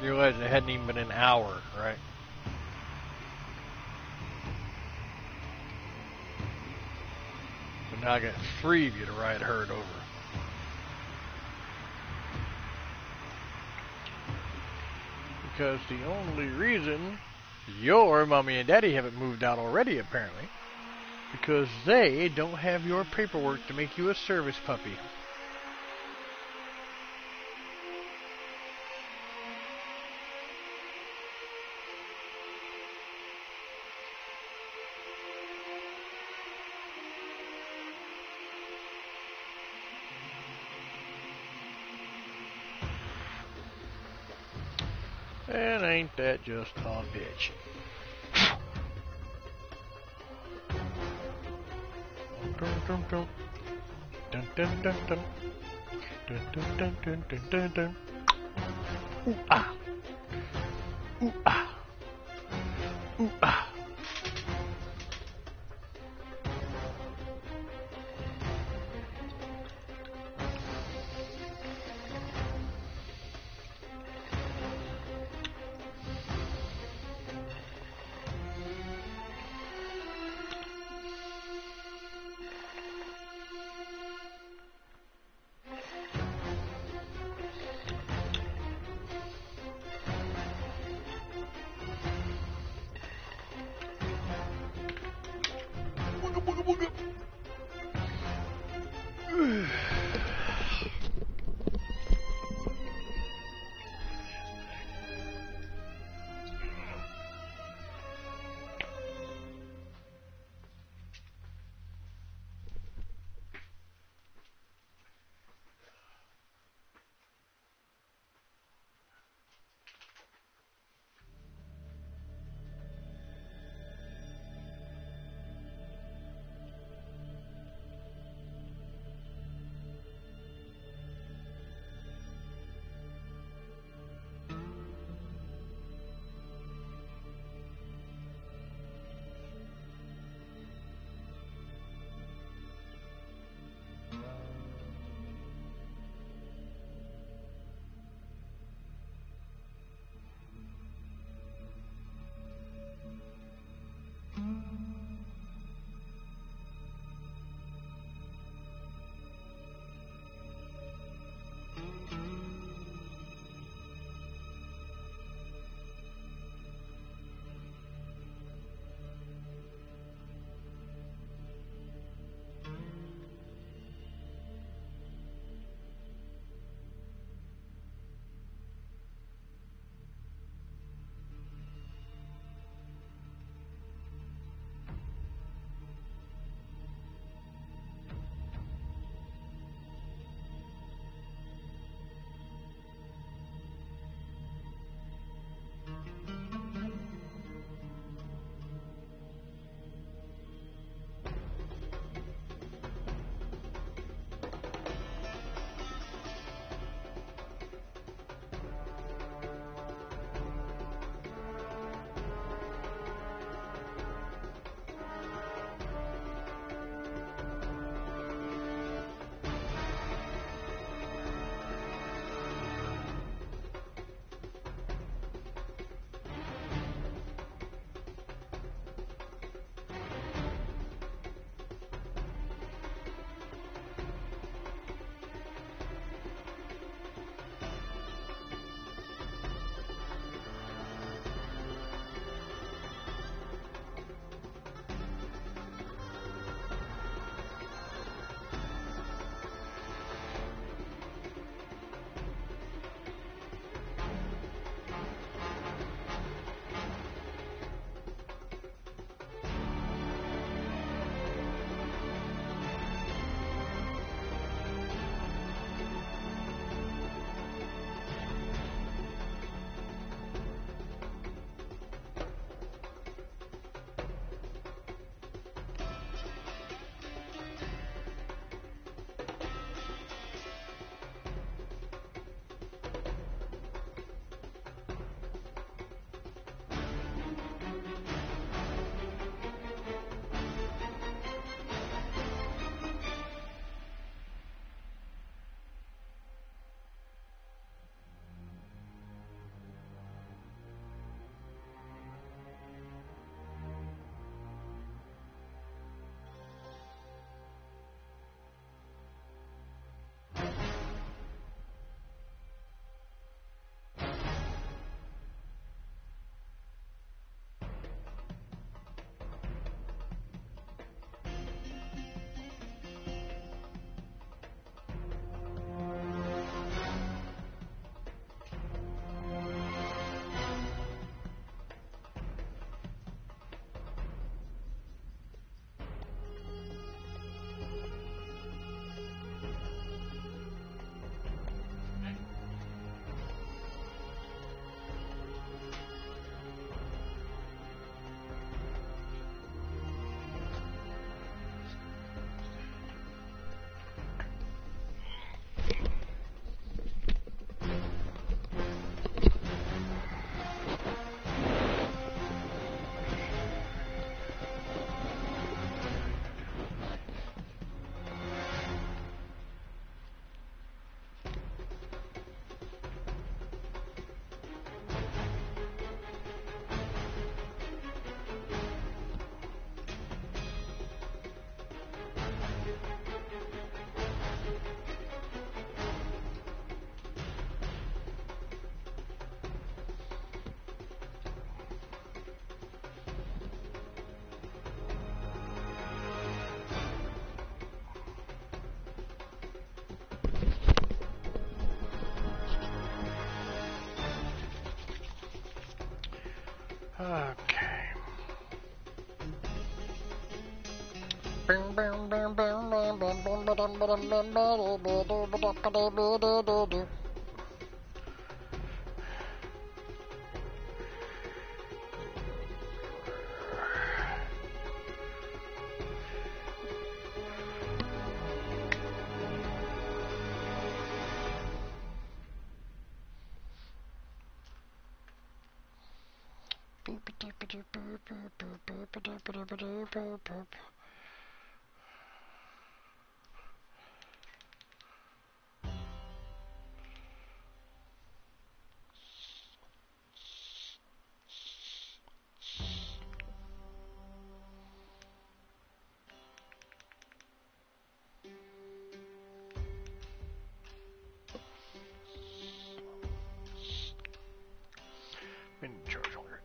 You realize it hadn't even been an hour, right? But now I got 3 of you to ride herd over. Because the only reason your mommy and daddy haven't moved out already, apparently, because they don't have your paperwork to make you a service puppy. And ain't that just a bitch? Dun dun dun dun dun dun dun dun dun dun dun dun dun. Ooh ah, ooh ah, ooh ah.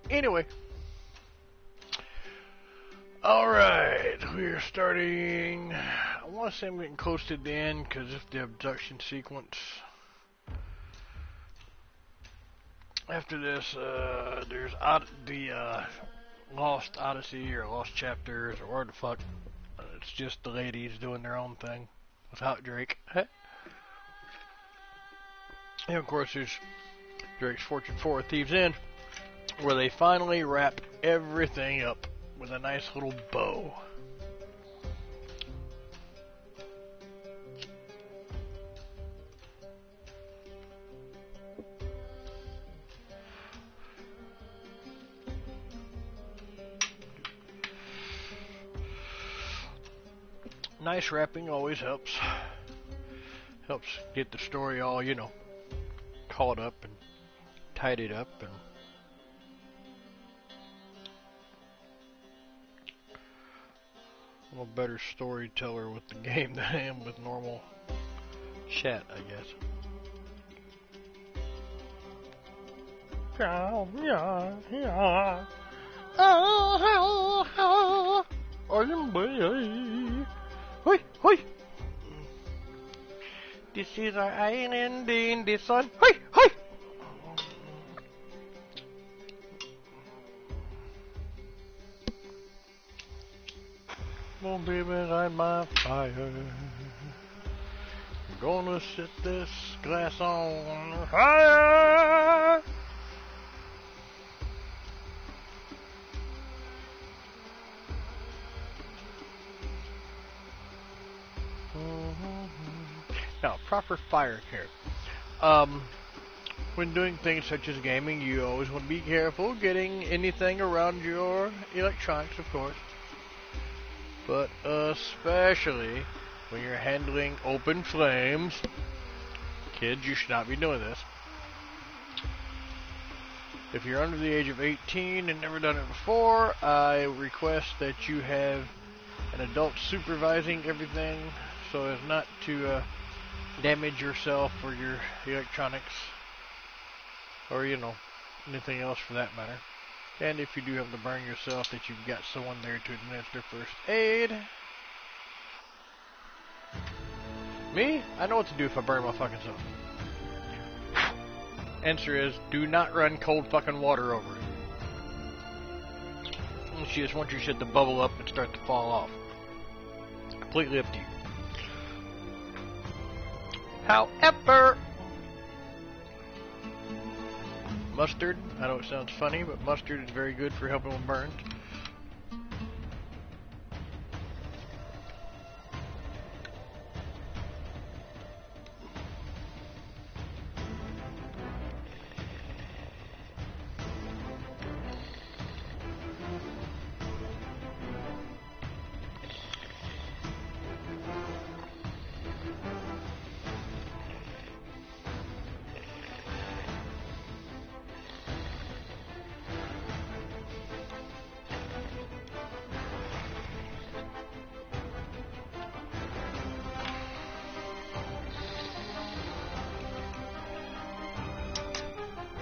Anyway, alright, we're starting. I want to say I'm getting close to the end because of the abduction sequence. After this, there's the Lost Odyssey or Lost Chapters or what the fuck. It's just the ladies doing their own thing without Drake. And of course, there's Drake's Fortune 4 Thieves End, where they finally wrap everything up with a nice little bow. Nice wrapping always helps. Helps get the story all, you know, caught up and tidied up and I'm a better storyteller with the game than I am with normal chat, I guess. Yeah. Hoi, hoi. This is our island in the sun. Hoi, hoi. Oh, baby, light my fire. I'm gonna set this glass on fire. Now, proper fire care. When doing things such as gaming, you always want to be careful getting anything around your electronics, of course. But especially when you're handling open flames. Kids, you should not be doing this. If you're under the age of 18 and never done it before, I request that you have an adult supervising everything so as not to damage yourself or your electronics or, you know, anything else for that matter. And if you do have to burn yourself, that you've got someone there to administer first aid. Me? I know what to do if I burn my fucking self. Answer is, do not run cold fucking water over it. She just wants your shit to bubble up and start to fall off. It's completely up to you. However, mustard, I know it sounds funny, but mustard is very good for helping with burns.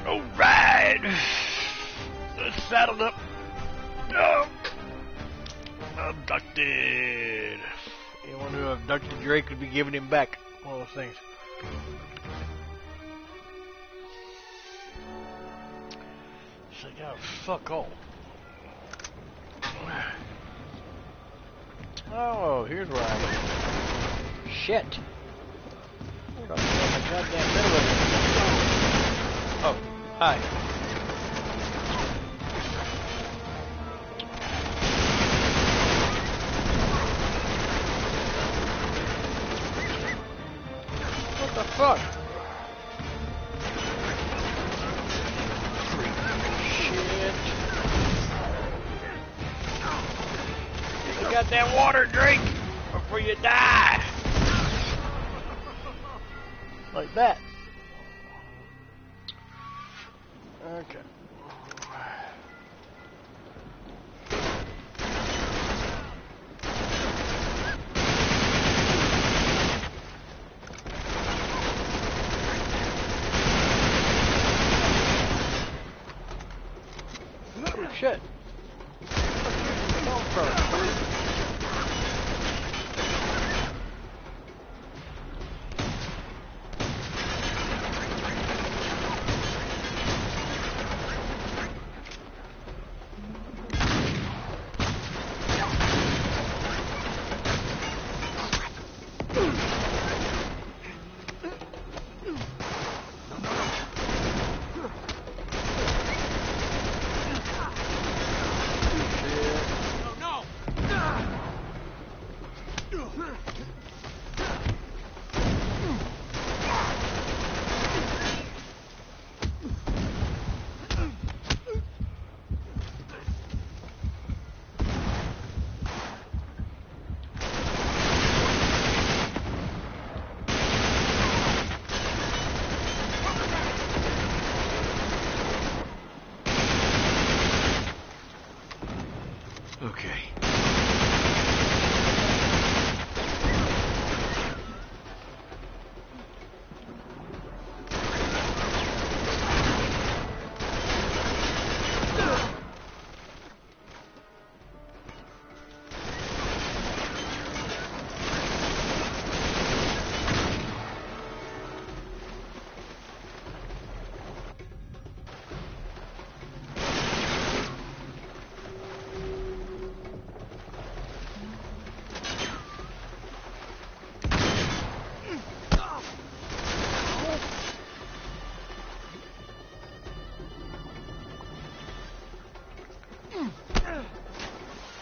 Alright, let's saddle up. Oh. Abducted. Anyone who abducted Drake would be giving him back. One of those things. So I gotta fuck all. Oh, here's where I Shit. Got me in the goddamn middle of it. Oh, hi. What the fuck? Shit. Get the goddamn water drink before you die. Like that. Okay. Oh, shit. Come from? Okay.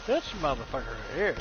This motherfucker here.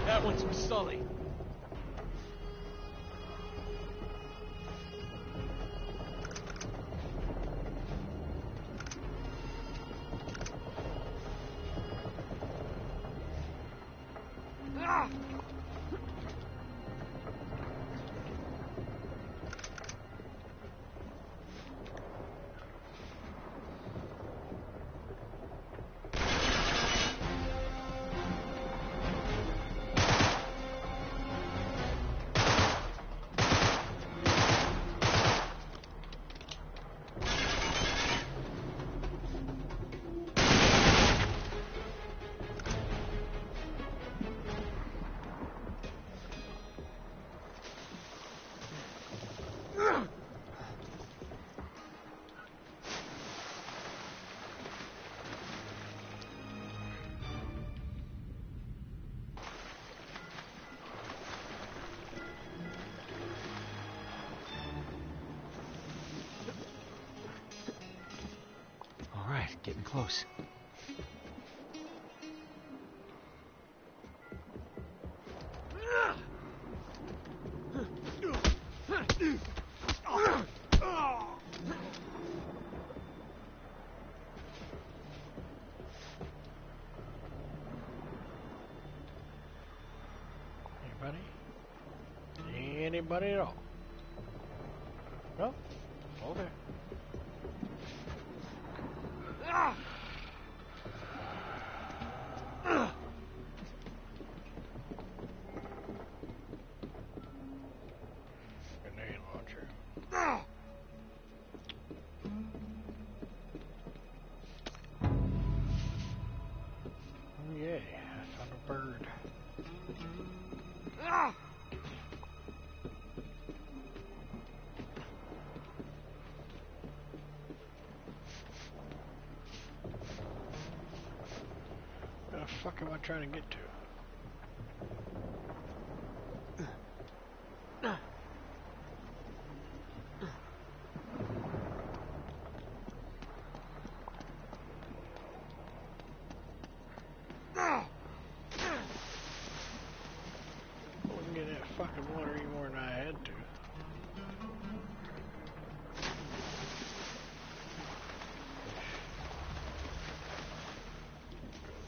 That one's from Sully. Getting close. Anybody at all? No? Okay. Grenade launcher. Oh yeah, I found a bird. Where the fuck am I trying to get to? I wouldn't get that fucking water any more than I had to.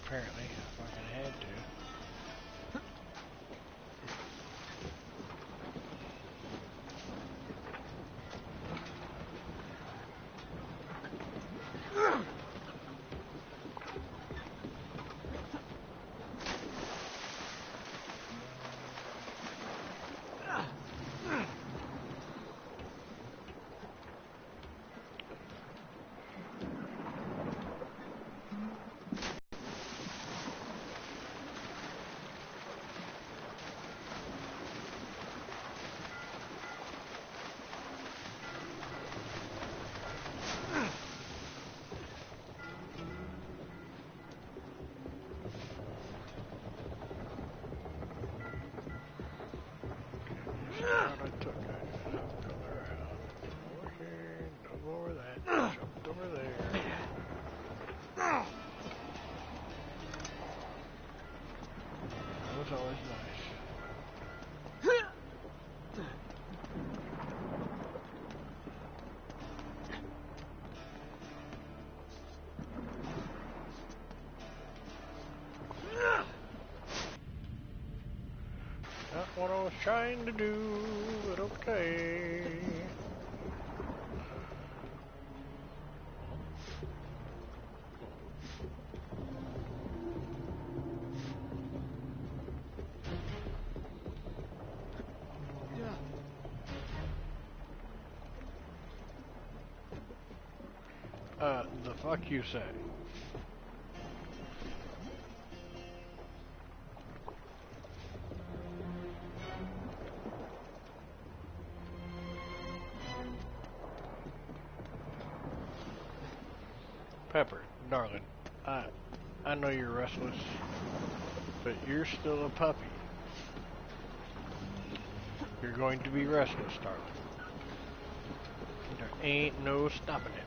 Apparently, I fucking had to. I took it. Come around. Over here. Jump over that. Jumped over there. That was always nice. Not what I was trying to do, but okay. The fuck you say? Pepper, darling, I know you're restless, but you're still a puppy. You're going to be restless, darling. There ain't no stopping it.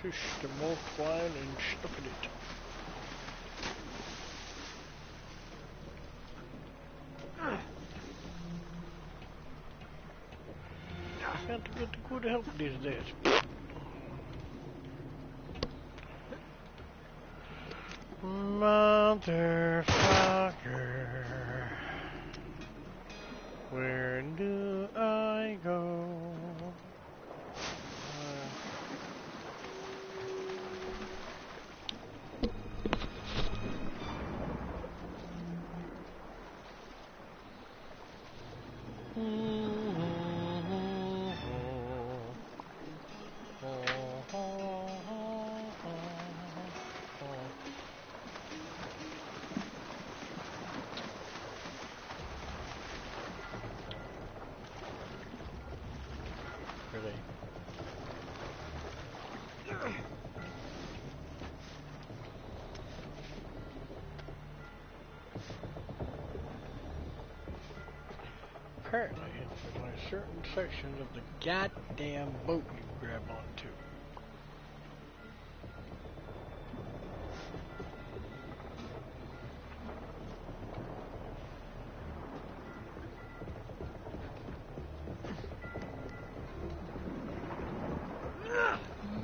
Fish to multiplying and stuffing it. I got to get the good help these days. Motherfucker, where do I go? apparently, there's only certain sections of the goddamn boat you can grab onto.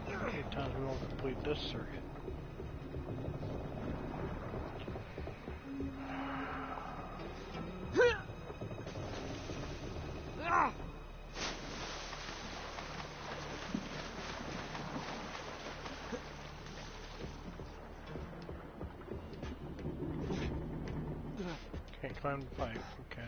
How many times we won't complete this circuit? Can't climb the pipe, okay.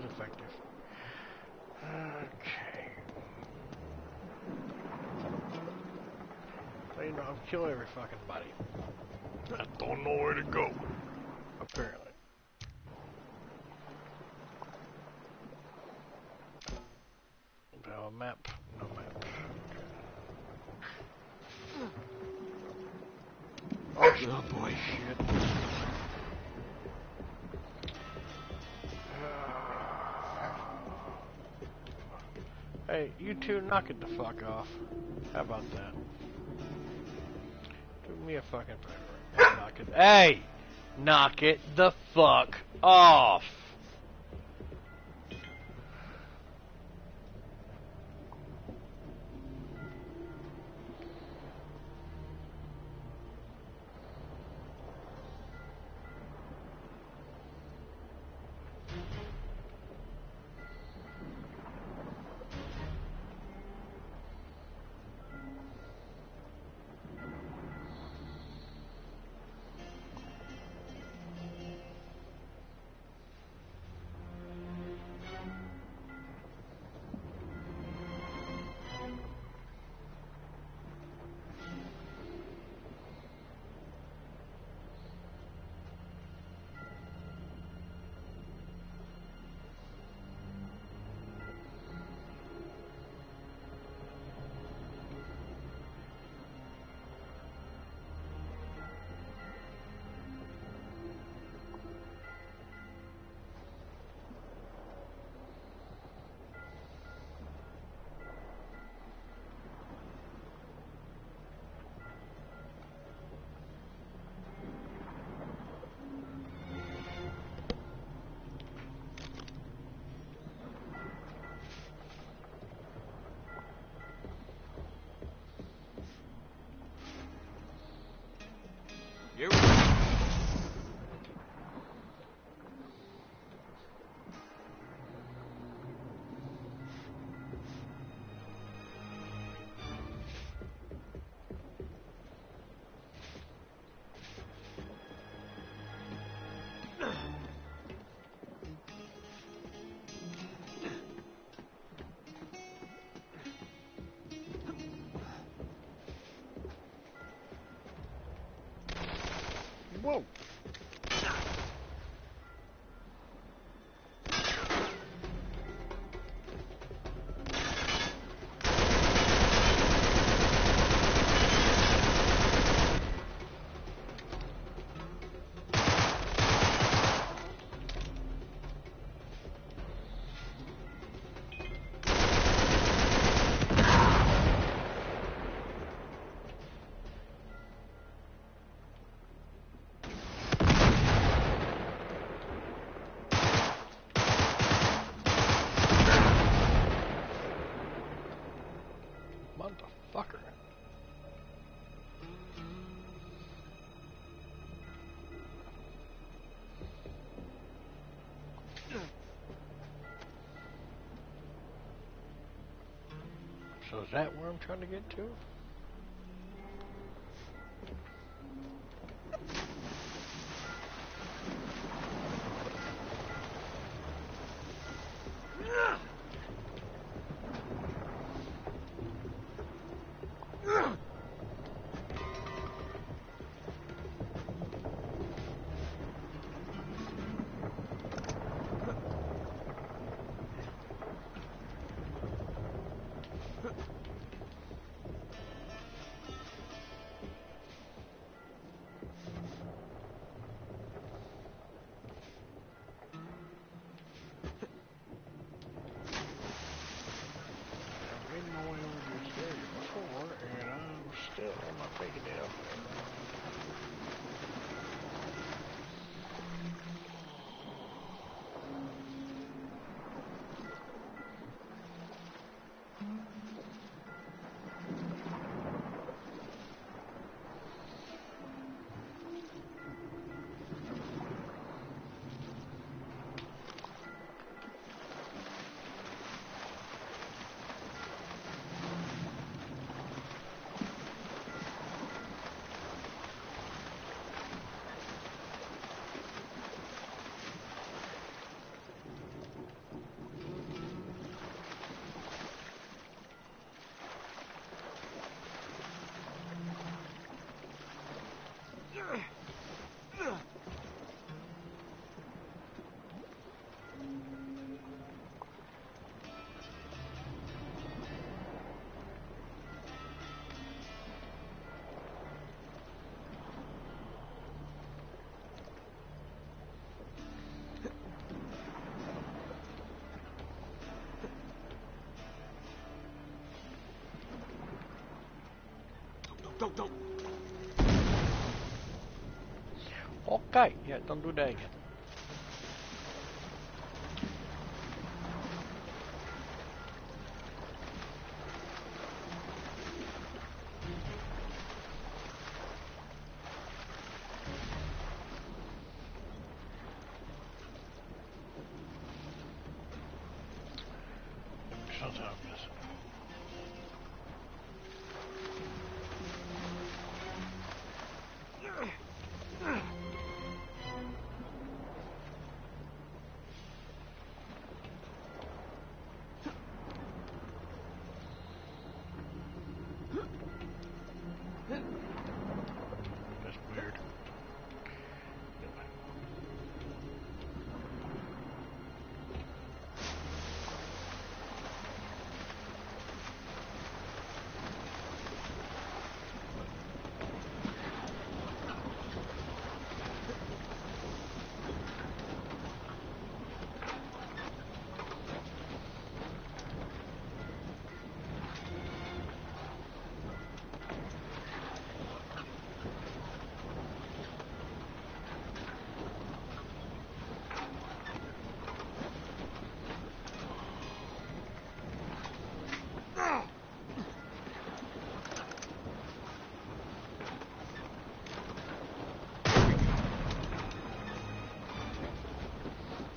Effective. Okay. So, you know, I've killed every fucking body. I don't know where to go. Apparently. Map. No map. Okay. Oh boy, shit. Hey, you two, knock it the fuck off. How about that? Do me a fucking favor. Hey, knock it. Hey! Knock it the fuck off! Here we go. Whoa! Oh, is that where I'm trying to get to? Don't. Okay, yeah, don't do that again. Something I'm missing. That's weird.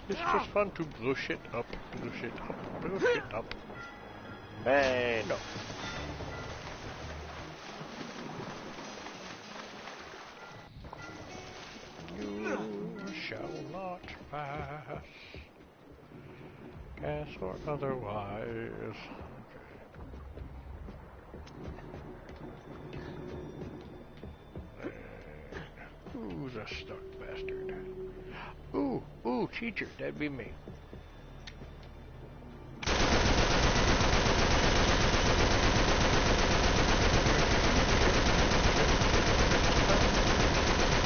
It's just fun to blow shit up, blow shit up, blow shit up. Hey, no. You shall not pass, gas or otherwise. Okay. Who's a stuck bastard? Ooh, teacher, that'd be me.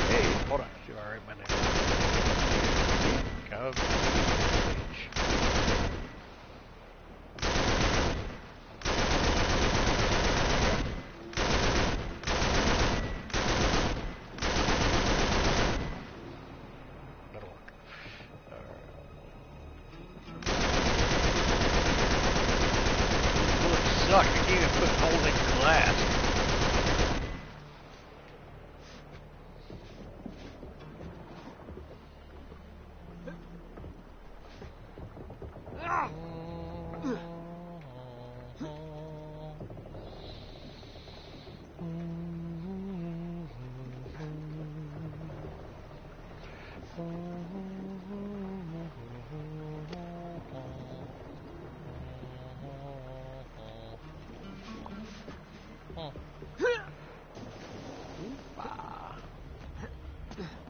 Hey, hold on, see if I write my name. Come, that'll work. Suck, I can't even put holes in glass.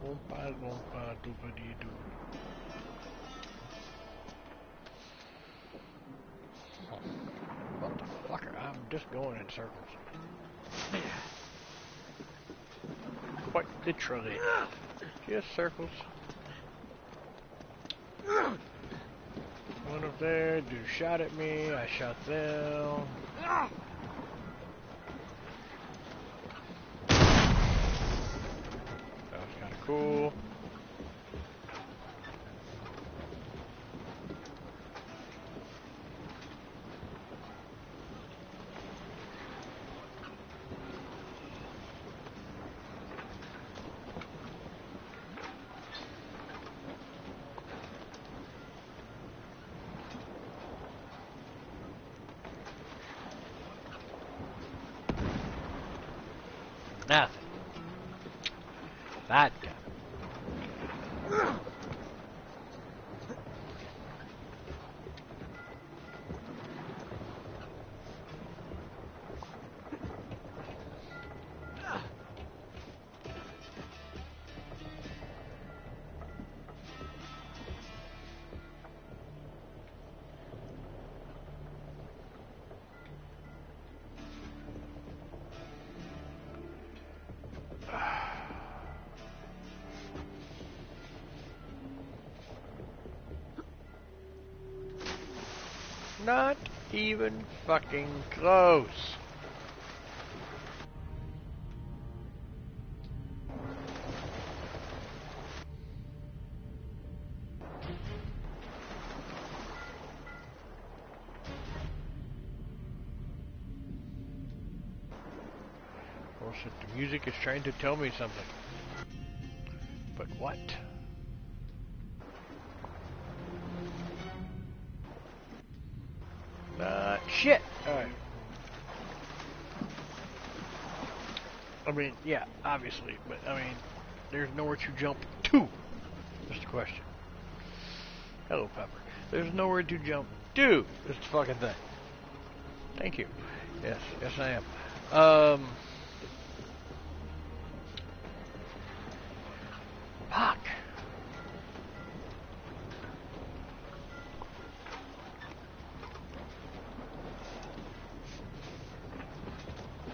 Oompa loompa doobity doo. What the fuck? I'm just going in circles. Quite literally. Just circles. One up there, dude shot at me, I shot them. That was kind of cool. Nothing. That guy. Not even fucking close. Or shit, the music is trying to tell me something. But what? Shit! Alright. I mean, yeah, obviously, but I mean, there's nowhere to jump to. That's the question. Hello, Pepper. There's nowhere to jump to. That's the fucking thing. Thank you. Yes, yes I am. Fuck.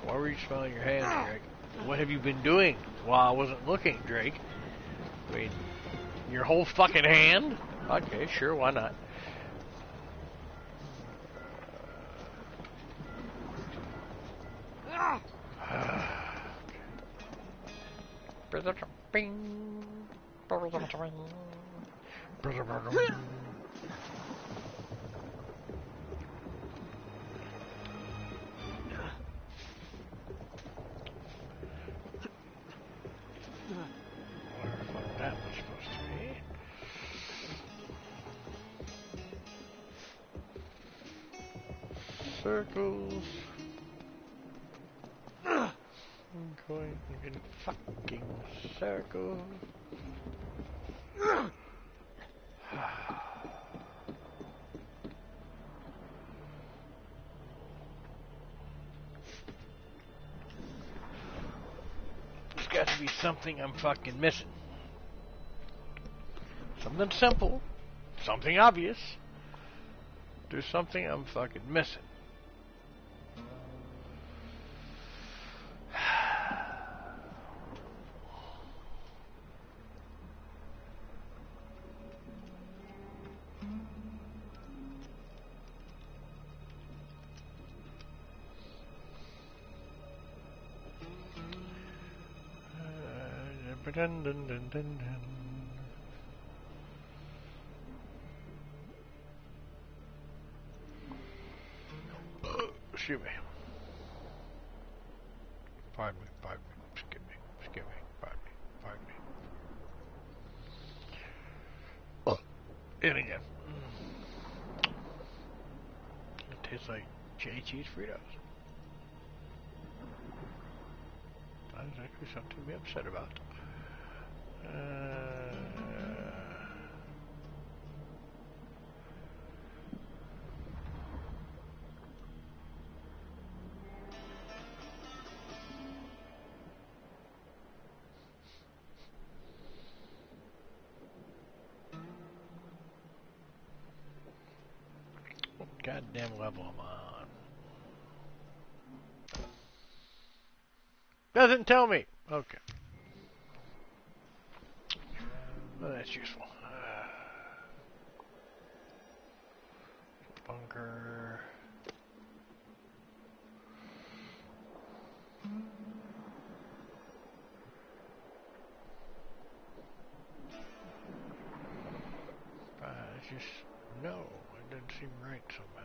Why were you smiling your hands, Drake? What have you been doing while I wasn't looking, Drake? I mean, your whole fucking hand? Okay, sure, why not? That was supposed to be. Circles. I'm going in fucking circles. There's got to be something I'm fucking missing. Something simple. Something obvious. There's something I'm fucking missing. Dun, dun, dun, dun, dun. Excuse me. Pardon me, pardon me. Excuse me, excuse me, pardon me, pardon me. In again. It tastes like J Cheese Fritos. Not exactly something to be upset about. goddamn level I'm on. Doesn't tell me. Okay. Well, that's useful. Bunker. It's just no. It doesn't seem right somehow.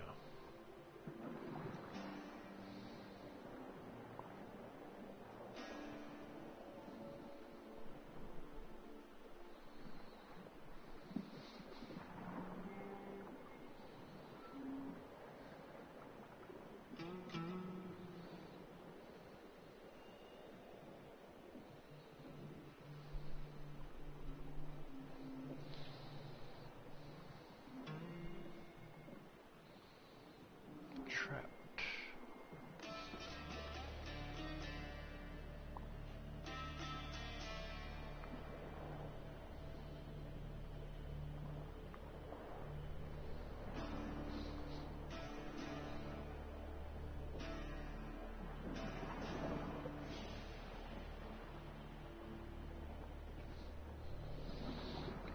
Trapped.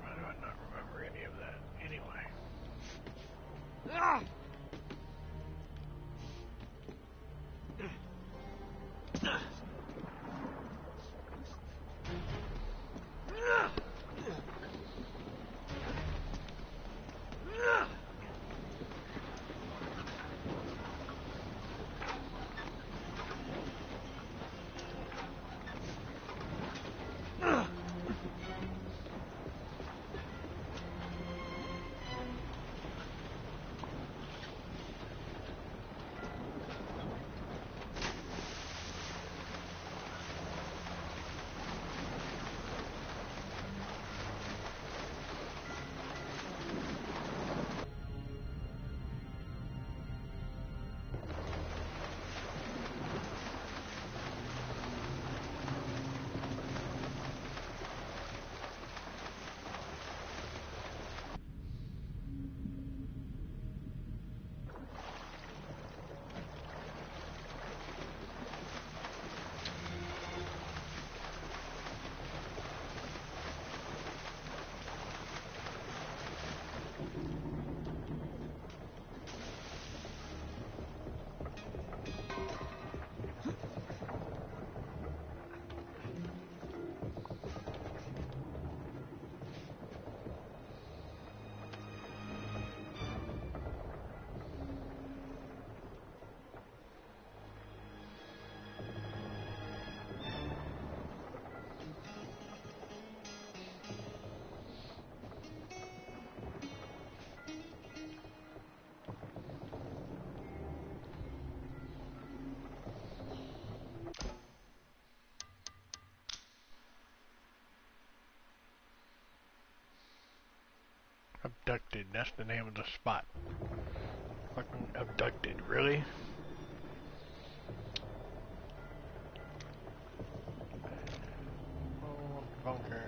Why do I not remember any of that? Anyway. Ah! Abducted, that's the name of the spot. Fucking abducted, really? Oh, bunker.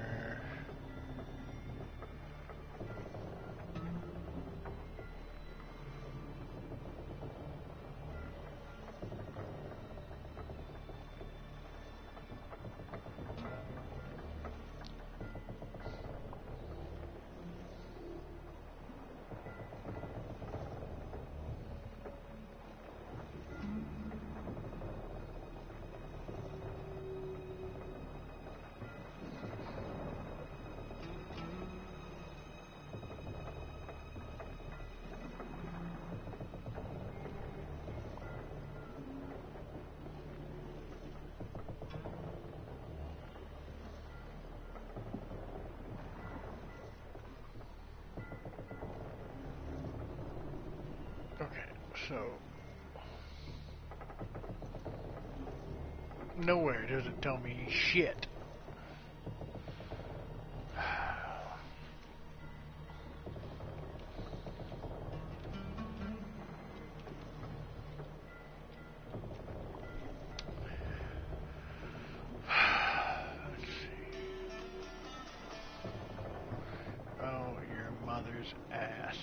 Okay, so nowhere does it tell me shit. Let's see. Oh, your mother's ass.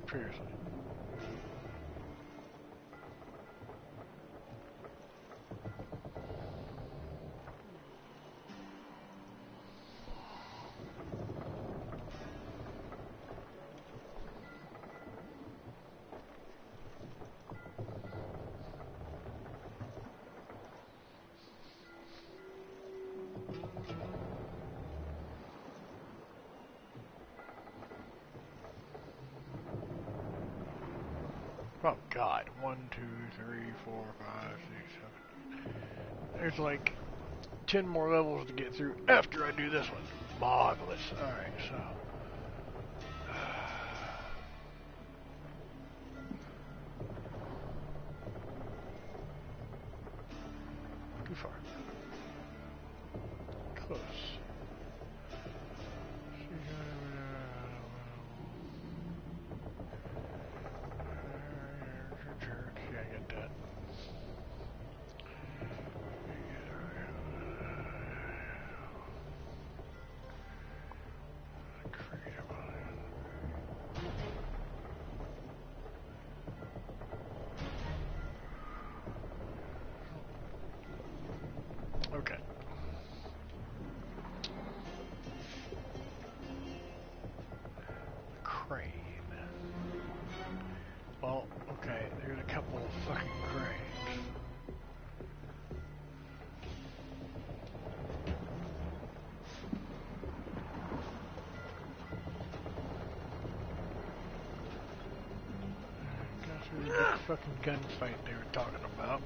Seriously. Oh God, 1, 2, 3, 4, 5, 6, 7. There's like 10 more levels to get through after I do this one. Marvelous. Alright, so. Too far. Close. Yeah, I get that. Okay. Crane. Well, okay, there's a couple of fucking cranes. Guess who's the big fucking gunfight they were talking about?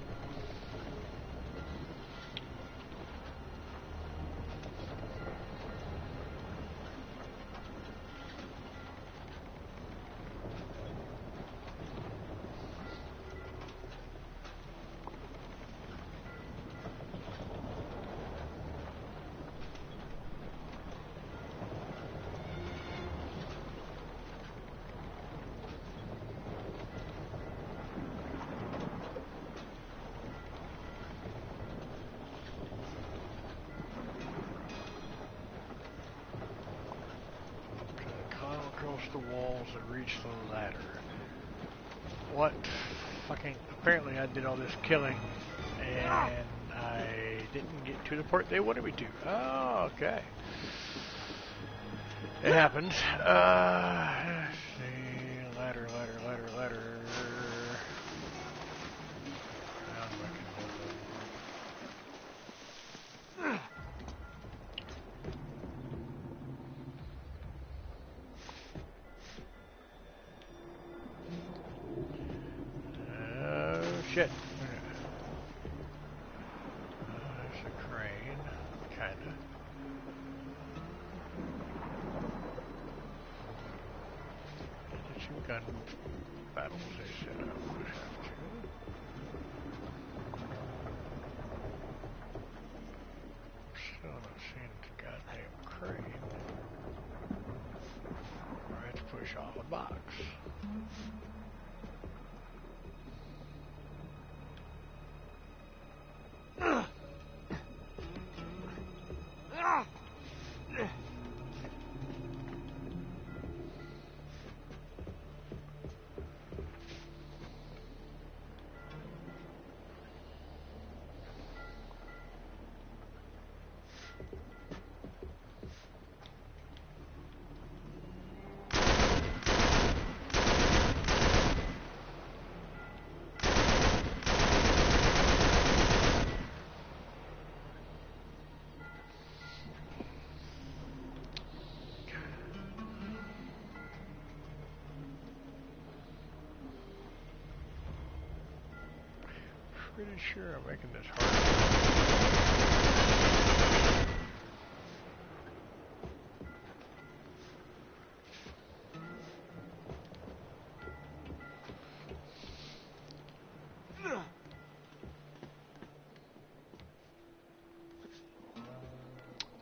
Across the walls and reach the ladder. What fucking... Apparently I did all this killing and I didn't get to the part they wanted me to. Oh, okay. It happens. Let's see. Ladder. Shit. There's a crane. Kinda. Get some gun battles they set up. I have to. Still not seeing the goddamn crane. I have to push off a box. Pretty sure I'm making this hard.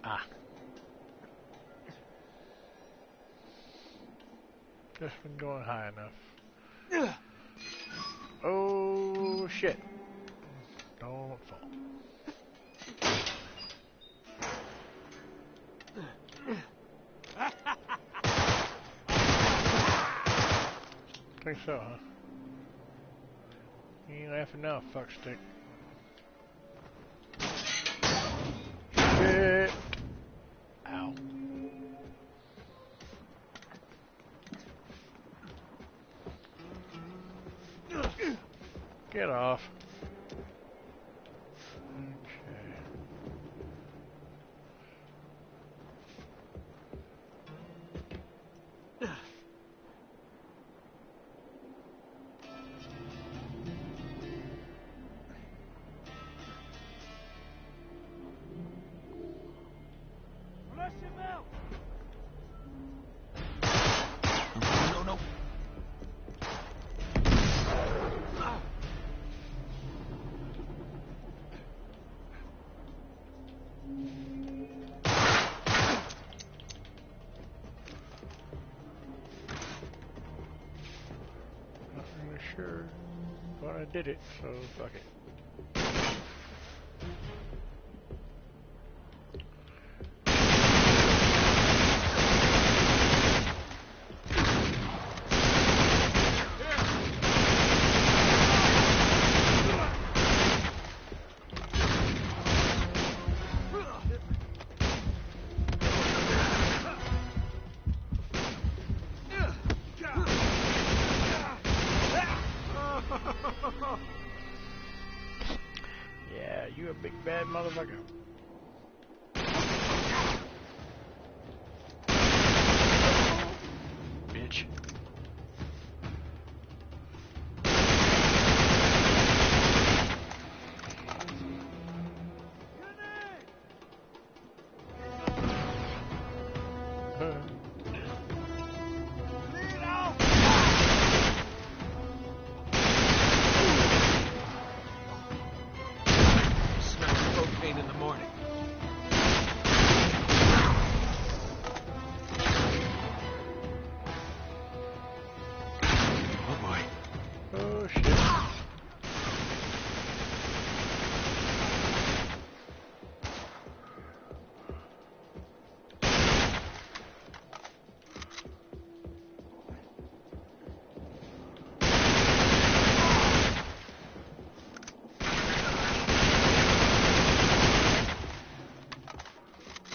Ah. Just been going high enough. Oh shit. Don't fall. Think so, huh? You ain't laughing now, fuckstick. Shit! Ow. Get off. Okay. Flush him out! No, no. Not really sure, but I did it, so fuck it. Yeah, you a big bad motherfucker. Bitch. Clear out! Smell propane in the morning. Oh boy. Oh shit.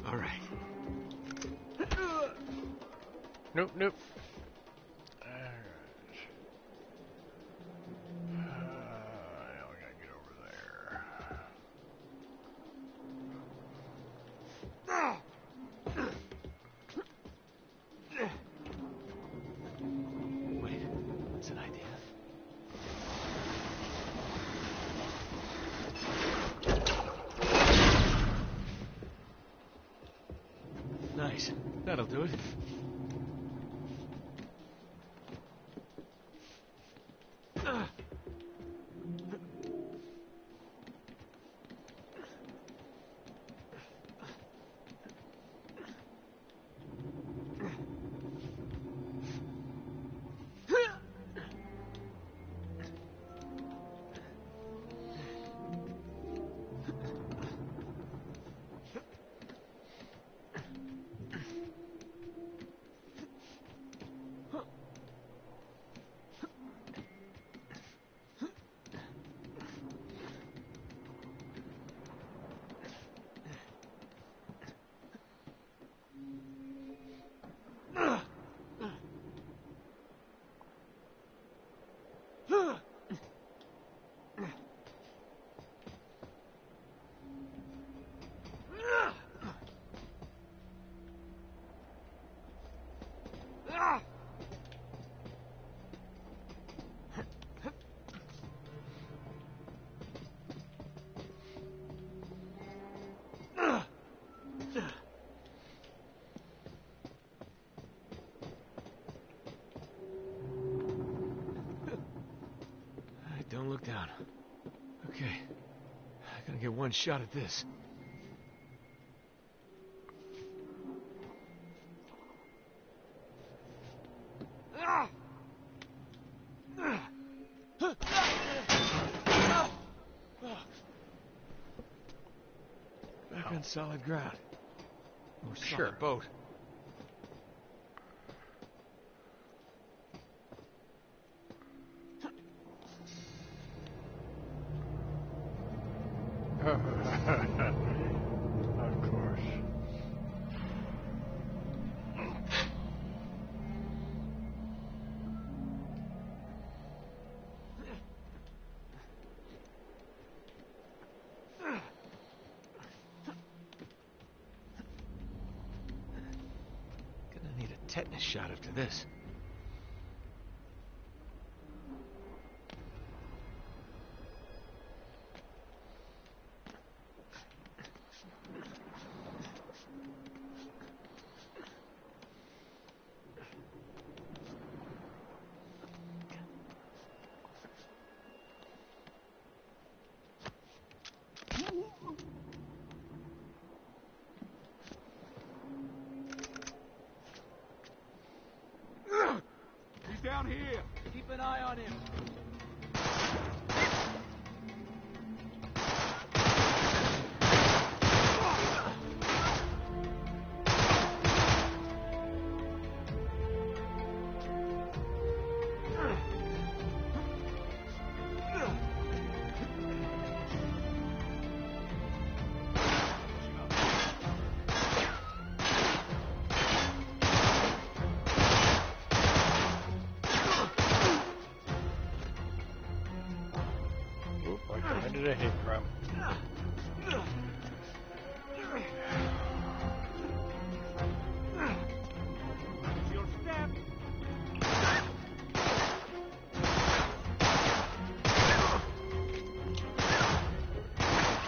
All right. Nope, nope. Alright. Now we gotta get over there. Wait, that's an idea. Nice. That'll do it. Don't look down. Okay. I gotta get one shot at this. Back on solid ground. Or solid Sure. boat. tetanus shot after this. He's down here. Keep an eye on him. Where did I hit from? Your step.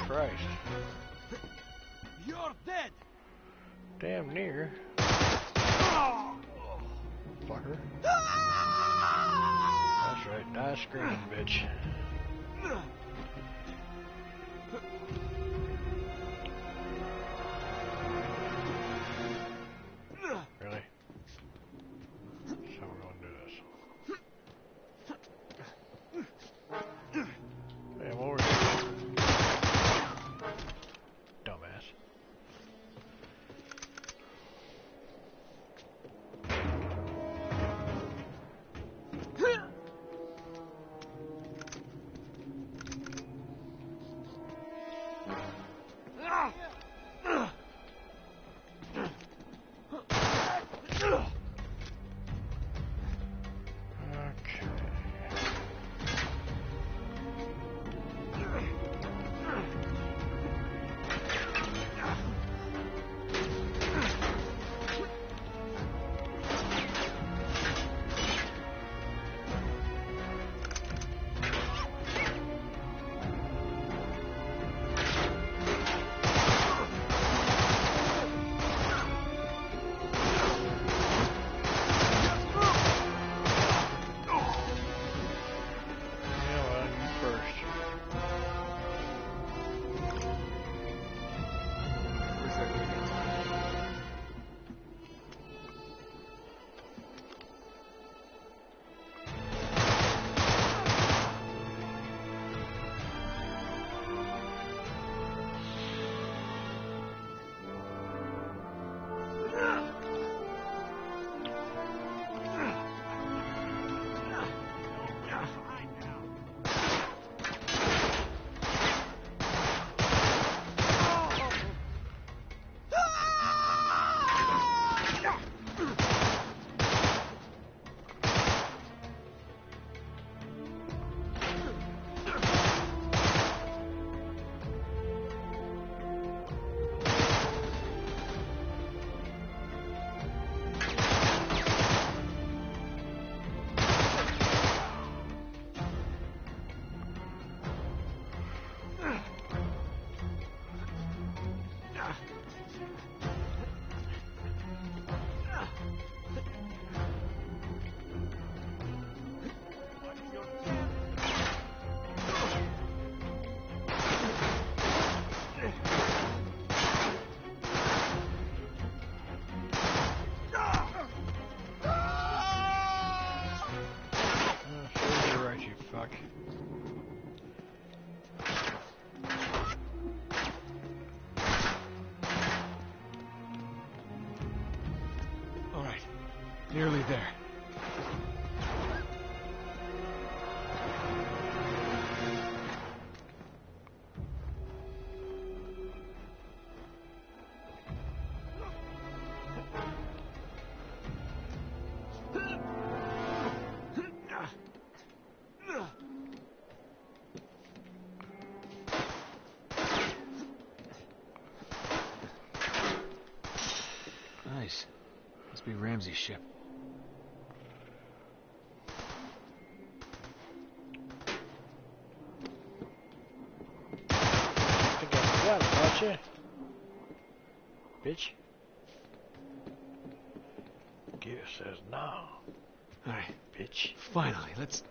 Christ. You're dead. Damn near. Fucker. That's right, die screaming, bitch. Really? So we're gonna do this. Hey, I'm over here. Dumbass. Nearly there. be Ramsey's ship. I think I forgot about you. Bitch. Gear says no. Alright, Bitch. finally, let's...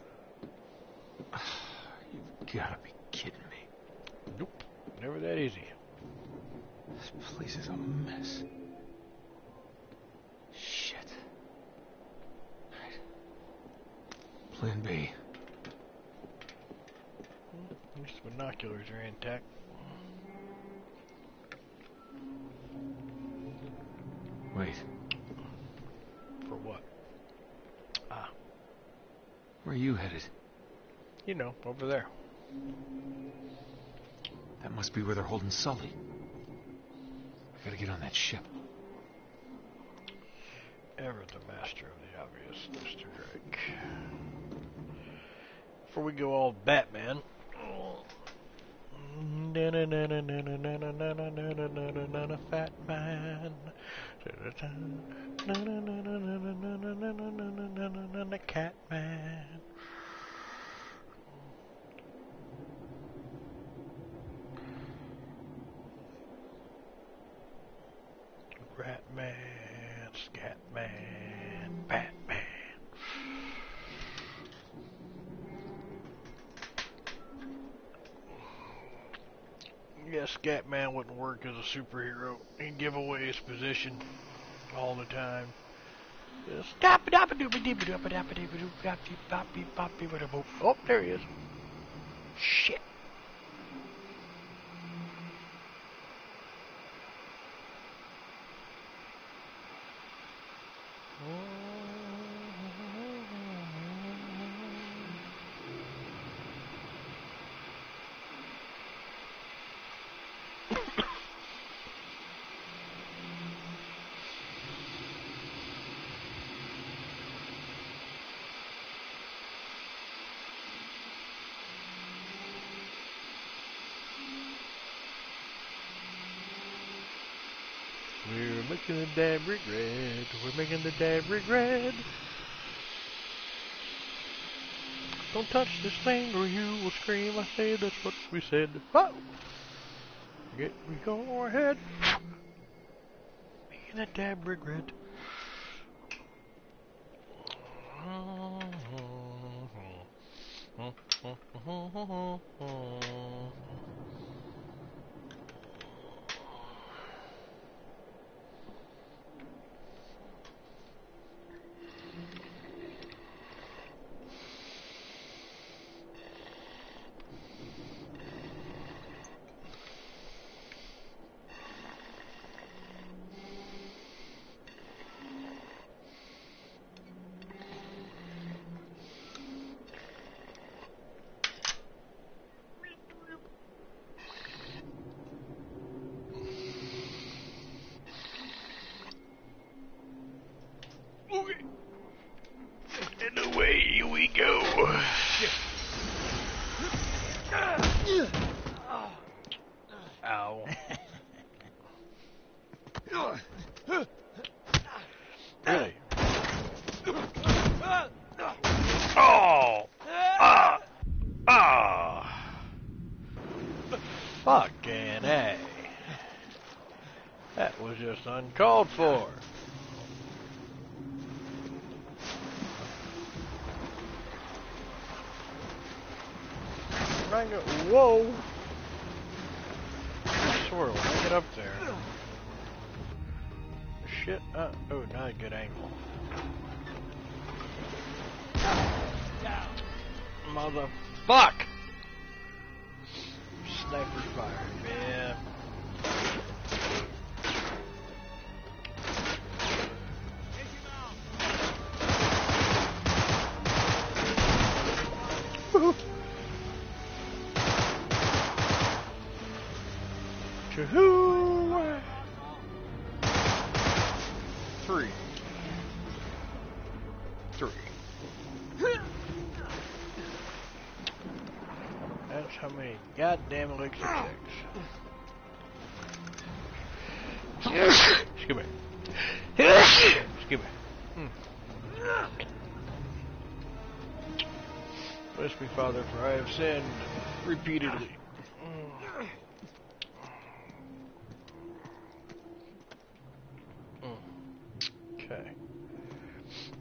You've gotta be kidding me. Nope. Never that easy. This place is a mess. Shit. Alright. Plan B. At least the binoculars are intact. Wait, For what? Ah, where are you headed? you know, over there. That must be where they're holding Sully. I gotta get on that ship. Ever the master of the obvious, Mr. Drake. Before we go all Batman. Fat man. Cat man. Rat man, scat man, Batman. Yeah, Scatman wouldn't work as a superhero. He'd give away his position all the time. Oh, there he is. Shit. We're making the dab rig red. We're making the dab rig red. Don't touch this thing or you will scream. I say that's what we said. Oh! Get we go ahead. Making the dab rig red. And away we go. Ow. Really? Oh! Ah! Ah! Fucking A. That was just uncalled for. Whoa! I swear, when I get up there. Shit. Oh, not a good angle. Motherfuck! Sniper fire, man. Chahoo! 3. That's how many goddamn elixir checks. Excuse me. Excuse me. Bless me, Father, for I have sinned repeatedly. Okay.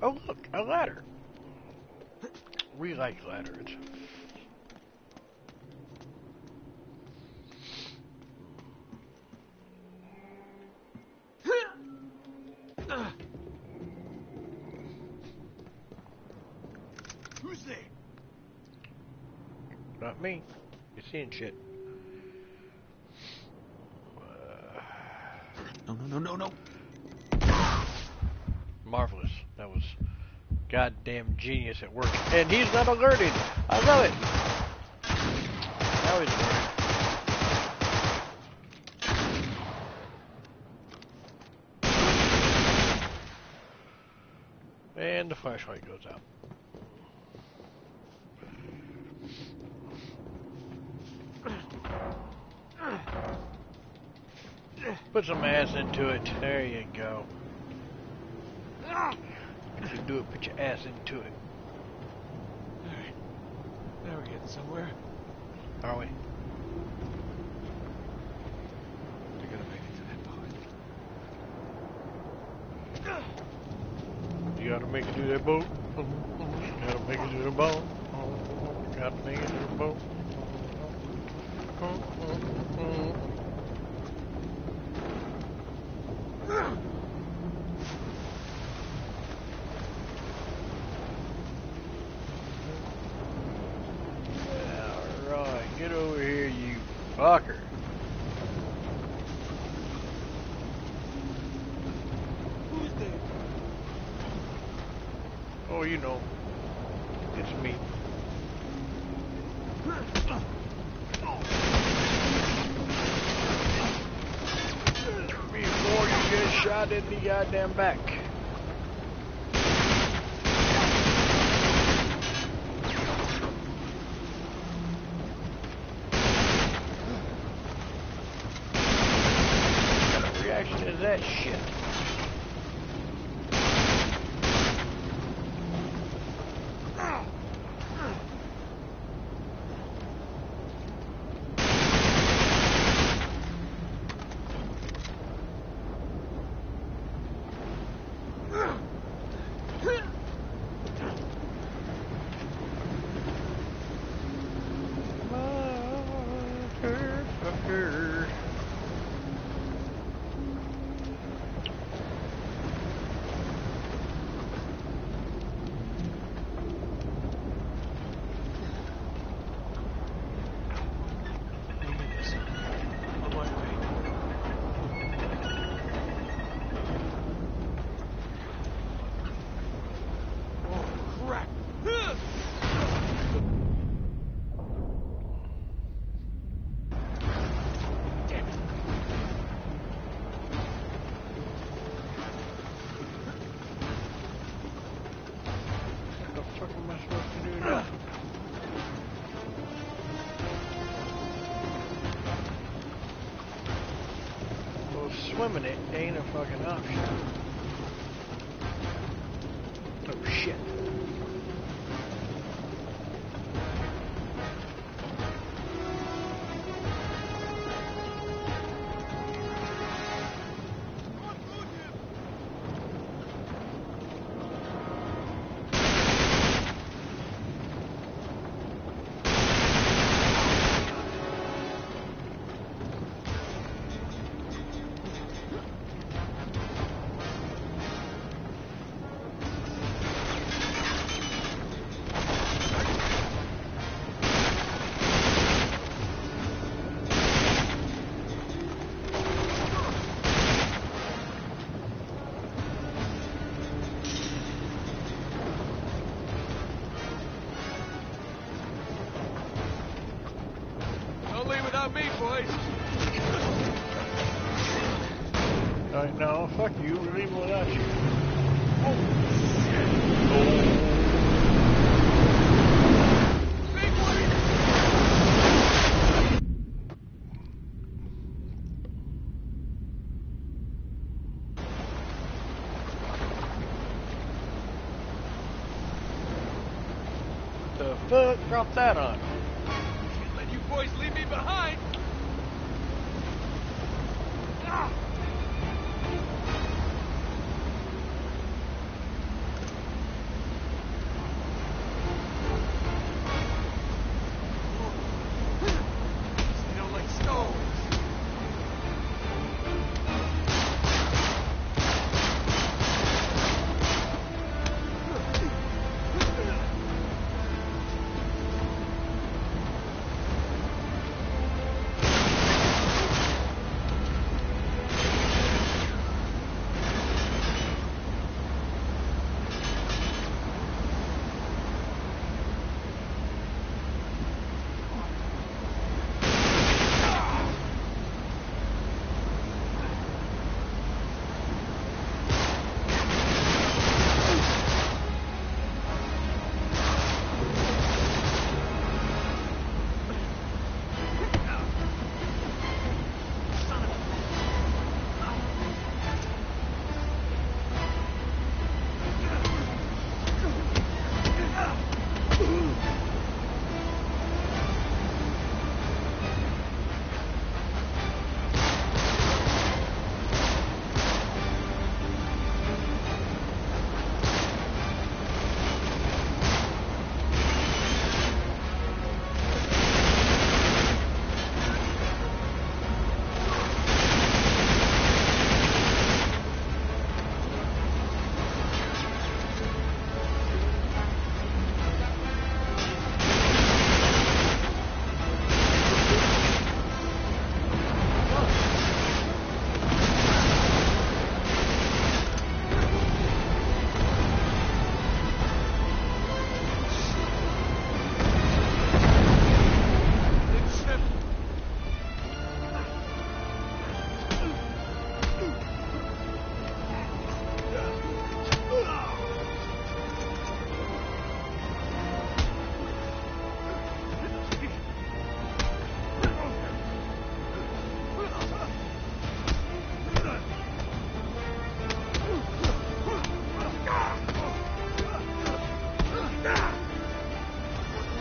Oh, look, a ladder. We like ladders. Who's there? Not me. You're seeing shit. No. Marvelous. That was goddamn genius at work. And he's not alerted. I love it. Now he's alerted. And the flashlight goes out. Put some ass into it. There you go. If you do it, put your ass into it. Alright. Now we're getting somewhere. Are we? We gotta make it to that boat. You gotta make it to that boat. Gotta make it to the boat. Gotta make it to the boat. Alright, get over here, you fucker. Who's there? Oh, you know. It's me. Before you get shot in the goddamn back. What kind of reaction is that shit? Motherfucker. On my way. Oh, crap. Damn it. What the fuck am I supposed to do now? Well, swimming it ain't a fucking option. Oh shit. Don't leave without me, boys. Alright, no, fuck you. We're leaving without you. The fuck? Drop that on. Can't let you boys leave me behind. Ah! Smell like stones.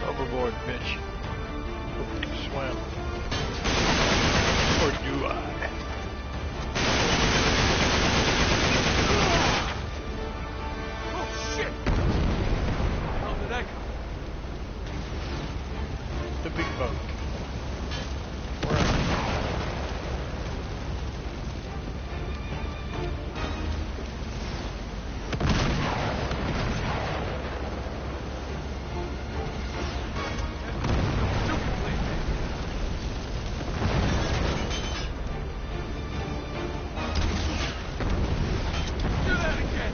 Overboard, bitch. Swim. Or do I? Oh shit! How did that come? The big boat. Do that again!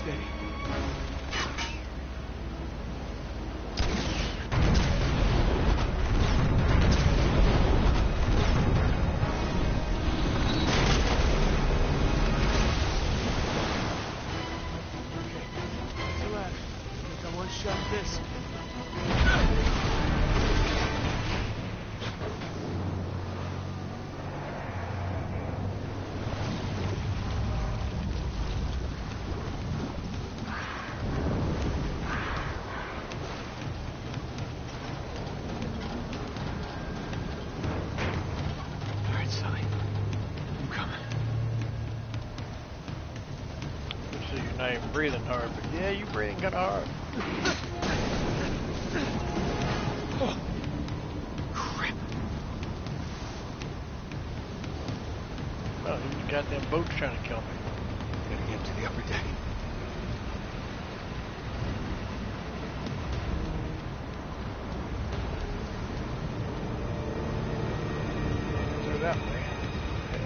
Steady. Relax. I think I'm one shot at this. All right, Sully. I'm coming. So you're not even breathing hard, but yeah, you breathing kind of hard. Oh, crap. Oh, these goddamn boat's trying to kill me. Gotta get to the upper deck. Through that way. Okay.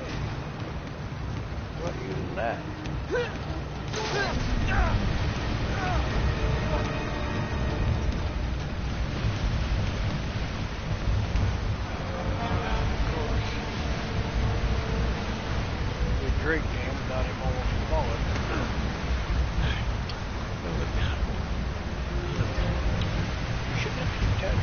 What using that? Drake game without him almost falling. Don't look down. You shouldn't have to tell me.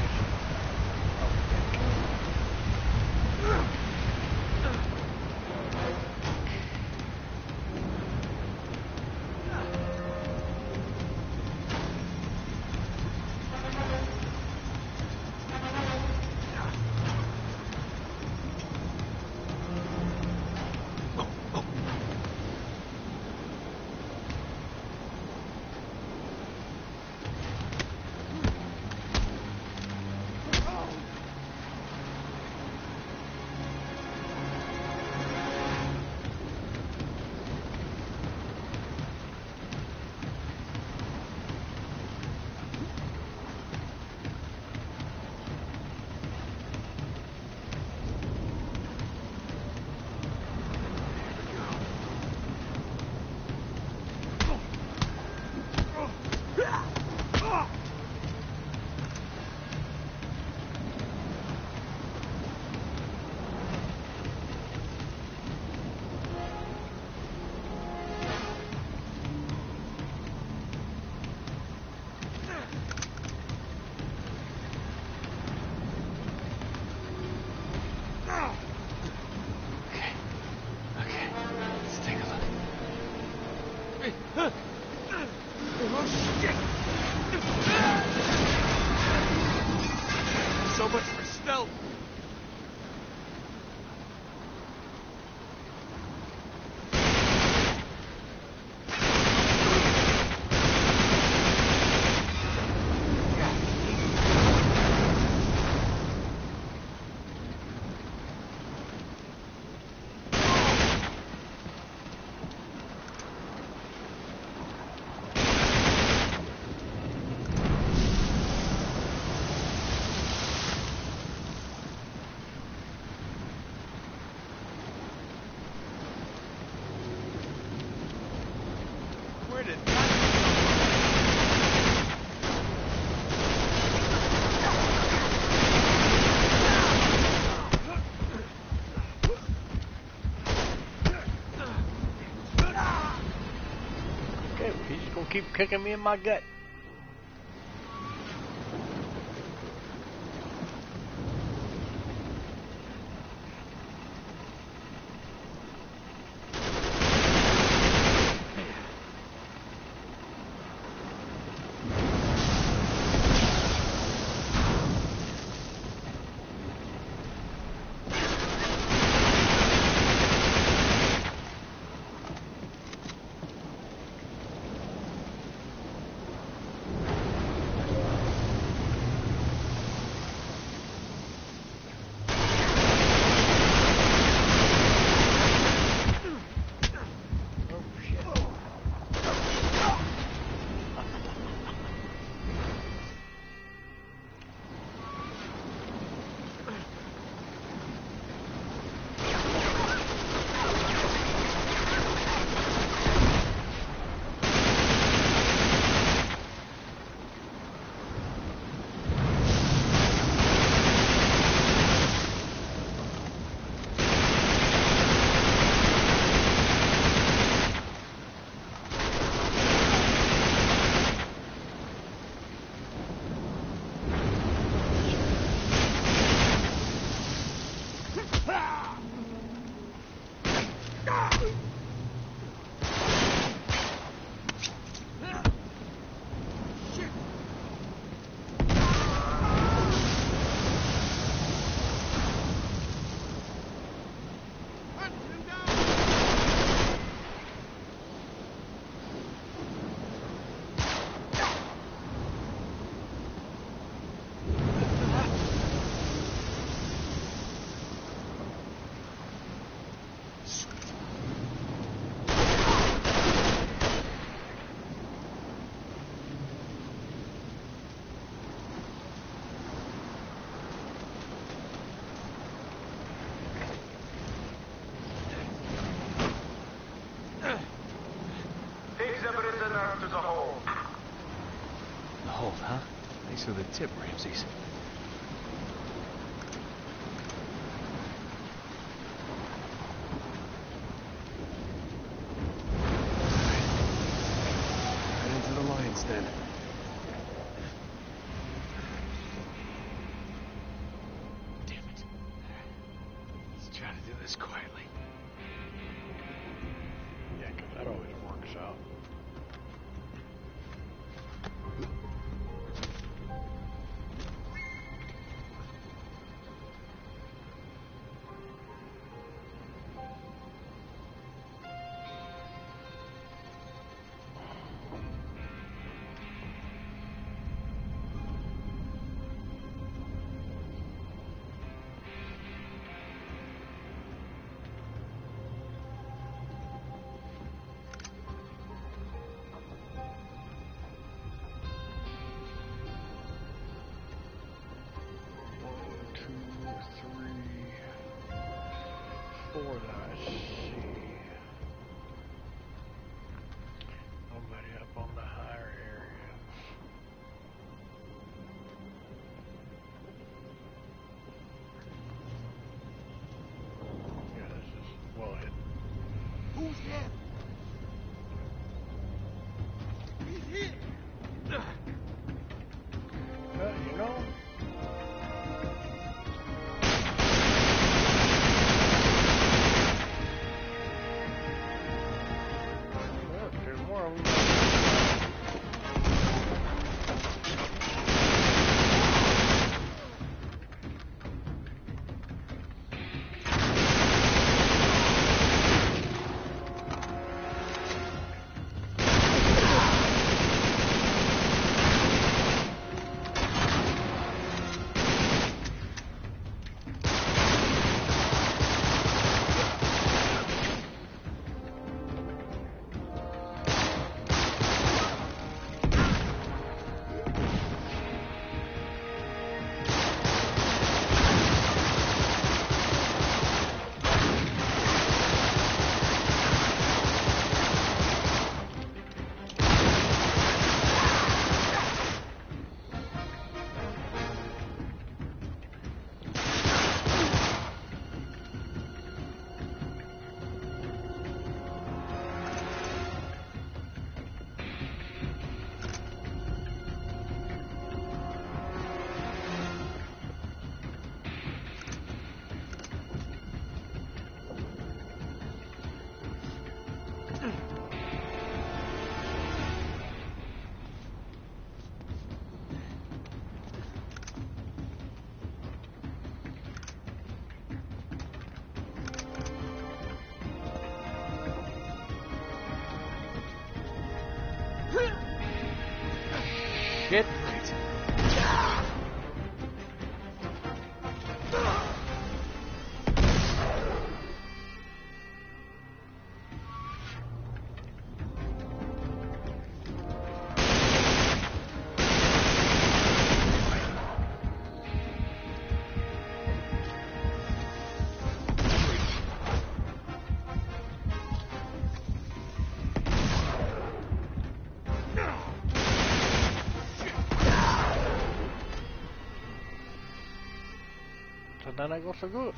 So much for stealth. Where did that Okay, well, he's just gonna keep kicking me in my gut. To the hole. The hold, huh? Thanks for the tip, Ramses. this then. Damn it. Let's try to do this quietly. Yeah, 'cause that always works out. Four that I see. Nobody up on the higher areas. Yeah, this is well hidden. Who's there? He's here. Well, you know. Look, there's more of them. Shit. So then I go so good.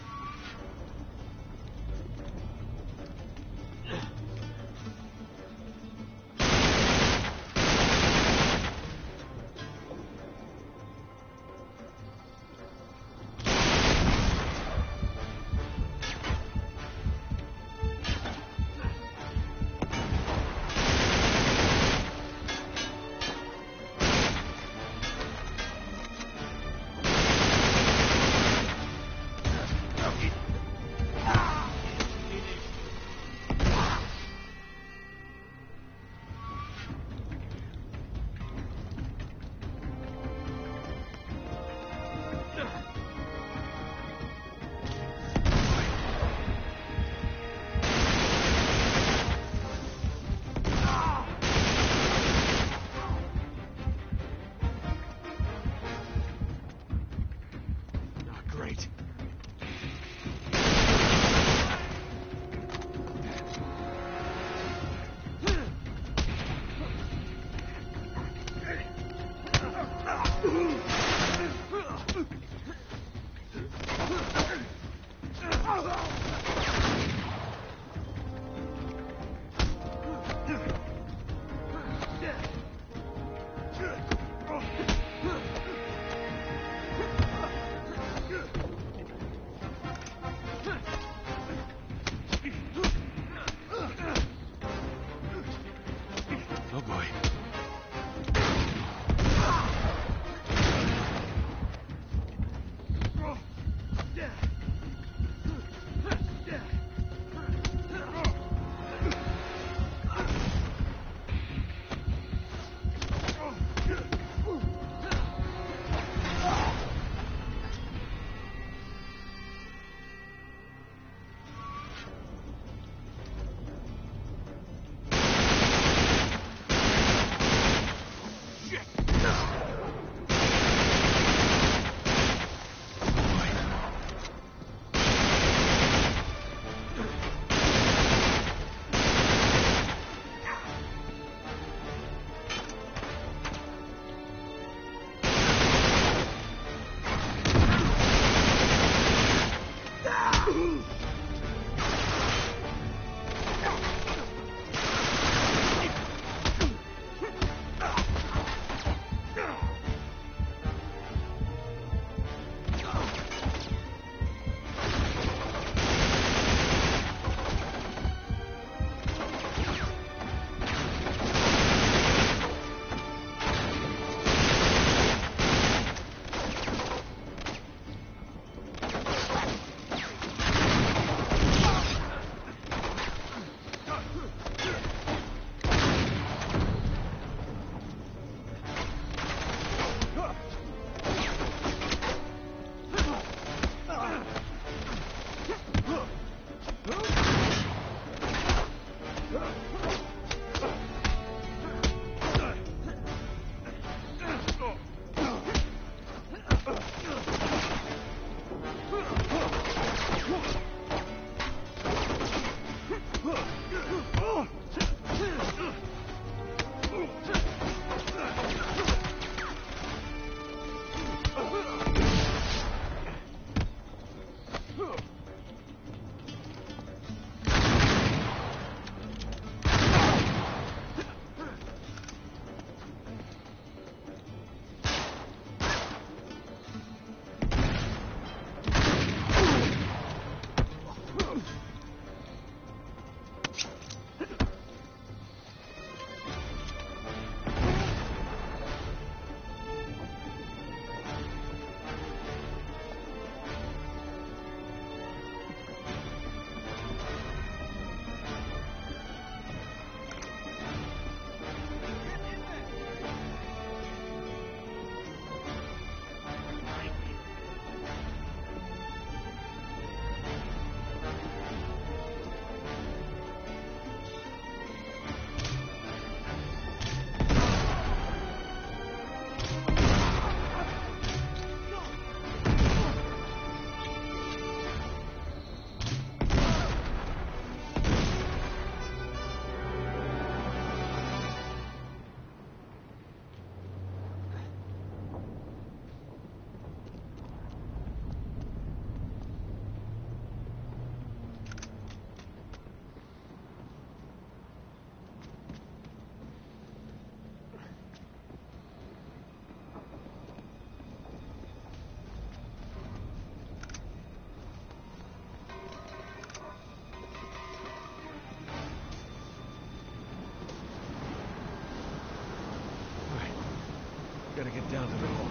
Gotta get down to the hole.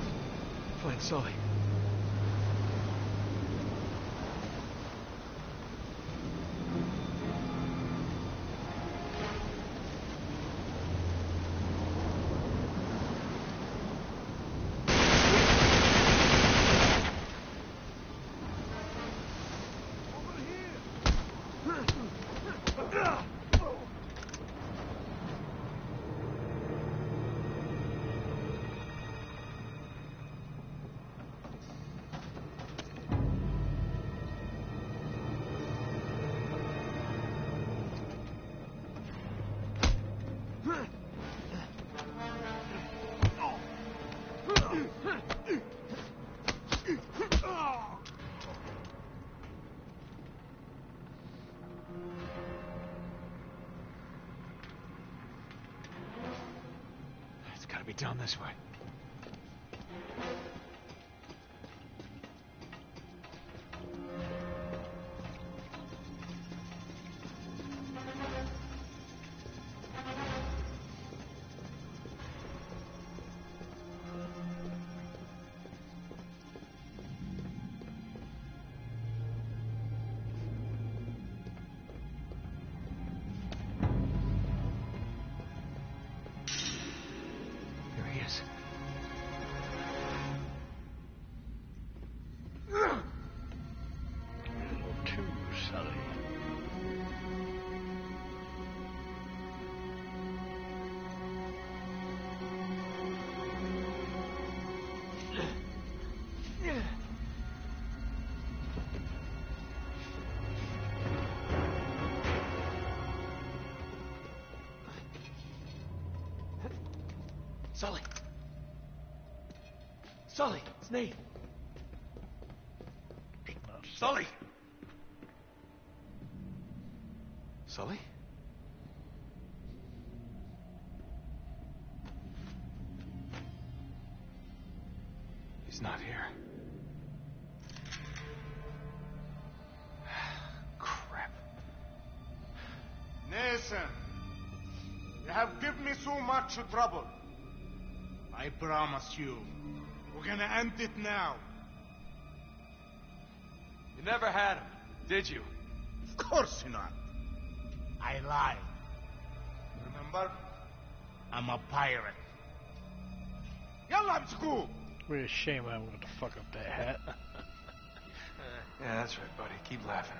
Find Sully. It's gotta be down this way. Here he is. Too Sully. Sully! Sully! It's Nate! Sully! Sully? He's not here. Crap. Nathan, you have given me so much trouble. I promise you, we're gonna end it now. You never had him, did you? Of course not. I lied. Remember? I'm a pirate. Yalla, school. What a shame I wanted to fuck up that hat. Yeah, that's right, buddy. Keep laughing.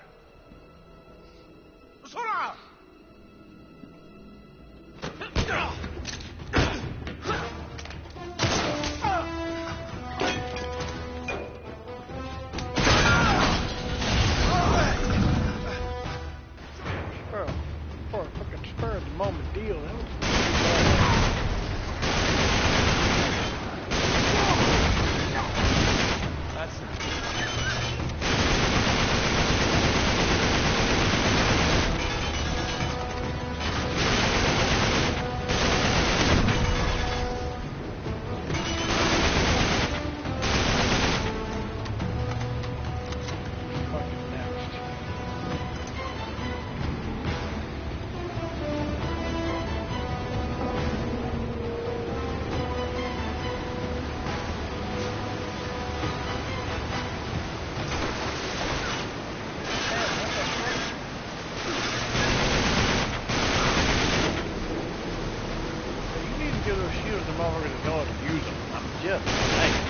بسرعة. Bro, for a fucking spur of the moment deal, that was That's not... fucking next. You need to give those shields to motherfuckers that know how to use them. I'm just saying.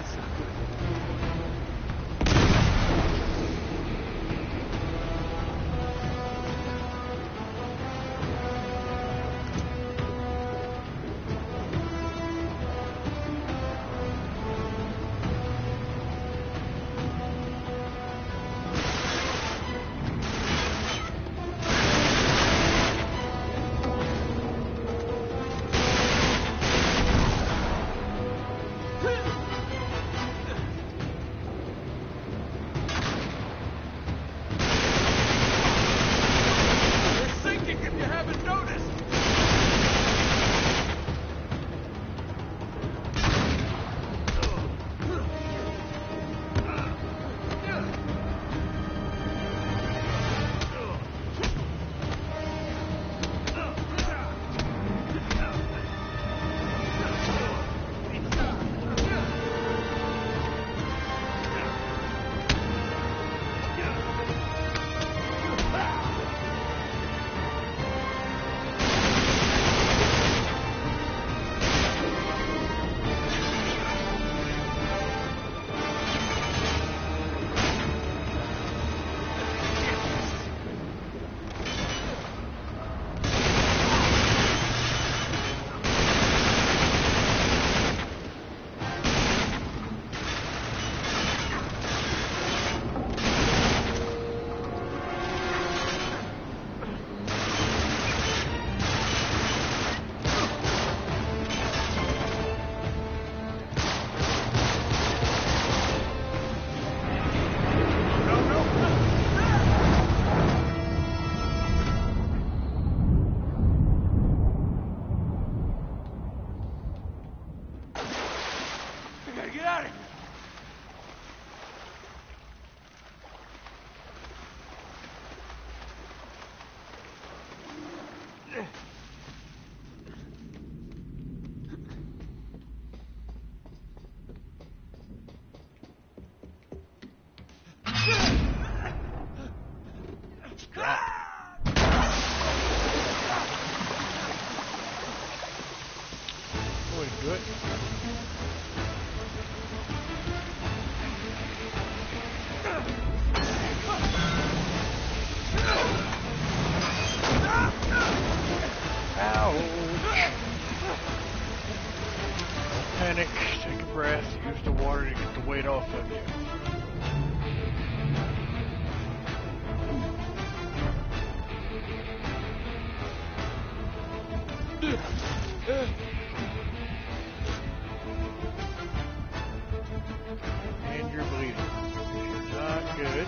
That's not good. Get out of here! Boy, good. Ouch. Don't panic. Take a breath. Use the water to get the weight off of you. And you're bleeding. Not good.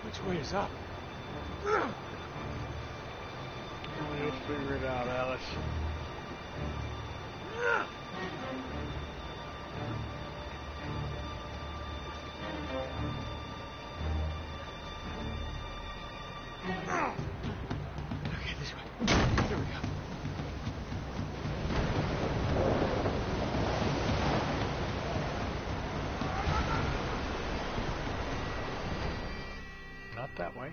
Which way is up? Well, you'll figure it out, Alice. Okay, this way. Here we go. Not that way.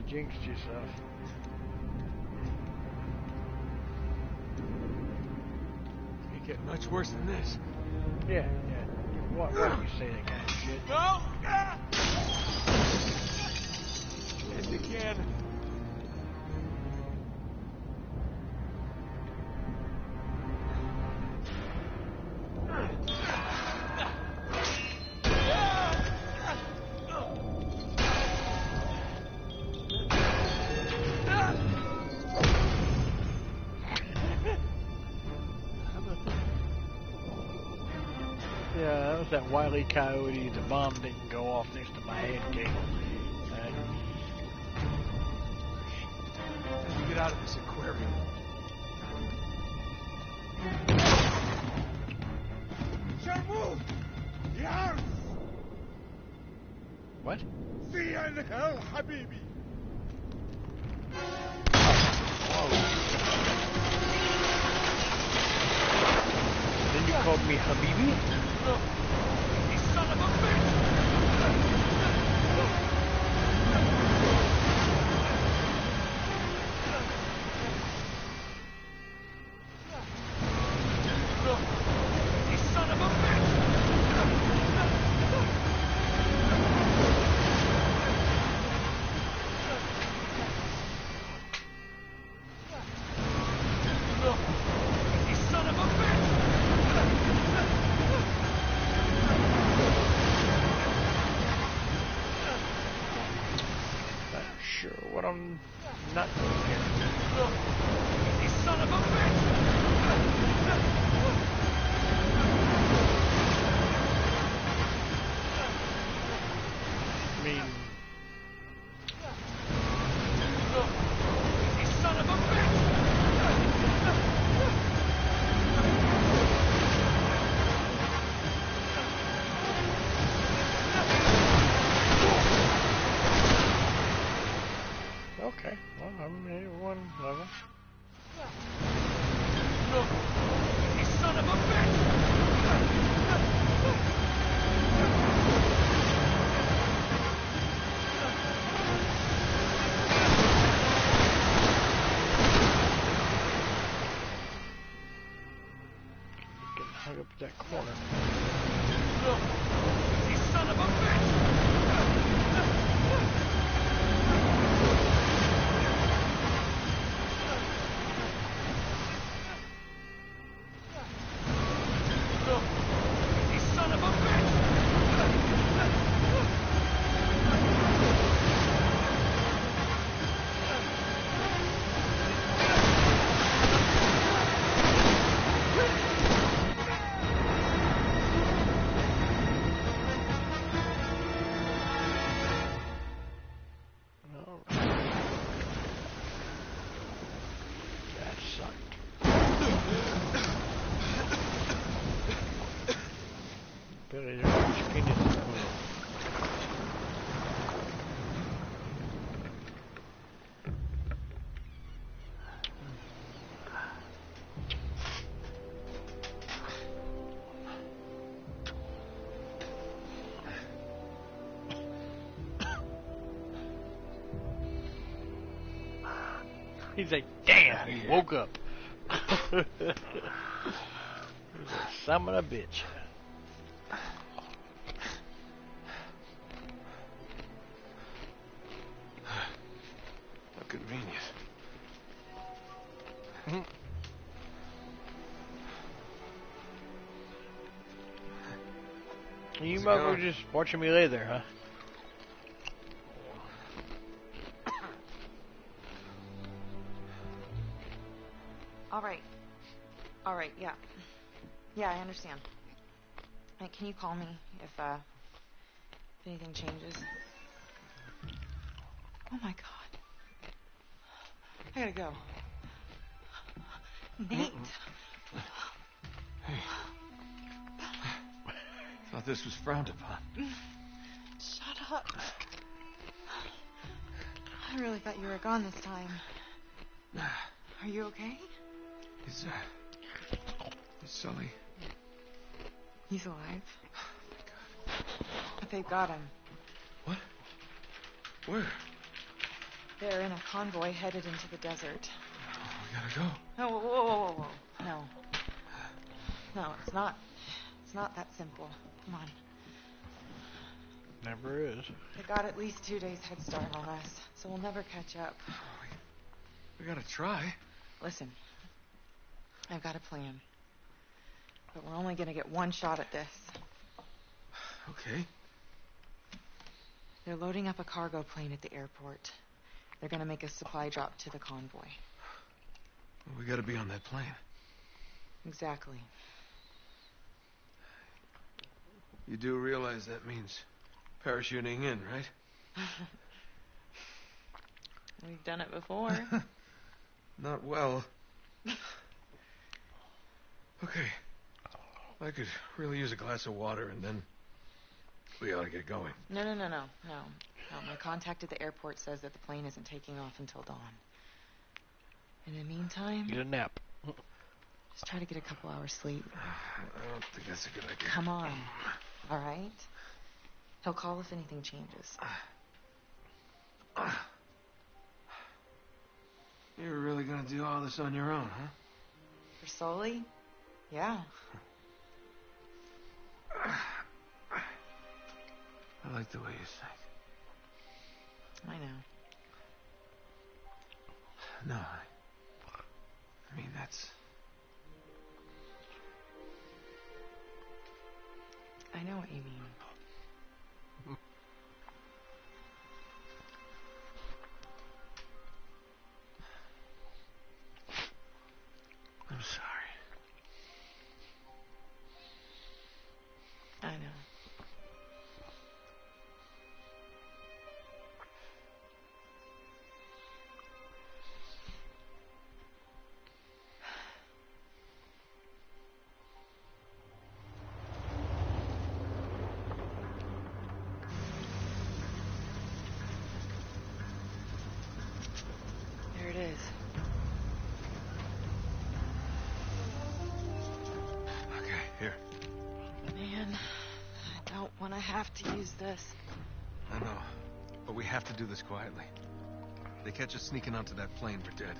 Jinxed yourself. Can't get much worse than this. Yeah. What you say that kind of shit? No! Missed again. Yeah, that was that Wile E. Coyote. The bomb didn't go off next to my head cake. Let me get out of this aquarium. Sharmut! Yes! What? See you in hell, Habibi! Then you called me Habibi? You son of a bitch! You son of a bitch! You son of a bitch! Not sure what I'm not doing here. You son of a bitch! I mean, You son of a bitch! okay. Well, I'm at one level. You son of a bitch! Getting hung up at that corner. You son of a bitch! You son of a bitch! He's like, damn, he woke up. He's a son of a bitch. How convenient. You How's it might well going? just watching me lay there, huh? All right, yeah. Yeah, I understand. Hey, can you call me if anything changes? Oh my God. I gotta go. Nate. Thought this was frowned upon. Shut up. I really thought you were gone this time. Are you okay? Is Sully? He's alive. But they've got him. What? Where? They're in a convoy headed into the desert. We gotta go. No, whoa. No. No, it's not. It's not that simple. Come on. Never is. They got at least 2 days head start on us, so we'll never catch up. We gotta try. Listen, I've got a plan. But we're only gonna get one shot at this. Okay. They're loading up a cargo plane at the airport. They're gonna make a supply drop to the convoy. We gotta be on that plane. Exactly. You do realize that means parachuting in, right? We've done it before. Not well. Okay. I could really use a glass of water, and then we ought to get going. No. My contact at the airport says that the plane isn't taking off until dawn. In the meantime, Get a nap. just try to get a couple hours sleep. I don't think that's a good idea. Come on. All right? He'll call if anything changes. You're really gonna do all this on your own, huh? For Sully? Yeah. I like the way you think. I know. No, I mean, that's... I know what you mean. I'm sorry. I know. There it is. Okay, here. Man, I don't want to have to use this. I know, but we have to do this quietly. They catch us sneaking onto that plane, we're dead.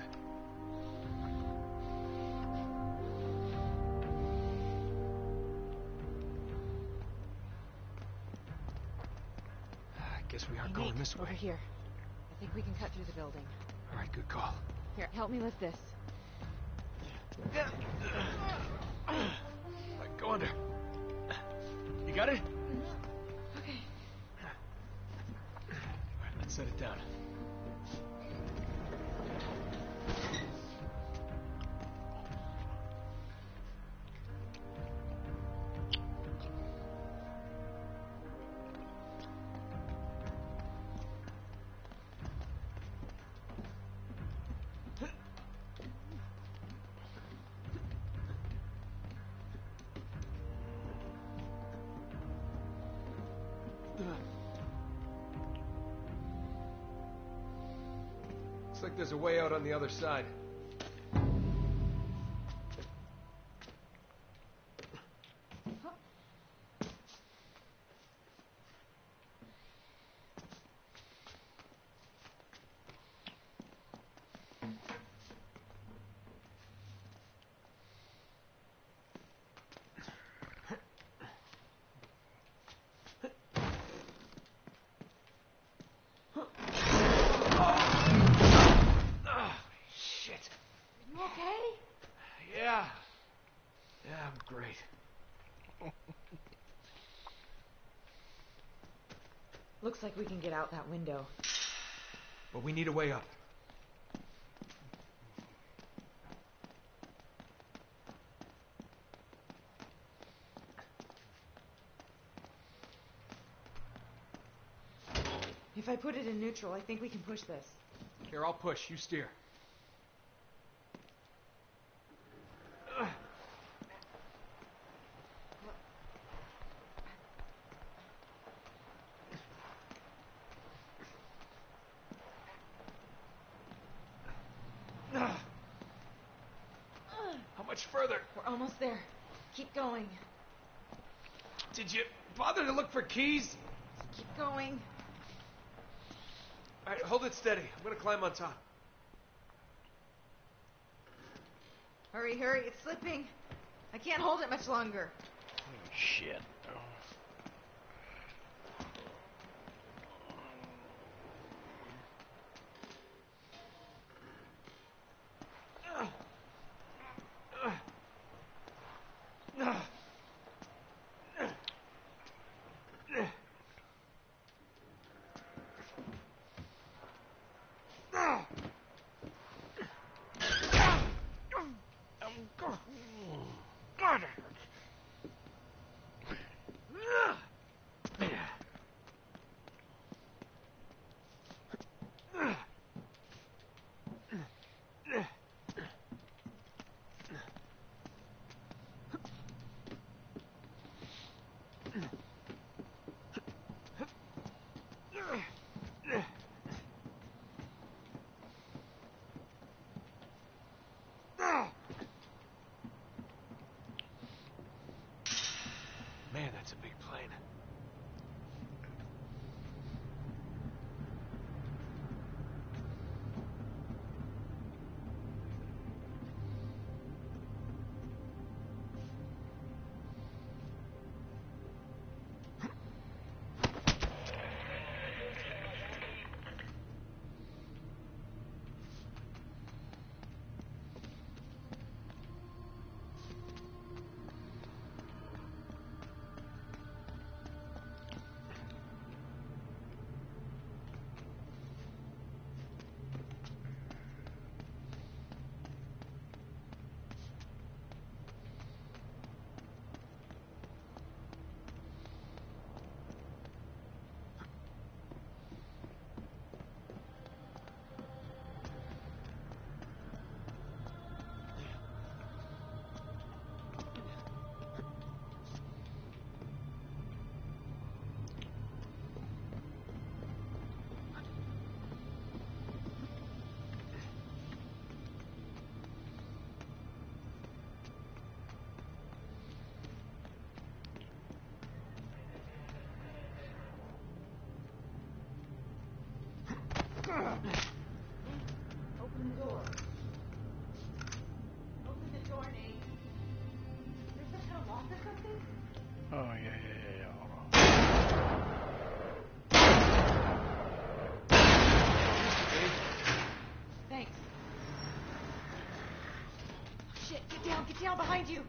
I guess we aren't Hey, going Nate, this over way. here. I think we can cut through the building. All right, good call. Here, help me lift this. All right, go under. You got it? Okay. All right, let's set it down. Looks like there's a way out on the other side. Yeah. Yeah, I'm great. Looks like we can get out that window. But we need a way up. If I put it in neutral, I think we can push this. Here, I'll push. You steer. How much further? We're almost there. Keep going. Did you bother to look for keys? Keep going. All right, hold it steady. I'm gonna climb on top. Hurry, hurry. It's slipping. I can't hold it much longer. Shit. God, it hurts. Man, that's a big plane. Open the door. Open the door, Nate. There's some kind of lock or something? Oh, yeah. Hold on. Thanks. Shit, get down behind you.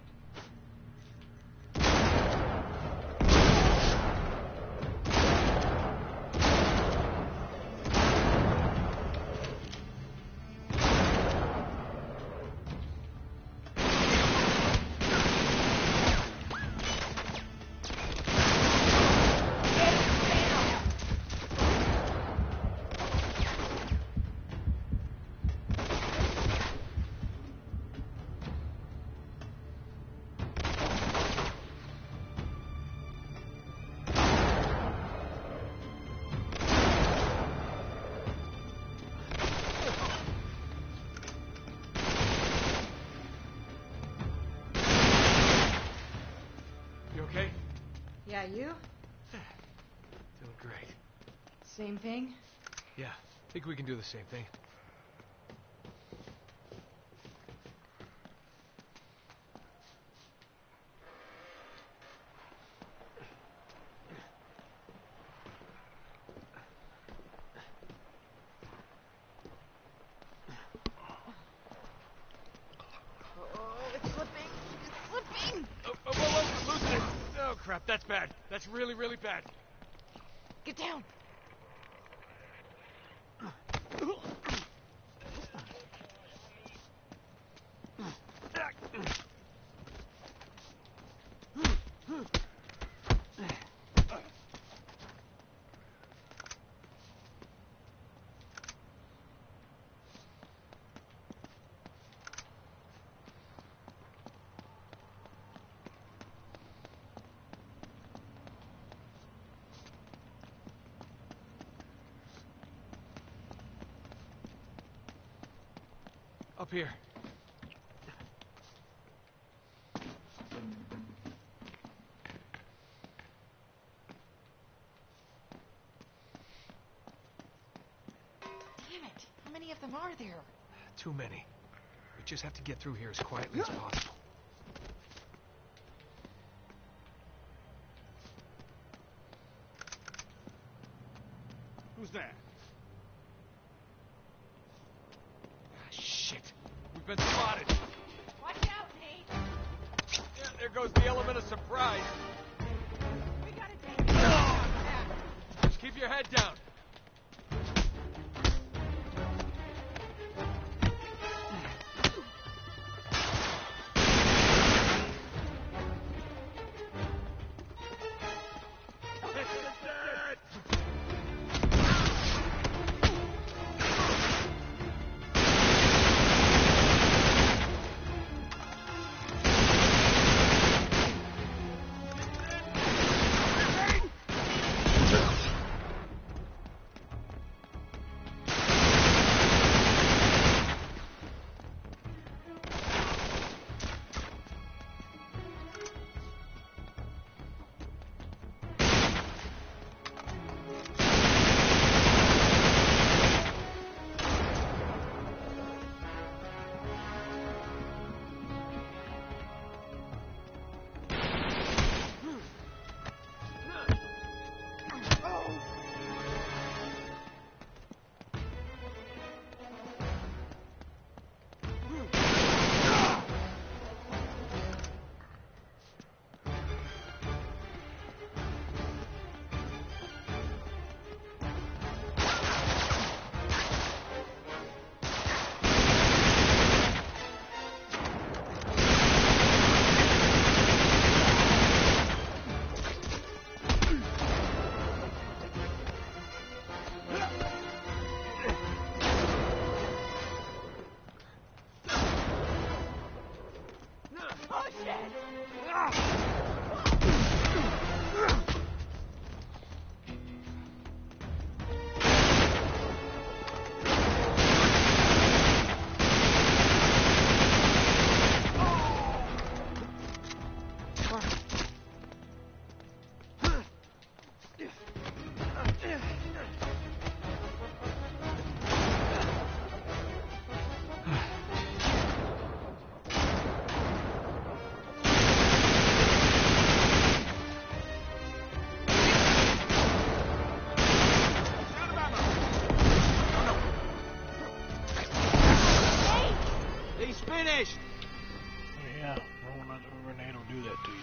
You okay? Yeah, you? Doing great. Same thing? Yeah, I think we can do the same thing. Oh, That's bad. That's really, really bad. Get down. Up here. Damn it. How many of them are there? Too many. We just have to get through here as quietly as possible. Who's there? Shit. We've been spotted. Watch out, Nate. Yeah, there goes the element of surprise. We gotta take it down. Just keep your head down. Yeah, rolling out a grenade will do that to you.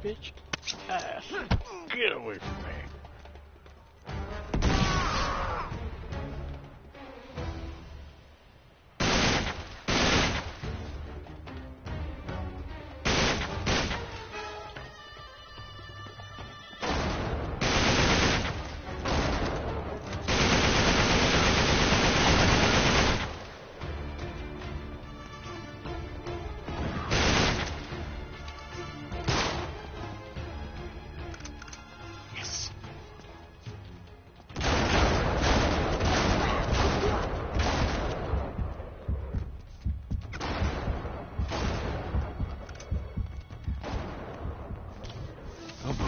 bitch ass. Get away from me. Oh boy.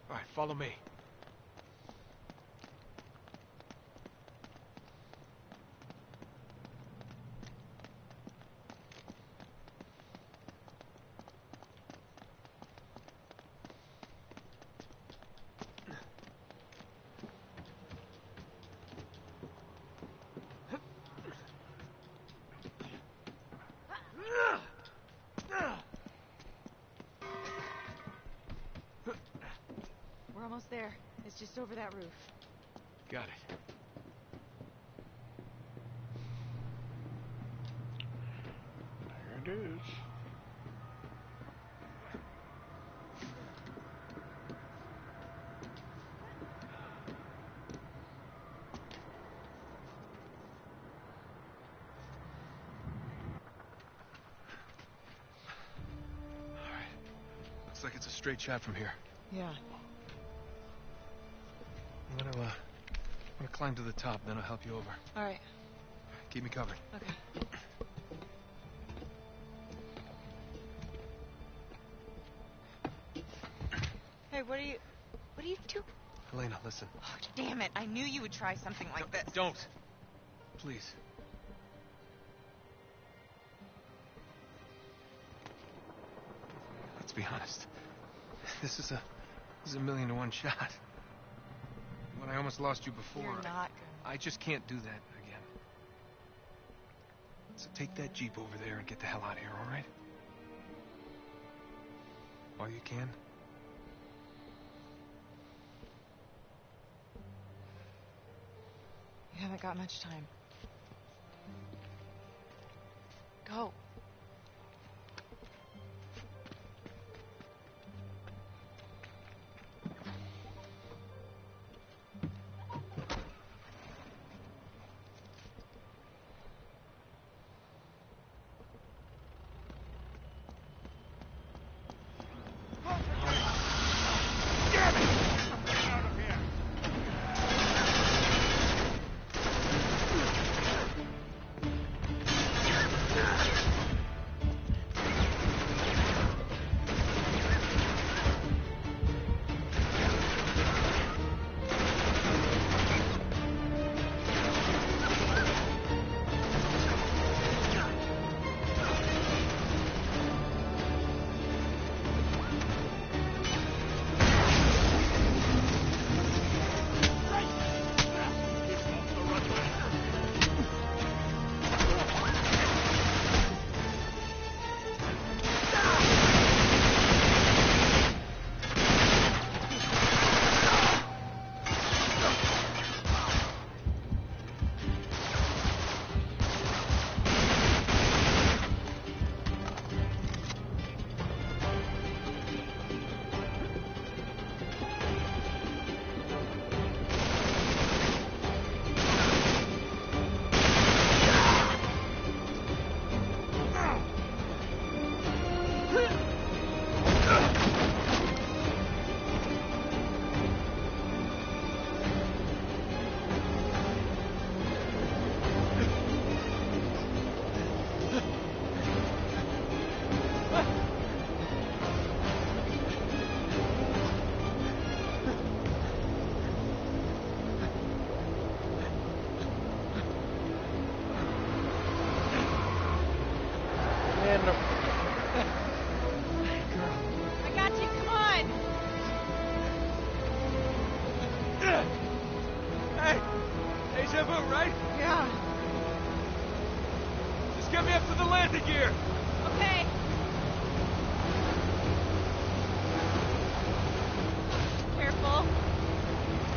All right, follow me. We're almost there. It's just over that roof. Got it. There it is. Looks like it's a straight shot from here. Yeah. I'm gonna climb to the top, then I'll help you over. All right. Keep me covered. Okay. Hey, what are you doing? Helena, listen. Oh, damn it. I knew you would try something like this. Don't. Please. Let's be honest. This is a 1,000,000 to 1 shot. When I almost lost you before, You're not I just can't do that again. So take that Jeep over there and get the hell out of here, all right? All you can? You haven't got much time. Go. Bamboo, right? Yeah. Just get me up to the landing gear. Okay. Careful.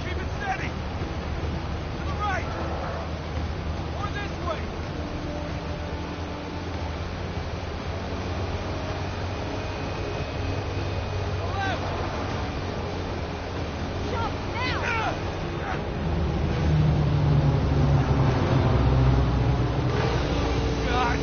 Keep it steady. To the right. Or this way. To the left. Jump now. God.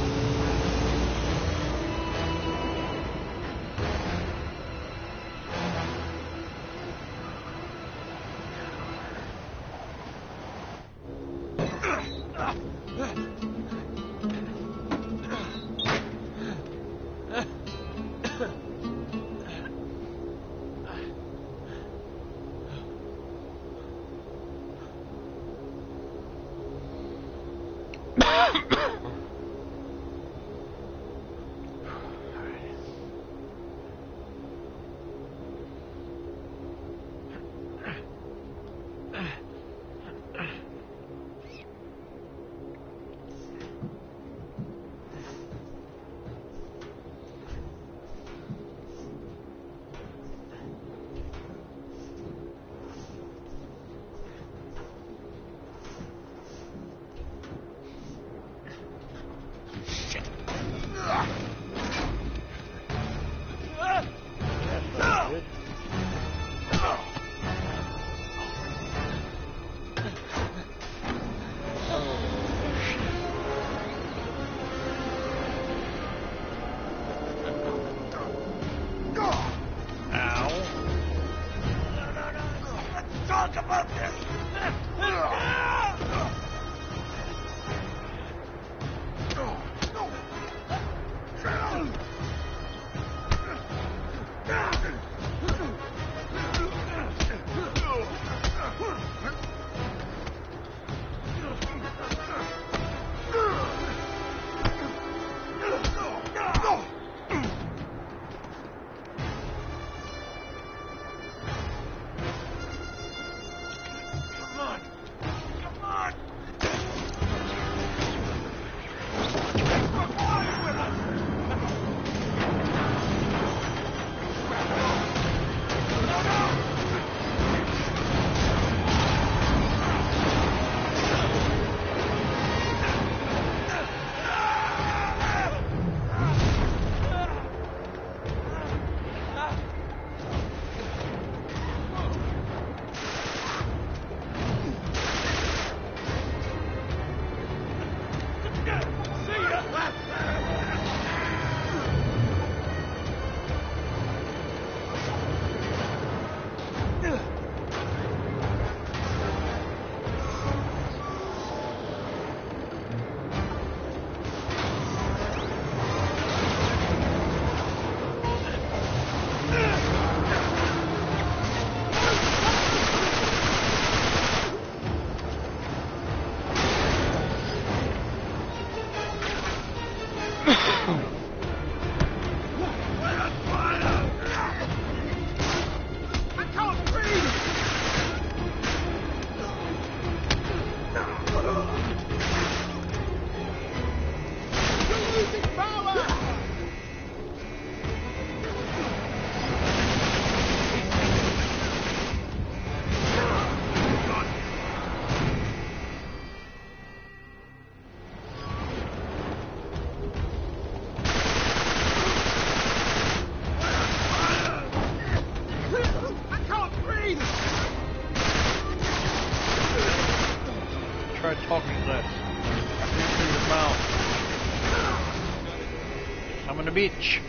Good. Let's talk about this. Come on. Come on. Come with us. Try talking less. Breathe through your mouth. I'm on the beach.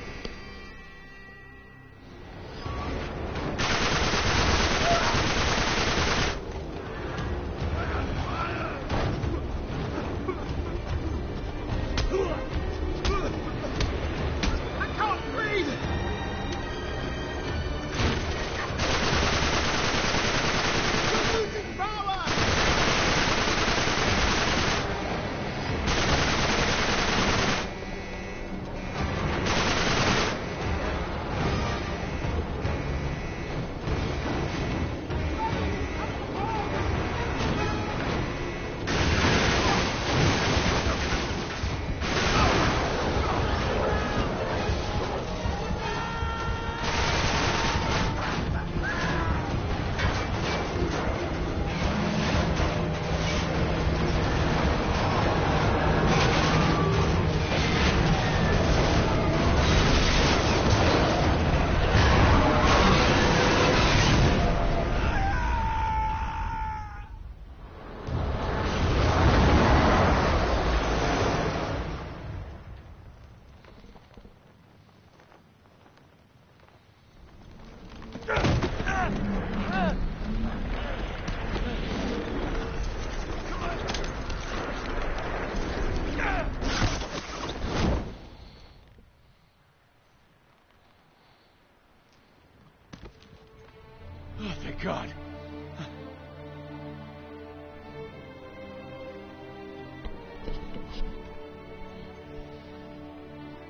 thank God.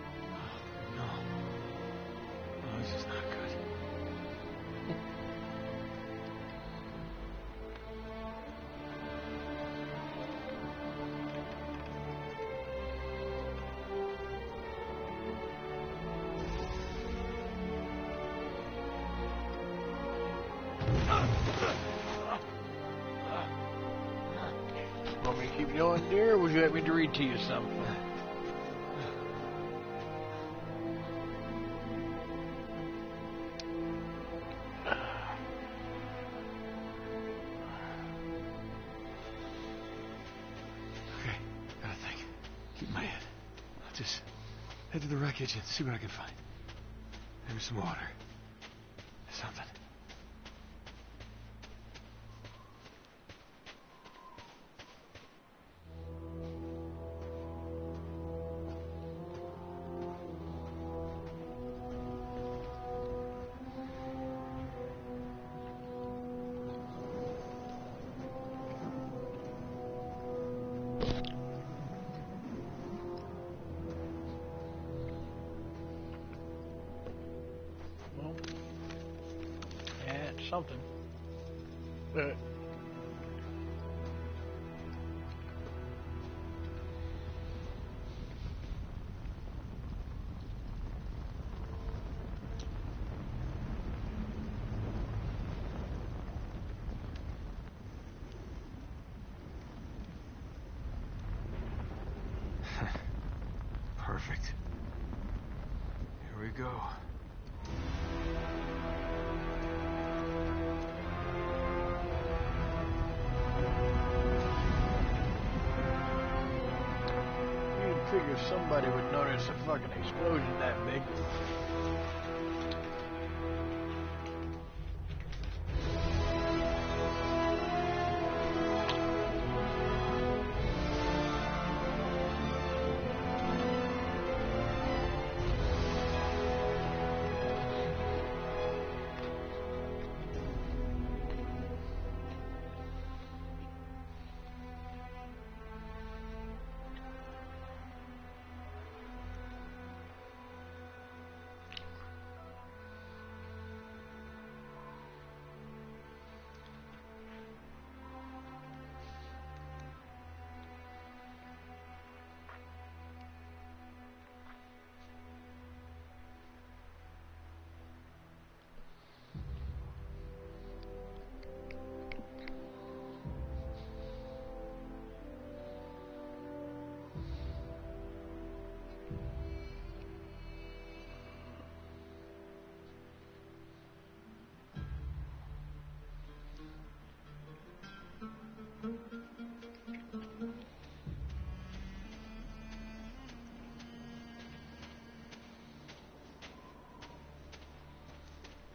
Oh, no. Oh, this is not good. Want me to keep going, dear, or would you like me to read to you something? Okay, gotta think. Keep my head. I'll just head to the wreckage and see what I can find. Maybe some water. Something. Well, yeah, it's something. But Perfect. Here we go. you'd figure somebody would notice a fucking explosion that big.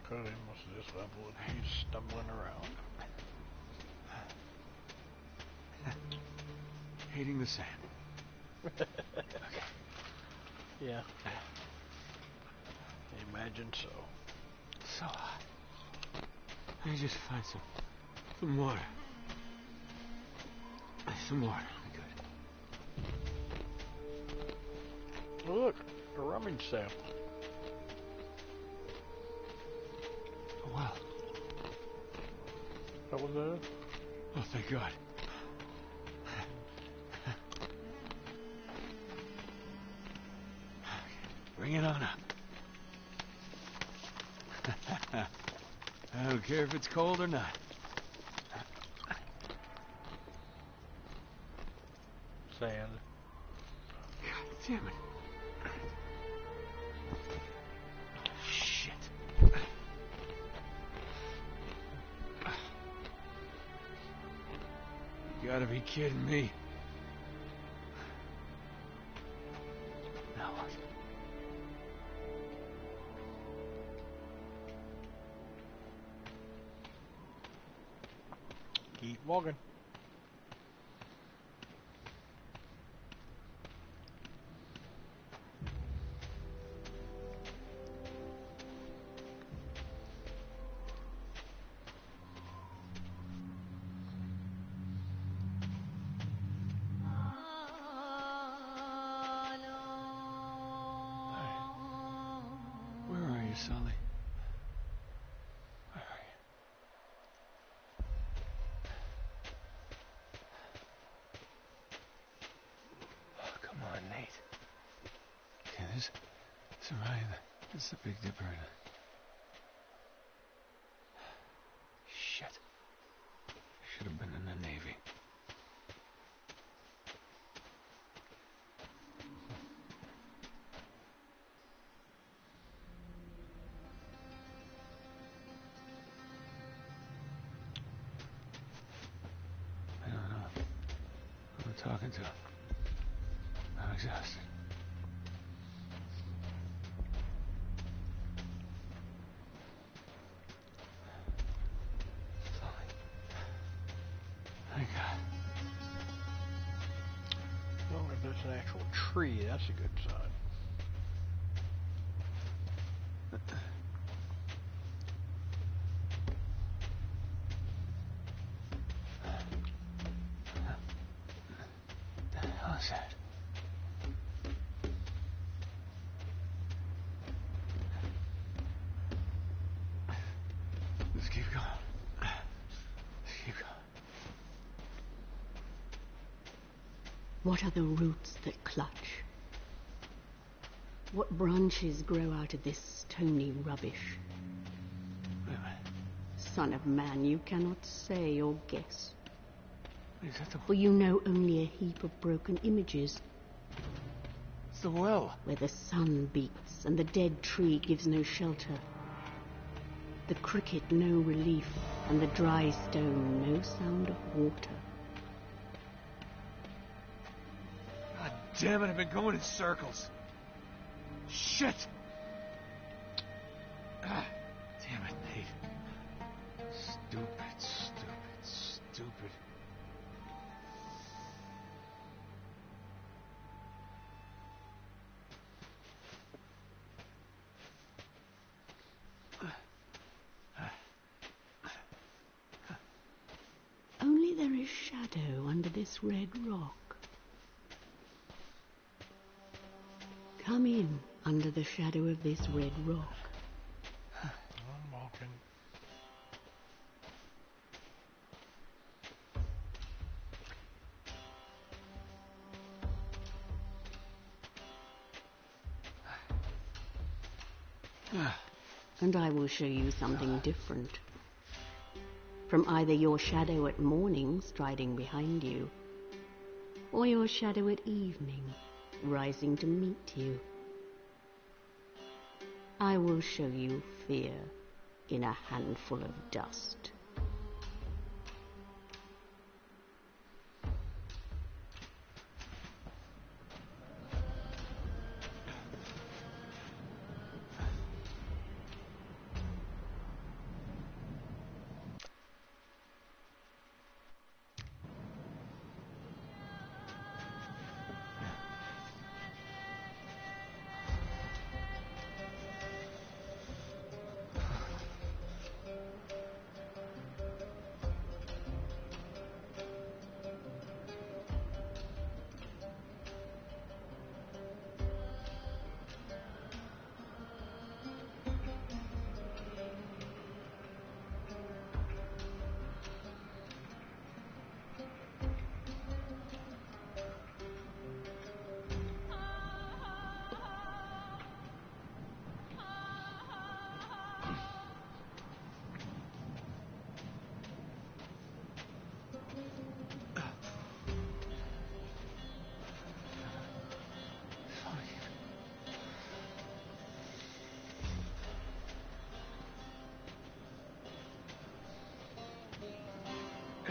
Clearly, most of this level would be stumbling around. Hating the sand. Yeah. Imagine so. So hot. Let me just find some water. Some water. Good. Oh, look, a rummage sale. Oh, well. That was it? Oh, thank God. Bring it on up. I don't care if it's cold or not. Sand. God damn it. Shit. You gotta be kidding me. Now what? Keep walking. Sully? Where are you? Oh, come on, Nate. Okay, this is Orion. This is the Big Dipper. Shit. Should have been in the Navy. I don't know who I'm talking to. I'm exhausted. Thank God. Well, if there's an actual tree, that's a good sign. What the hell is that? Let's keep going. Let's keep going. What are the roots that clutch? What branches grow out of this stony rubbish? Wait a minute. Son of man, you cannot say or guess, Is that for you know only a heap of broken images, It's the well. where the sun beats and the dead tree gives no shelter, the cricket no relief, and the dry stone no sound of water. God damn it, I've been going in circles. Shit! Ah, damn it, Nate. Stupid, stupid, stupid. Only there is shadow under this red rock. Come in under the shadow of this red rock. I'm walking. And I will show you something different. From either your shadow at morning striding behind you, or your shadow at evening rising to meet you. I will show you fear in a handful of dust.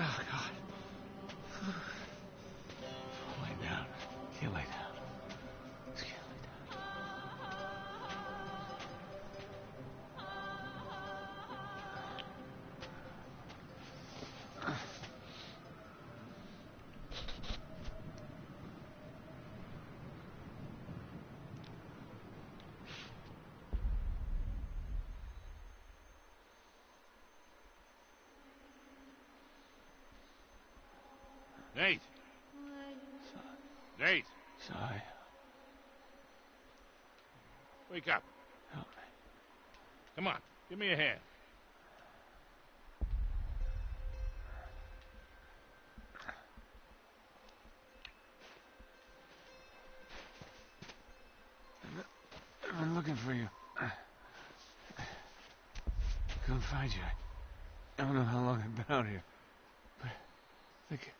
Oh, God. Lay down. Can't lay down. Just can't lay down. Nate! Nate! Sorry. Wake up. Help me. Come on, give me a hand. I've been looking for you. Couldn't find you. I don't know how long I've been out here. But I think...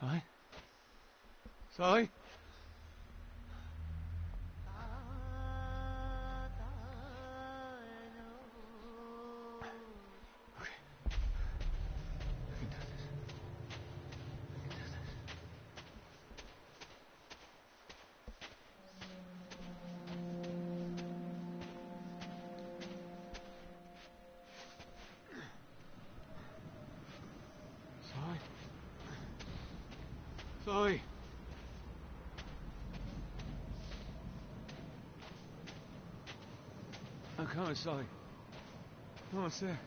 Sully? Sully? Okay. I can do this. I can do this. Sully? I'm coming, Sully. Almost there.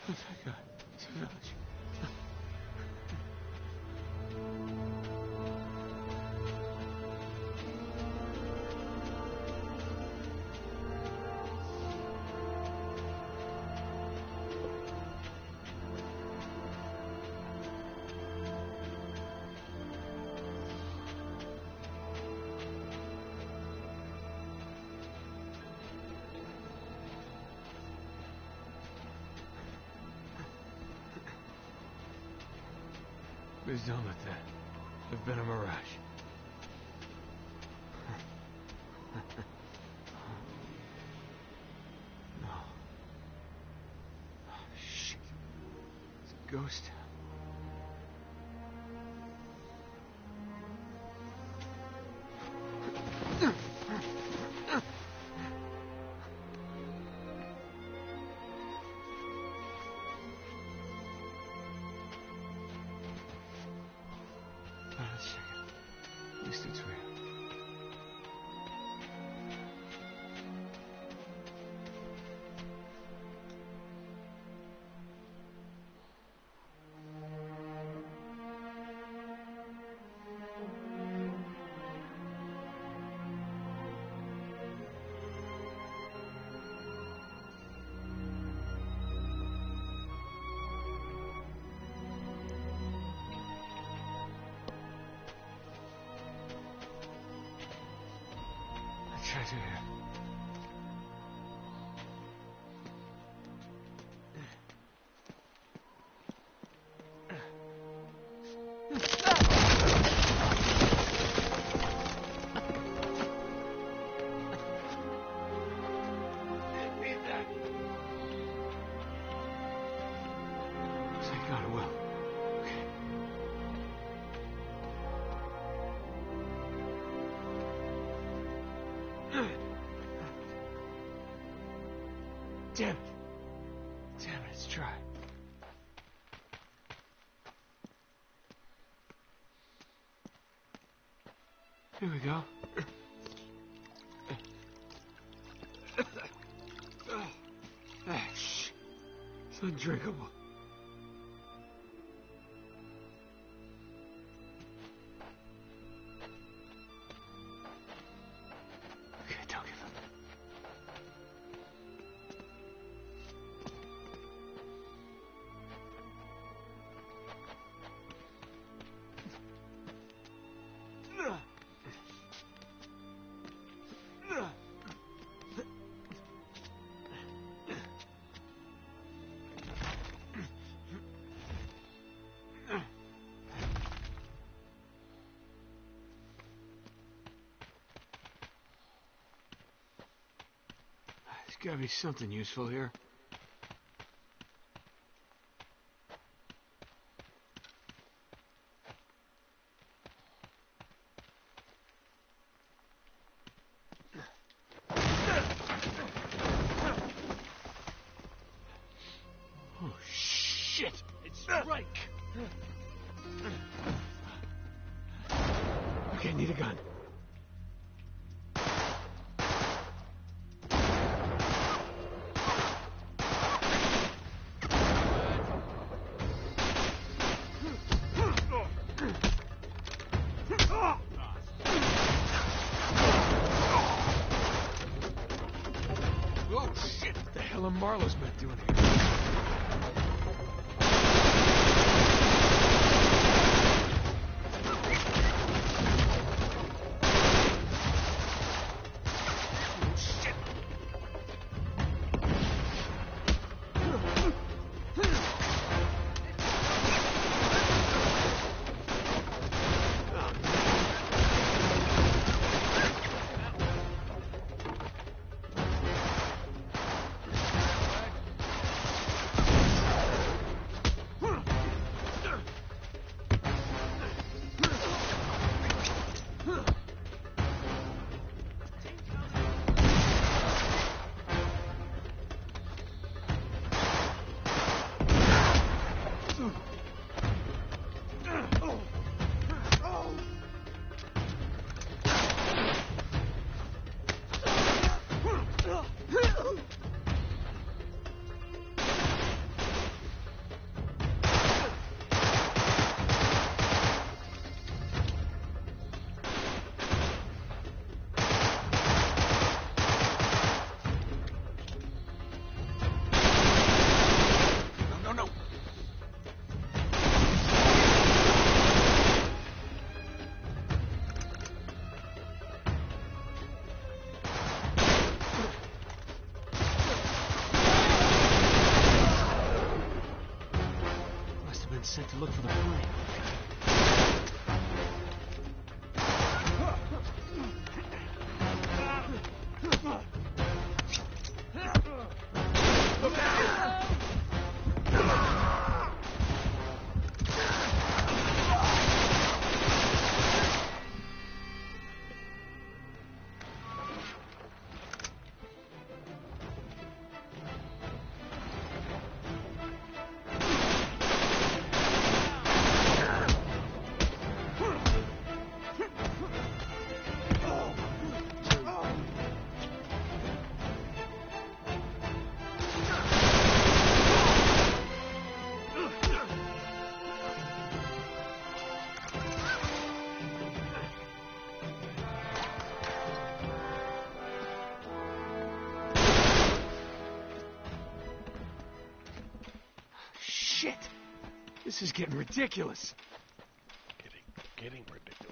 Oh, thank God. It's a village. Please don't let that have been a mirage. No. Oh, shit. It's a ghost town. Let's check it. At least it's real. Try to hear. Thank God it will. Okay. Damn it. Damn it, it's dry. Here we go. Shh. It's undrinkable. Okay, don't give up. There's gotta be something useful here. Oh, shit! It's strike. Okay, need a gun. hell are Marlowe's men doing here? Sent to look for the plane. Shit! This is getting ridiculous. Getting ridiculous.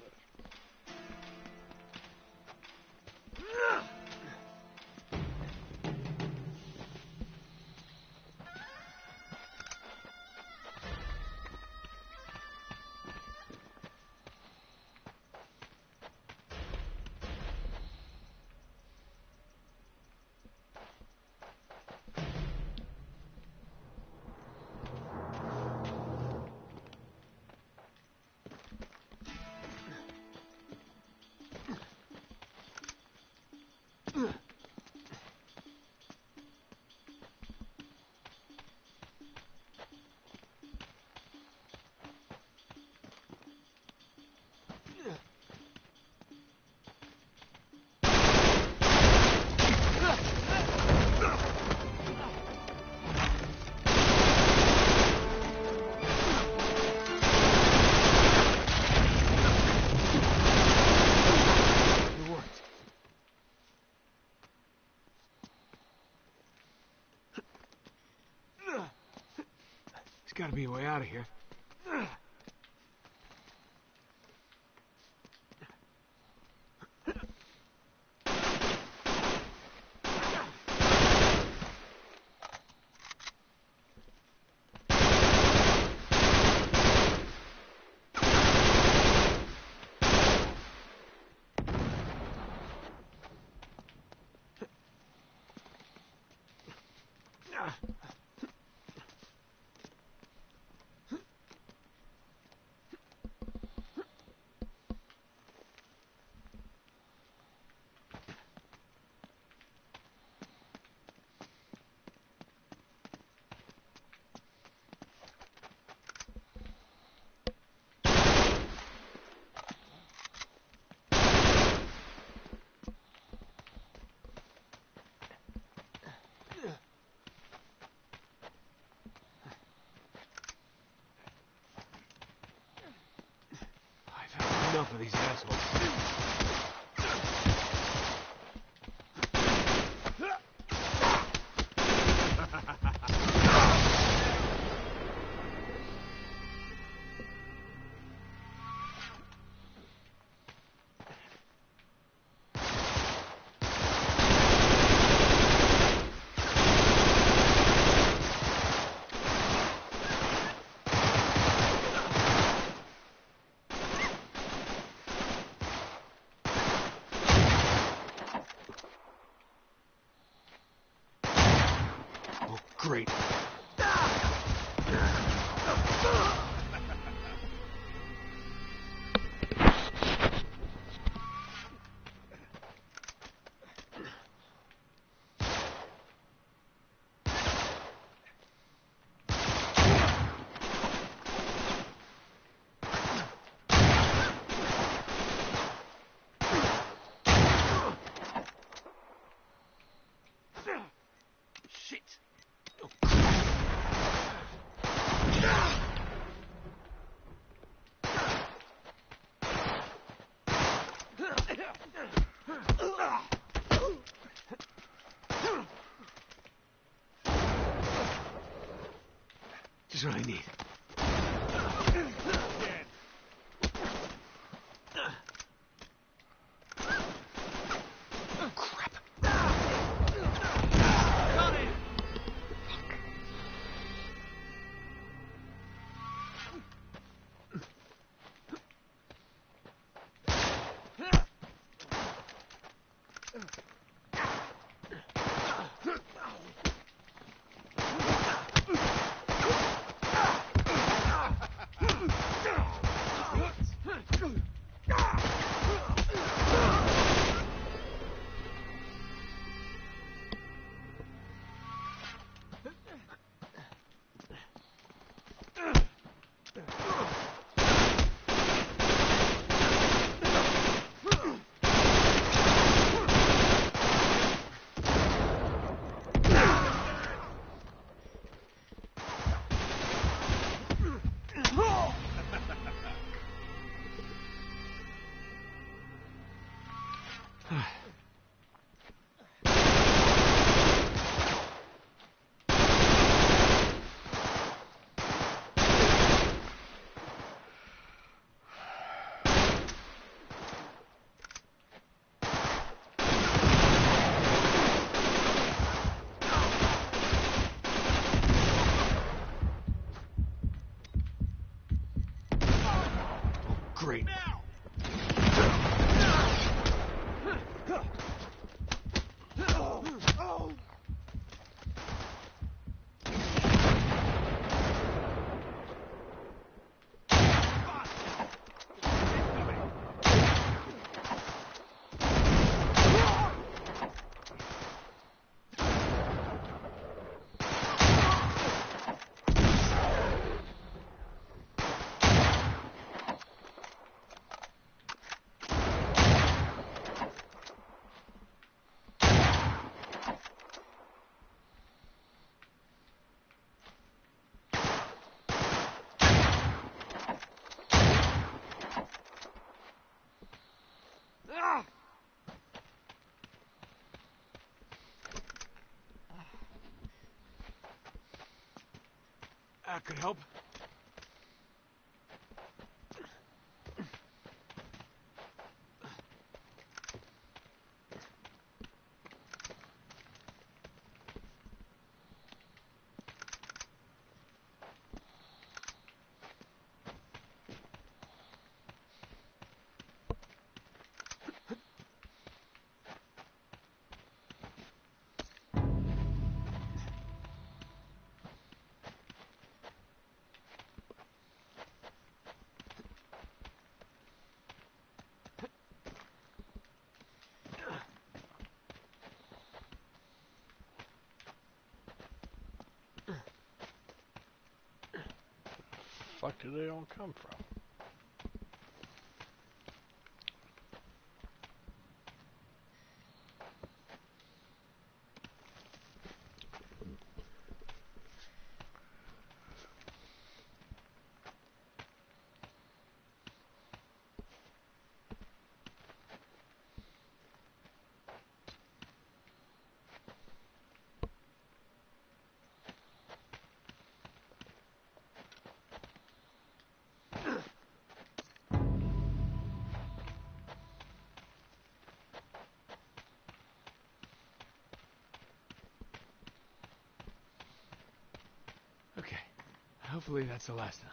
There's gotta be a way out of here. great. Just what I need. Crap. Great. That could help. Fuck do they all come from? Okay. Hopefully that's the last time.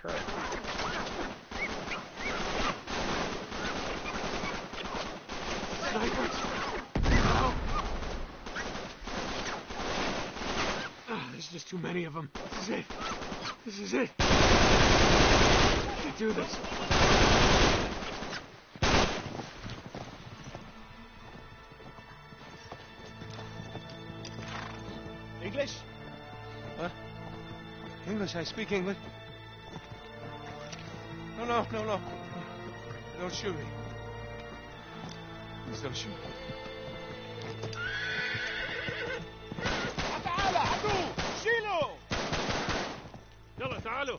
crap. Snipers! No! There's just too many of them. This is it. This is it. I can't do this. English? Huh? English, I speak English. No. Don't shoot me. Please don't shoot me. تعال عدو شيلوا يلا تعالوا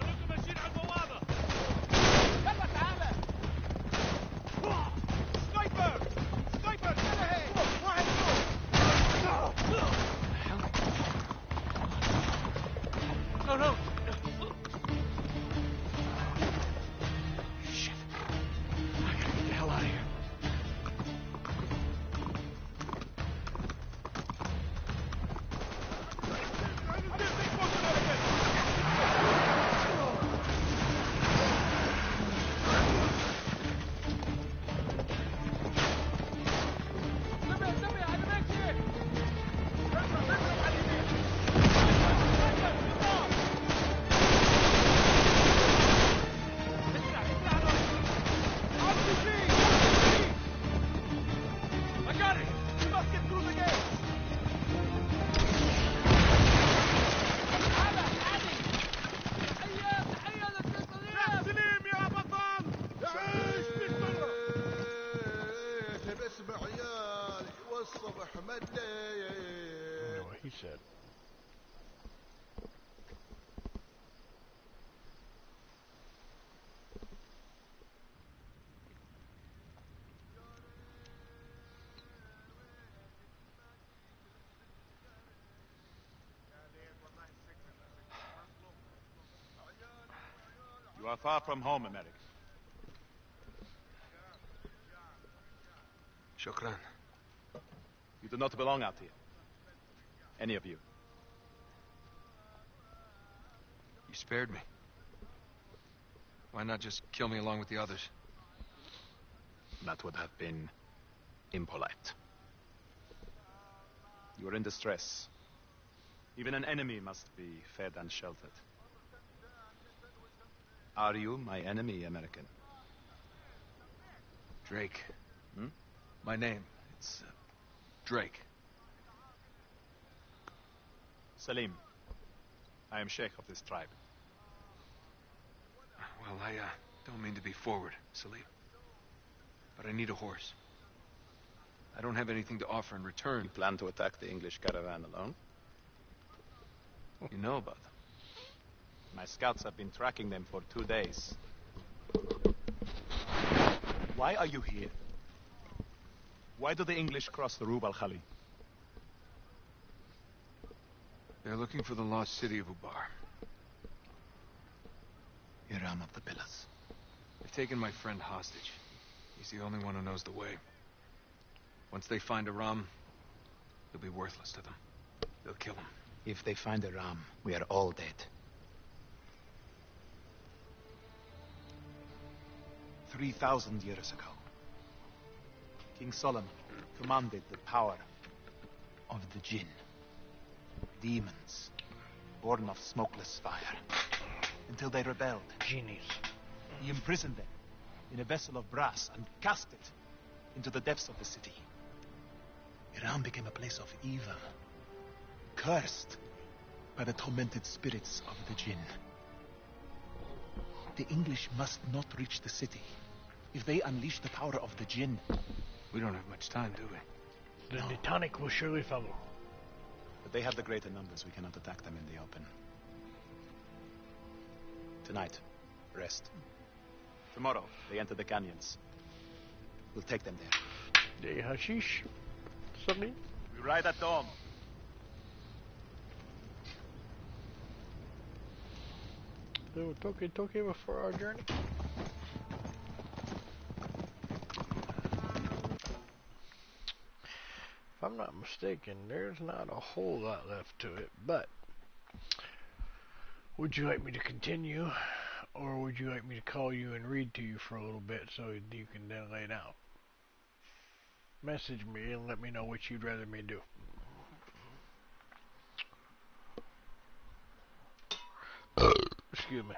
خليكم ماشيين على البوابة يلا تعال سنايبر سنايبر يلا هيك واحد No. Shit. I gotta get the hell out of here. I got it! We must get through the gate! سليم يا بطل! عيش بالدرة! باسم عيالي والصبح I مليل. know what he said. You are far from home, America. Shukran. You do not belong out here. Any of you. You spared me. Why not just kill me along with the others? That would have been impolite. You are in distress. Even an enemy must be fed and sheltered. Are you my enemy, American? Drake. Hmm? My name. It's Drake. Salim. I am Sheikh of this tribe. Well, I don't mean to be forward, Salim. But I need a horse. I don't have anything to offer in return. You plan to attack the English caravan alone? You know about them. My scouts have been tracking them for 2 days. Why are you here? Why do the English cross the Rub al-Khali? They're looking for the lost city of Ubar. Iram of the Pillars. They've taken my friend hostage. He's the only one who knows the way. Once they find Aram, he'll be worthless to them. They'll kill him. If they find Aram, we are all dead. 3,000 years ago, King Solomon commanded the power of the jinn, demons born of smokeless fire, until they rebelled. Genies. He imprisoned them in a vessel of brass and cast it into the depths of the city. Iran became a place of evil, cursed by the tormented spirits of the jinn. The English must not reach the city. If they unleash the power of the jinn, We don't have much time, do we? The Titanic will surely follow. but they have the greater numbers. We cannot attack them in the open. Tonight, rest. Tomorrow, they enter the canyons. We'll take them there. The hashish. Something. We ride at dawn. Little toke before our journey. If I'm not mistaken, there's not a whole lot left to it, but Would you like me to continue, or would you like me to call you and read to you for a little bit so you can then lay down? Message me and let me know what you'd rather me do. Excuse me.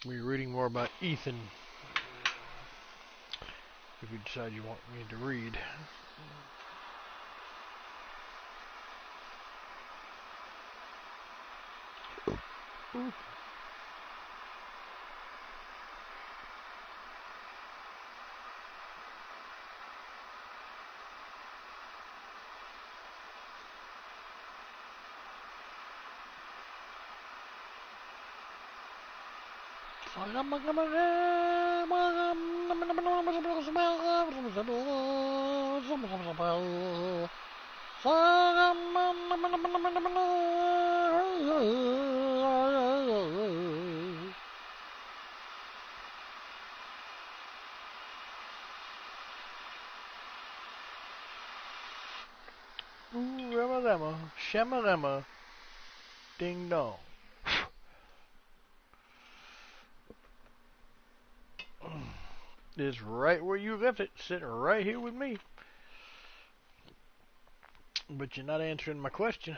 We're reading more about Ethan. If you decide you want me to read. Ooh. Ooh, Rama Shamalama, Ding Dong. It's right where you left it, sitting right here with me. But you're not answering my question.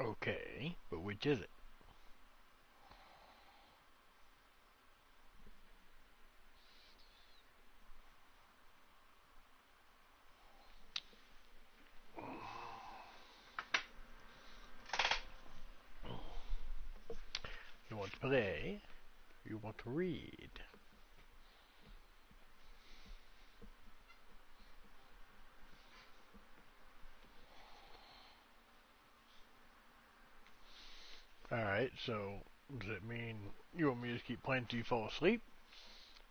Okay, but which is it? You want to play? You want to read? Alright, so does it mean you want me to keep playing till you fall asleep?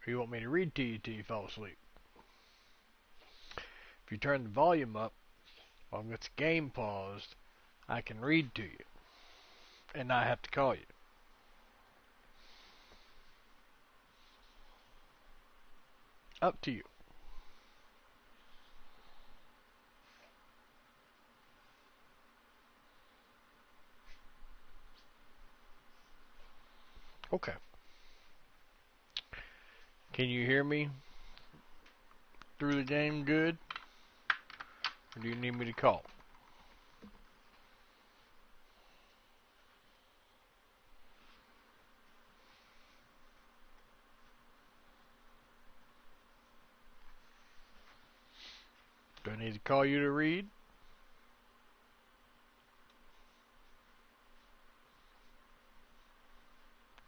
Or you want me to read to you till you fall asleep? If you turn the volume up, while this game paused, I can read to you. And not have to call you. Up to you. Okay. Can you hear me through the game good? Or do you need me to call? Do I need to call you to read?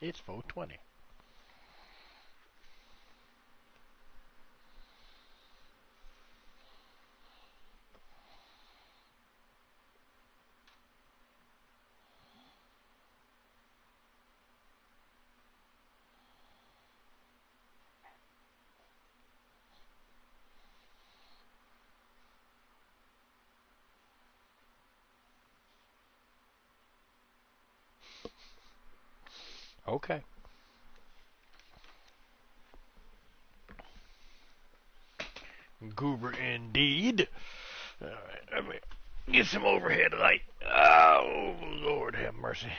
It's 4:20. Okay. Goober indeed. Alright, let me get some overhead light. Oh, Lord have mercy.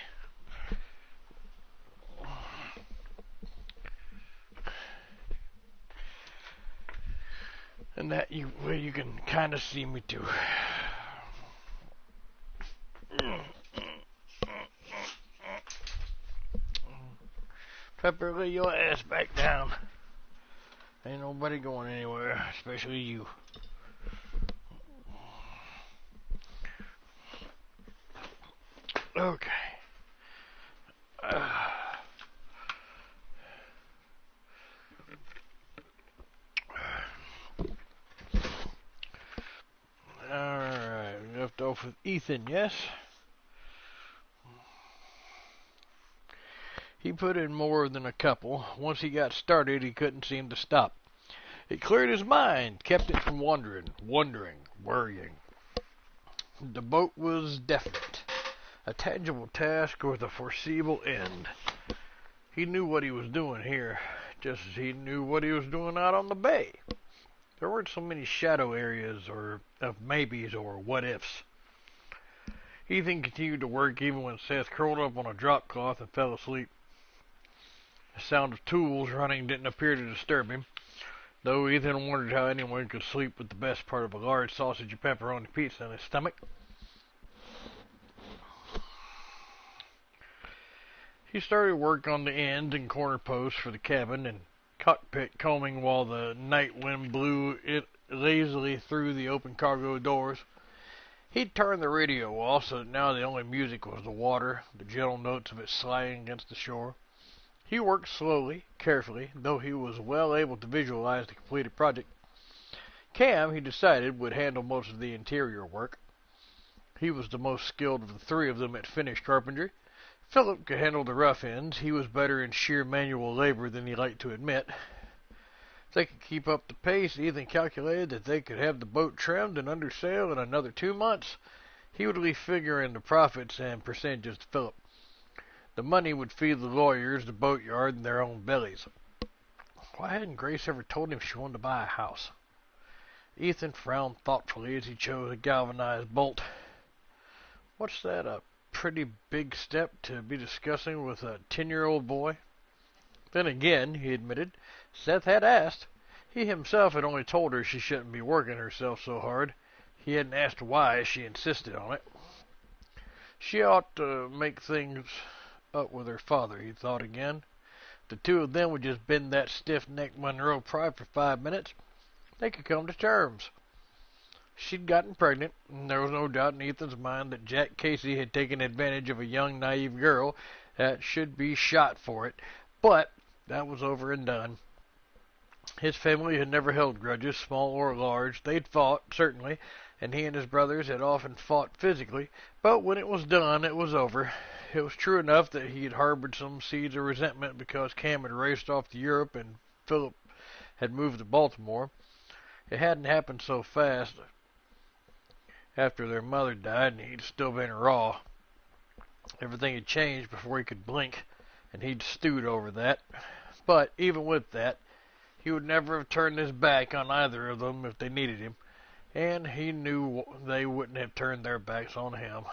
And that way you can kind of see me too. Pepper, lay your ass back down. Ain't nobody going anywhere, especially you. Okay. Alright, we left off with Ethan, yes? He put in more than a couple. Once he got started, he couldn't seem to stop. It cleared his mind, kept it from wondering, worrying. The boat was definite, a tangible task with a foreseeable end. He knew what he was doing here, just as he knew what he was doing out on the bay. There weren't so many shadow areas or of maybes or what-ifs. Ethan continued to work even when Seth curled up on a drop cloth and fell asleep. The sound of tools running didn't appear to disturb him, though Ethan wondered how anyone could sleep with the best part of a large sausage and pepperoni pizza in his stomach. He started work on the end and corner posts for the cabin and cockpit combing while the night wind blew it lazily through the open cargo doors. He'd turned the radio off so that now the only music was the water, the gentle notes of it sliding against the shore. He worked slowly, carefully, though he was well able to visualize the completed project. Cam, he decided, would handle most of the interior work. He was the most skilled of the three of them at finished carpentry. Philip could handle the rough ends. He was better in sheer manual labor than he liked to admit. If they could keep up the pace, Ethan calculated that they could have the boat trimmed and under sail in another 2 months. He would leave figuring the profits and percentages to Philip. The money would feed the lawyers, the boatyard, and their own bellies. Why hadn't Grace ever told him she wanted to buy a house? Ethan frowned thoughtfully as he chose a galvanized bolt. What's that, a pretty big step to be discussing with a 10-year-old boy? Then again, he admitted, Seth had asked. He himself had only told her she shouldn't be working herself so hard. He hadn't asked why she insisted on it. She ought to make things up with her father, he thought again. The two of them would just bend that stiff-necked Monroe pride for 5 minutes. They could come to terms. She'd gotten pregnant, and there was no doubt in Ethan's mind that Jack Casey had taken advantage of a young, naive girl that should be shot for it. But that was over and done. His family had never held grudges, small or large. They'd fought, certainly, and he and his brothers had often fought physically, but when it was done, it was over. It was true enough that he had harbored some seeds of resentment because Cam had raced off to Europe and Philip had moved to Baltimore. It hadn't happened so fast after their mother died, and he'd still been raw. Everything had changed before he could blink, and he'd stewed over that. But even with that, he would never have turned his back on either of them if they needed him, and he knew they wouldn't have turned their backs on him.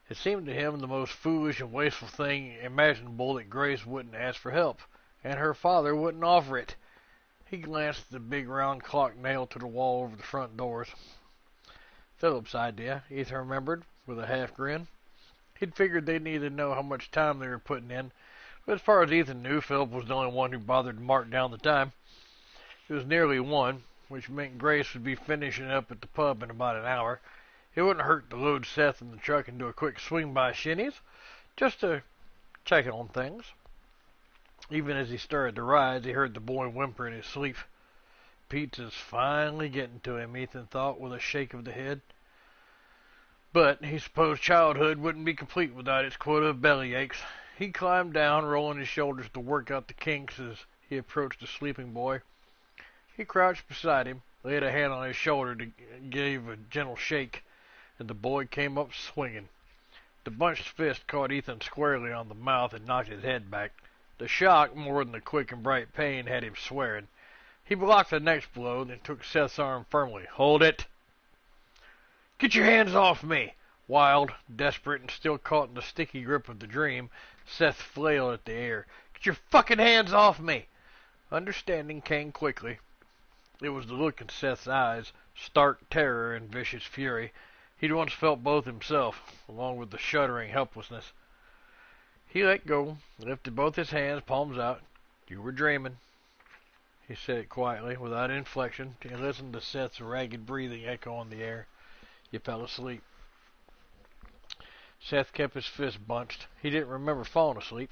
It seemed to him the most foolish and wasteful thing imaginable that Grace wouldn't ask for help, and her father wouldn't offer it. He glanced at the big round clock nailed to the wall over the front doors. Philip's idea, Ethan remembered, with a half grin. He'd figured they needed to know how much time they were putting in, but as far as Ethan knew, Philip was the only one who bothered to mark down the time. It was nearly 1, which meant Grace would be finishing up at the pub in about an hour. It wouldn't hurt to load Seth in the truck and do a quick swing by Shinny's, just to check on things. Even as he started to rise, he heard the boy whimper in his sleep. Pizza's finally getting to him, Ethan thought with a shake of the head. But he supposed childhood wouldn't be complete without its quota of belly aches. He climbed down, rolling his shoulders to work out the kinks as he approached the sleeping boy. He crouched beside him, laid a hand on his shoulder to give a gentle shake, and the boy came up swinging. The bunched fist caught Ethan squarely on the mouth and knocked his head back. The shock, more than the quick and bright pain, had him swearing. He blocked the next blow, then took Seth's arm firmly. Hold it. Get your hands off me. Wild, desperate, and still caught in the sticky grip of the dream, Seth flailed at the air. Get your fucking hands off me. Understanding came quickly. It was the look in Seth's eyes, stark terror and vicious fury. He'd once felt both himself, along with the shuddering helplessness. He let go, lifted both his hands, palms out. You were dreaming. He said it quietly, without inflection. He listened to Seth's ragged breathing echo on the air. You fell asleep. Seth kept his fists bunched. He didn't remember falling asleep.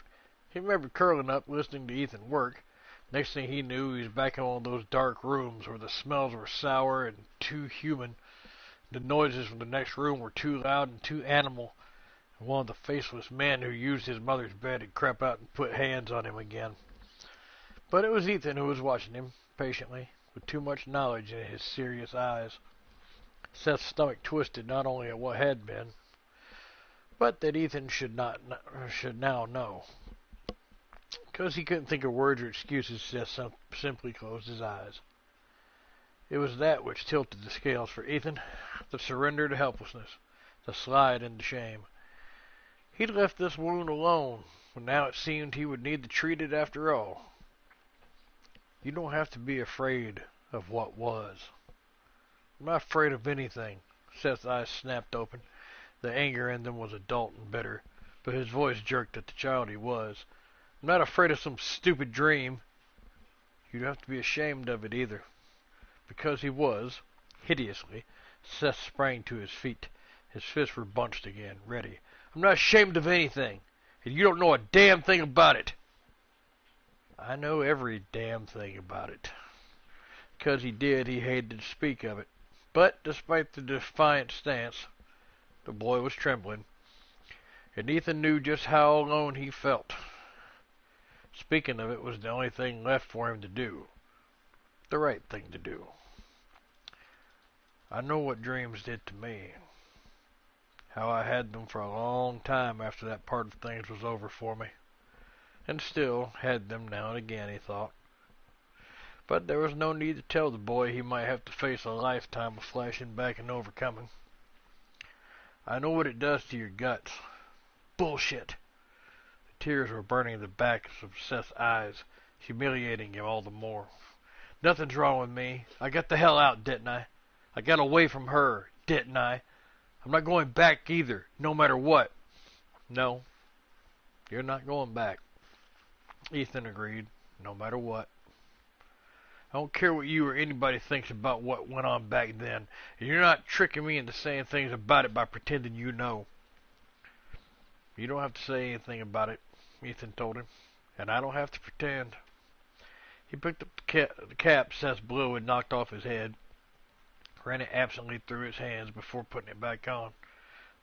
He remembered curling up, listening to Ethan work. Next thing he knew, he was back in one of those dark rooms where the smells were sour and too human. The noises from the next room were too loud and too animal. And one of the faceless men who used his mother's bed had crept out and put hands on him again. But it was Ethan who was watching him, patiently, with too much knowledge in his serious eyes. Seth's stomach twisted not only at what had been, but that Ethan should now know. Because he couldn't think of words or excuses, Seth simply closed his eyes. It was that which tilted the scales for Ethan, the surrender to helplessness, the slide into shame. He'd left this wound alone, but now it seemed he would need to treat it after all. You don't have to be afraid of what was. I'm not afraid of anything. Seth's eyes snapped open. The anger in them was adult and bitter, but his voice jerked at the child he was. I'm not afraid of some stupid dream. You don't have to be ashamed of it either. Because he was, hideously, Seth sprang to his feet. His fists were bunched again, ready. I'm not ashamed of anything, and you don't know a damn thing about it. I know every damn thing about it. Because he did, he hated to speak of it. But, despite the defiant stance, the boy was trembling, and Ethan knew just how alone he felt. Speaking of it was the only thing left for him to do. The right thing to do. I know what dreams did to me. How I had them for a long time after that part of things was over for me. And still had them now and again, he thought. But there was no need to tell the boy he might have to face a lifetime of flashing back and overcoming. I know what it does to your guts. Bullshit. The tears were burning the backs of Seth's eyes, humiliating him all the more. Nothing's wrong with me. I got the hell out, didn't I? I got away from her, didn't I? I'm not going back either, no matter what. No, you're not going back. Ethan agreed, no matter what. I don't care what you or anybody thinks about what went on back then, and you're not tricking me into saying things about it by pretending you know. You don't have to say anything about it, Ethan told him, and I don't have to pretend. He picked up the cap Seth's blow had knocked off his head, ran it absently through his hands before putting it back on,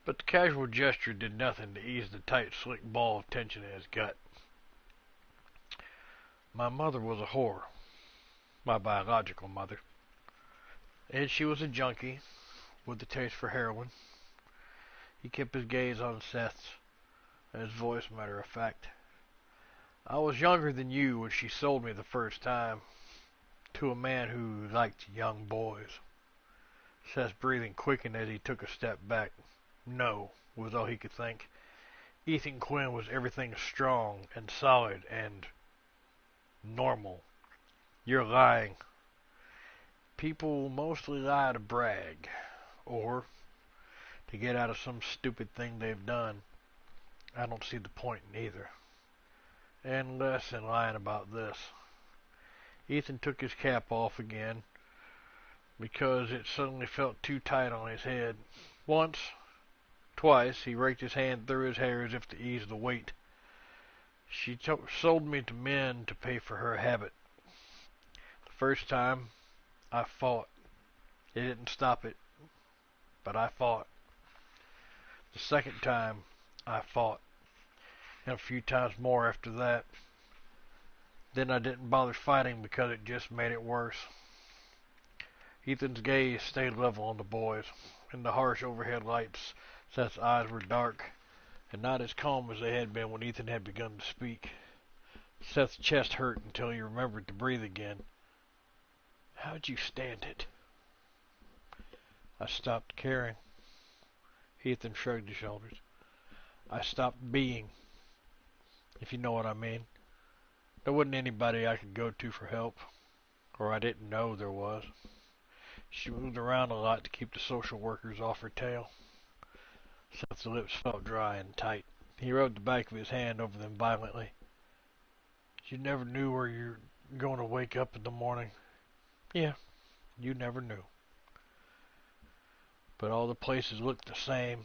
but the casual gesture did nothing to ease the tight, slick ball of tension in his gut. My mother was a whore. My biological mother. And she was a junkie with a taste for heroin. He kept his gaze on Seth's, and his voice matter of fact. I was younger than you when she sold me the first time to a man who liked young boys. Seth's breathing quickened as he took a step back. No, was all he could think. Ethan Quinn was everything strong and solid and normal. You're lying. People mostly lie to brag, or to get out of some stupid thing they've done. I don't see the point in either. And less in lying about this. Ethan took his cap off again, because it suddenly felt too tight on his head. Once, twice, he raked his hand through his hair as if to ease the weight. She sold me to men to pay for her habit. First time, I fought. It didn't stop it, but I fought. The second time, I fought, and a few times more after that. Then I didn't bother fighting because it just made it worse. Ethan's gaze stayed level on the boys. In the harsh overhead lights, Seth's eyes were dark, and not as calm as they had been when Ethan had begun to speak. Seth's chest hurt until he remembered to breathe again. How'd you stand it? I stopped caring. Ethan shrugged his shoulders. I stopped being, if you know what I mean. There wasn't anybody I could go to for help, or I didn't know there was. She moved around a lot to keep the social workers off her tail. Seth's lips felt dry and tight. He rubbed the back of his hand over them violently. You never knew where you're going to wake up in the morning. Yeah, you never knew. But all the places looked the same.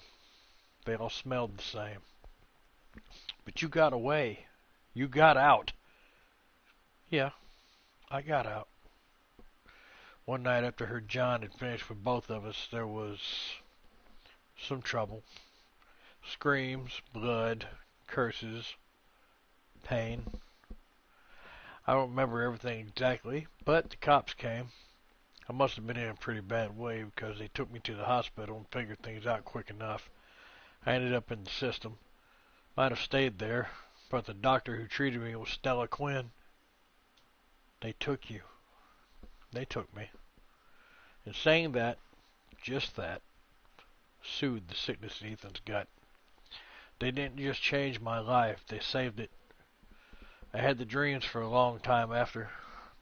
They all smelled the same. But you got away. You got out. Yeah, I got out. One night after her John had finished with both of us, there was some trouble. Screams, blood, curses, pain. I don't remember everything exactly, but the cops came. I must have been in a pretty bad way because they took me to the hospital and figured things out quick enough. I ended up in the system. Might have stayed there, but the doctor who treated me was Stella Quinn. They took you. They took me. And saying that, just that, soothed the sickness in Ethan's gut. They didn't just change my life, they saved it. I had the dreams for a long time after.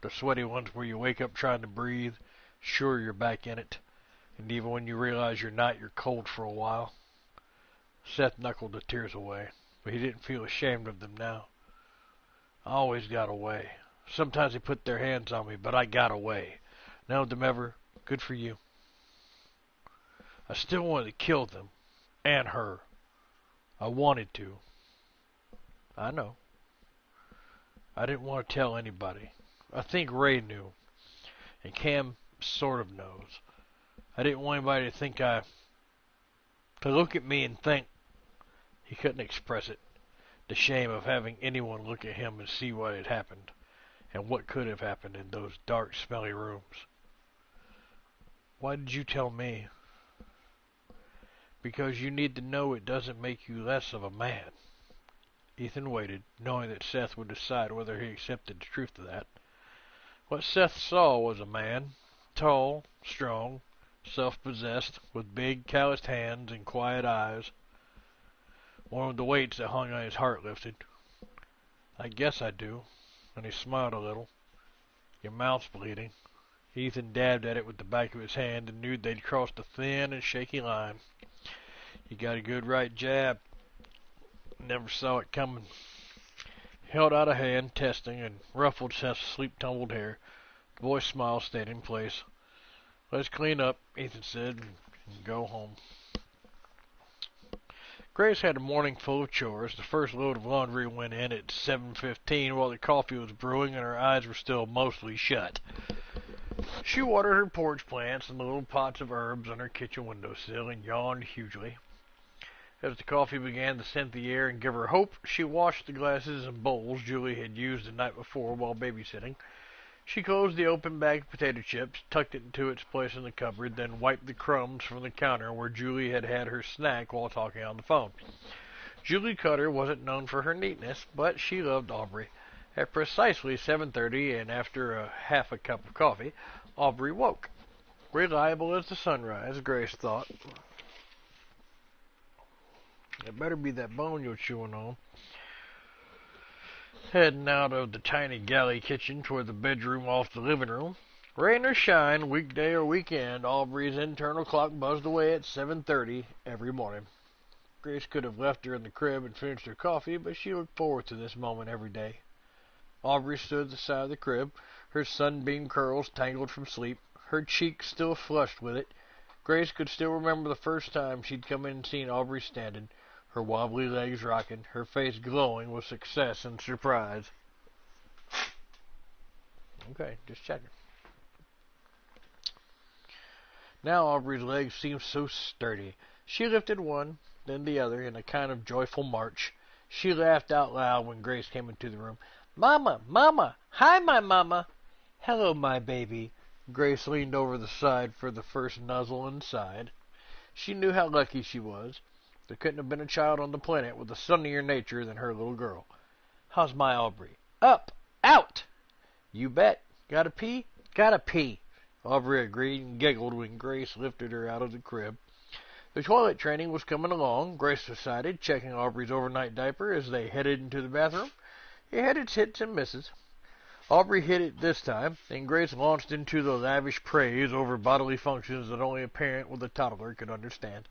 The sweaty ones where you wake up trying to breathe, sure you're back in it. And even when you realize you're not, you're cold for a while. Seth knuckled the tears away, but he didn't feel ashamed of them now. I always got away. Sometimes they put their hands on me, but I got away. None of them ever. Good for you. I still wanted to kill them. And her. I wanted to. I know. I didn't want to tell anybody. I think Ray knew. And Cam sort of knows. I didn't want anybody to think to look at me and think. He couldn't express it. The shame of having anyone look at him and see what had happened. And what could have happened in those dark, smelly rooms. Why did you tell me? Because you need to know it doesn't make you less of a man. Ethan waited, knowing that Seth would decide whether he accepted the truth of that. What Seth saw was a man, tall, strong, self-possessed, with big, calloused hands and quiet eyes. One of the weights that hung on his heart lifted. I guess I do. And he smiled a little. Your mouth's bleeding. Ethan dabbed at it with the back of his hand and knew they'd crossed a thin and shaky line. He got a good right jab. Never saw it coming. Held out a hand, testing, and ruffled Seth's sleep-tumbled hair. The boy's smile stayed in place. Let's clean up, Ethan said, and go home. Grace had a morning full of chores. The first load of laundry went in at 7:15 while the coffee was brewing and her eyes were still mostly shut. She watered her porch plants and the little pots of herbs on her kitchen windowsill and yawned hugely. As the coffee began to scent the air and give her hope, she washed the glasses and bowls Julie had used the night before while babysitting. She closed the open bag of potato chips, tucked it into its place in the cupboard, then wiped the crumbs from the counter where Julie had had her snack while talking on the phone. Julie Cutter wasn't known for her neatness, but she loved Aubrey. At precisely 7:30 and after half a cup of coffee, Aubrey woke. Reliable as the sunrise, Grace thought. It better be that bone you're chewing on. Heading out of the tiny galley kitchen toward the bedroom off the living room. Rain or shine, weekday or weekend, Aubrey's internal clock buzzed away at 7:30 every morning. Grace could have left her in the crib and finished her coffee, but she looked forward to this moment every day. Aubrey stood at the side of the crib, her sunbeam curls tangled from sleep, her cheeks still flushed with it. Grace could still remember the first time she'd come in and seen Aubrey standing, her wobbly legs rocking, her face glowing with success and surprise. Okay, just checking. Now Aubrey's legs seemed so sturdy. She lifted one, then the other, in a kind of joyful march. She laughed out loud when Grace came into the room. "Mama! Mama! Hi, my mama!" "Hello, my baby." Grace leaned over the side for the first nuzzle and sighed. She knew how lucky she was. There couldn't have been a child on the planet with a sunnier nature than her little girl. "How's my Aubrey?" "Up! Out!" "You bet. Gotta pee?" "Gotta pee." Aubrey agreed and giggled when Grace lifted her out of the crib. The toilet training was coming along, Grace decided, checking Aubrey's overnight diaper as they headed into the bathroom. It had its hits and misses. Aubrey hit it this time, and Grace launched into the lavish praise over bodily functions that only a parent with a toddler could understand.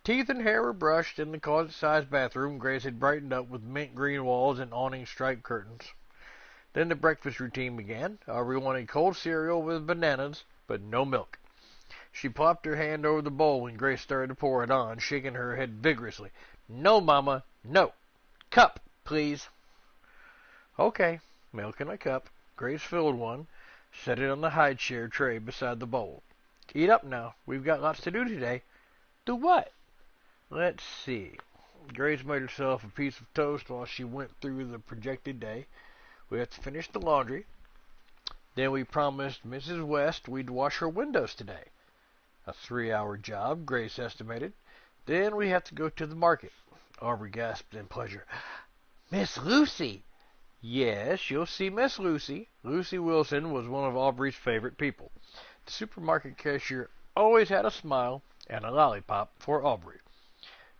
Teeth and hair were brushed in the closet-sized bathroom. Grace had brightened up with mint green walls and awning striped curtains. Then the breakfast routine began. Aubrey wanted cold cereal with bananas, but no milk. She plopped her hand over the bowl when Grace started to pour it on, shaking her head vigorously. "No, Mama, no. Cup, please." "Okay, milk in a cup." Grace filled one, set it on the high chair tray beside the bowl. "Eat up now. We've got lots to do today." "Do what?" "Let's see." Grace made herself a piece of toast while she went through the projected day. "We have to finish the laundry. Then we promised Mrs. West we'd wash her windows today." A 3-hour job, Grace estimated. "Then we have to go to the market." Aubrey gasped in pleasure. "Miss Lucy!" "Yes, you'll see Miss Lucy." Lucy Wilson was one of Aubrey's favorite people. The supermarket cashier always had a smile and a lollipop for Aubrey.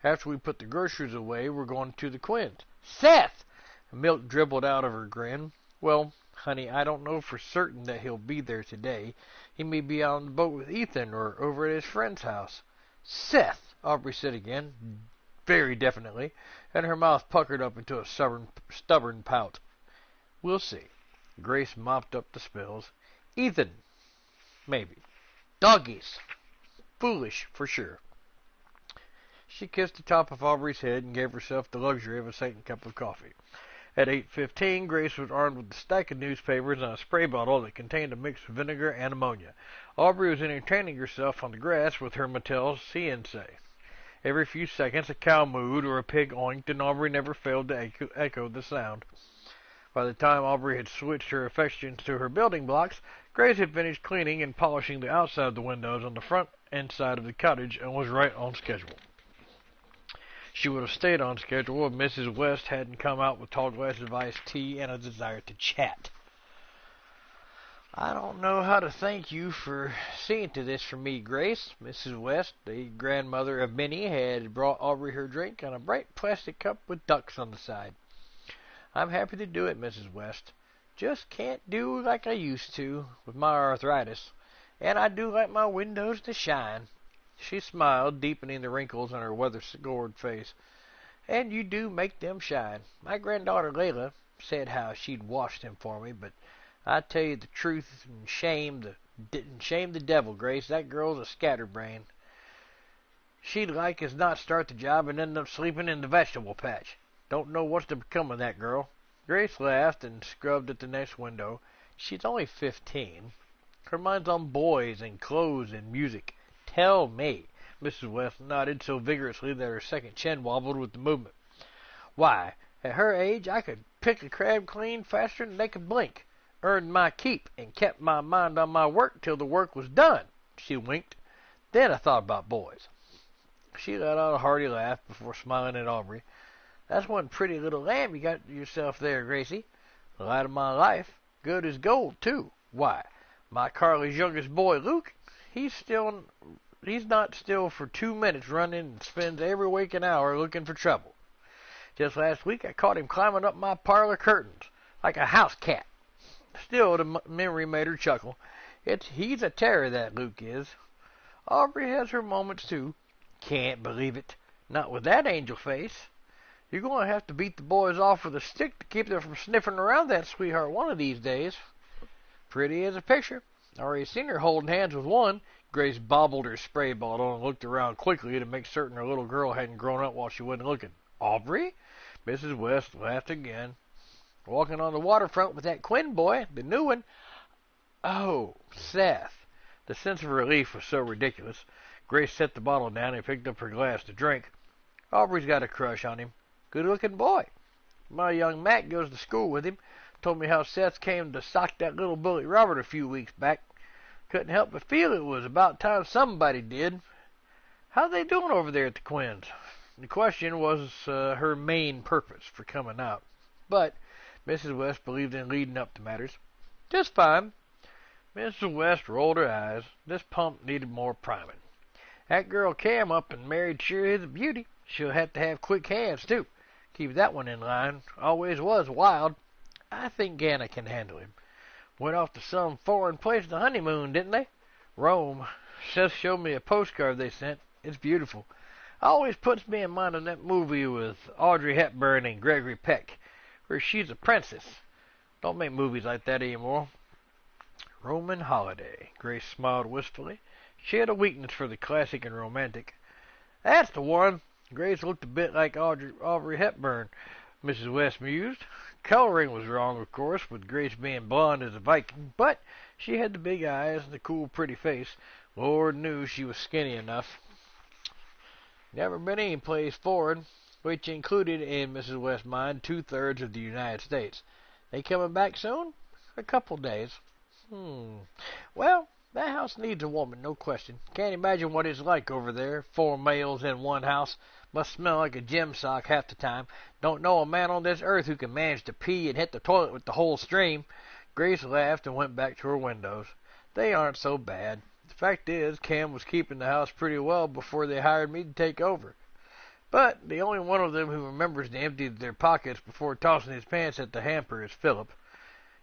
"After we put the groceries away, we're going to the Quinns." "Seth!" Milk dribbled out of her grin. "Well, honey, I don't know for certain that he'll be there today. He may be on the boat with Ethan or over at his friend's house." "Seth!" Aubrey said again, very definitely, and her mouth puckered up into a stubborn pout. "We'll see." Grace mopped up the spills. "Ethan, maybe. Doggies. Foolish, for sure." She kissed the top of Aubrey's head and gave herself the luxury of a second cup of coffee. At 8:15, Grace was armed with a stack of newspapers and a spray bottle that contained a mix of vinegar and ammonia. Aubrey was entertaining herself on the grass with her Mattel CNC. Every few seconds, a cow mooed or a pig oinked, and Aubrey never failed to echo the sound. By the time Aubrey had switched her affections to her building blocks, Grace had finished cleaning and polishing the outside of the windows on the front and side of the cottage and was right on schedule. She would have stayed on schedule if Mrs. West hadn't come out with tall glasses of iced tea and a desire to chat. "I don't know how to thank you for seeing to this for me, Grace." Mrs. West, the grandmother of Minnie, had brought Aubrey her drink in a bright plastic cup with ducks on the side. "I'm happy to do it, Mrs. West. Just can't do like I used to with my arthritis. And I do like my windows to shine." She smiled, deepening the wrinkles on her weather-scored face. "And you do make them shine. My granddaughter Layla said how she'd wash them for me, but I tell you the truth and shame the devil, Grace. That girl's a scatterbrain. She'd like as not start the job and end up sleeping in the vegetable patch. Don't know what's to become of that girl." Grace laughed and scrubbed at the next window. She's only 15. Her mind's on boys and clothes and music. "Tell me." Mrs. West nodded so vigorously that her second chin wobbled with the movement. "Why, at her age I could pick a crab clean faster than they could blink. Earned my keep and kept my mind on my work till the work was done." She winked. "Then I thought about boys." She let out a hearty laugh before smiling at Aubrey. "That's one pretty little lamb you got yourself there, Gracie. The light of my life. Good as gold, too. Why, my Carly's youngest boy, Luke, he's not still for 2 minutes running and spends every waking hour looking for trouble. Just last week I caught him climbing up my parlor curtains like a house cat." Still, the memory made her chuckle. He's a terror, that Luke is. Aubrey has her moments, too. "Can't believe it. Not with that angel face. You're going to have to beat the boys off with a stick to keep them from sniffing around that sweetheart one of these days." "Pretty as a picture. Already seen her holding hands with one." Grace bobbled her spray bottle and looked around quickly to make certain her little girl hadn't grown up while she wasn't looking. "Aubrey?" Mrs. West laughed again. "Walking on the waterfront with that Quinn boy, the new one." "Oh, Seth." The sense of relief was so ridiculous. Grace set the bottle down and picked up her glass to drink. "Aubrey's got a crush on him. Good-looking boy. My young Matt goes to school with him. Told me how Seth came to sock that little bully Robert a few weeks back. Couldn't help but feel it was about time somebody did. How they doing over there at the Quinns?" The question was her main purpose for coming out. But Mrs. West believed in leading up to matters. "Just fine." Mrs. West rolled her eyes. This pump needed more priming. That girl Cam up and married sure is a beauty. She'll have to have quick hands, too. Keep that one in line. Always was wild. I think Ganna can handle him. Went off to some foreign place to honeymoon, didn't they? Rome. Seth showed me a postcard they sent. It's beautiful. Always puts me in mind of that movie with Audrey Hepburn and Gregory Peck, where she's a princess. Don't make movies like that anymore. Roman holiday. Grace smiled wistfully. She had a weakness for the classic and romantic. That's the one. Grace looked a bit like Audrey Hepburn, Mrs. West mused. Coloring was wrong, of course, with Grace being blonde as a Viking, but she had the big eyes and the cool, pretty face. Lord knew she was skinny enough. Never been any place foreign, which included, in Mrs. West's mind, 2/3 of the United States. They coming back soon? A couple days. Well, that house needs a woman, no question. Can't imagine what it's like over there. 4 males in one house. Must smell like a gym sock half the time. Don't know a man on this earth who can manage to pee and hit the toilet with the whole stream. Grace laughed and went back to her windows. They aren't so bad. The fact is, Cam was keeping the house pretty well before they hired me to take over. But the only one of them who remembers to empty their pockets before tossing his pants at the hamper is Philip.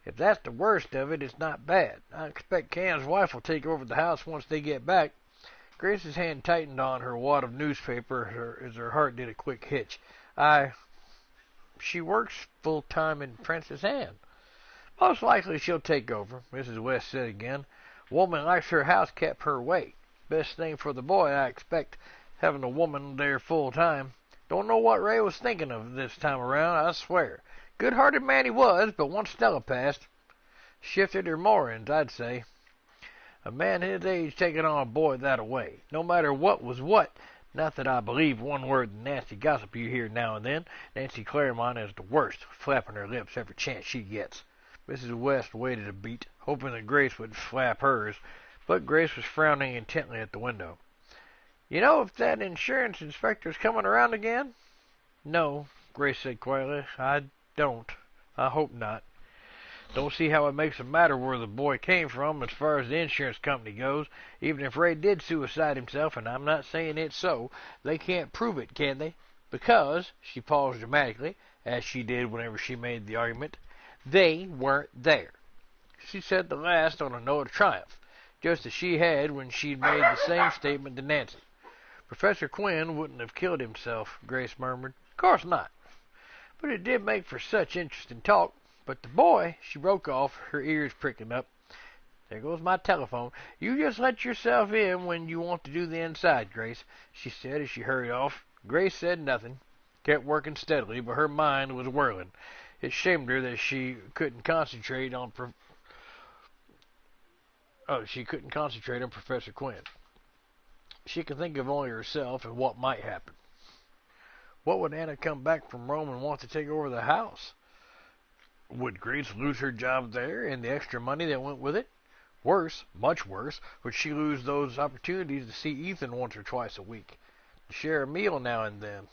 If that's the worst of it, it's not bad. I expect Cam's wife will take over the house once they get back. Grace's hand tightened on her wad of newspaper as her heart did a quick hitch. She works full-time in Prince's Hand. Most likely she'll take over, Mrs. West said again. Woman likes her house kept her way. Best thing for the boy, I expect, having a woman there full-time. Don't know what Ray was thinking of this time around, I swear. Good-hearted man he was, but once Stella passed, shifted her moorings, I'd say. A man his age taking on a boy that-a-way, no matter what was what. Not that I believe one word of the nasty gossip you hear now and then. Nancy Claremont is the worst, flapping her lips every chance she gets. Mrs. West waited a beat, hoping that Grace would flap hers, but Grace was frowning intently at the window. You know if that insurance inspector's coming around again? No, Grace said quietly. I don't. I hope not. Don't see how it makes a matter where the boy came from as far as the insurance company goes. Even if Ray did suicide himself, and I'm not saying it's so, they can't prove it, can they? Because, she paused dramatically, as she did whenever she made the argument, they weren't there. She said the last on a note of triumph, just as she had when she'd made the same statement to Nancy. Professor Quinn wouldn't have killed himself, Grace murmured. Of course not. But it did make for such interesting talk. But the boy, she broke off, her ears pricking up. There goes my telephone. You just let yourself in when you want to do the inside, Grace, she said as she hurried off. Grace said nothing, kept working steadily, but her mind was whirling. It shamed her that she couldn't concentrate on Professor Quinn. She could think of only herself and what might happen. What would Anna come back from Rome and want to take over the house? Would Grace lose her job there and the extra money that went with it? Worse, much worse, would she lose those opportunities to see Ethan once or twice a week, to share a meal now and then?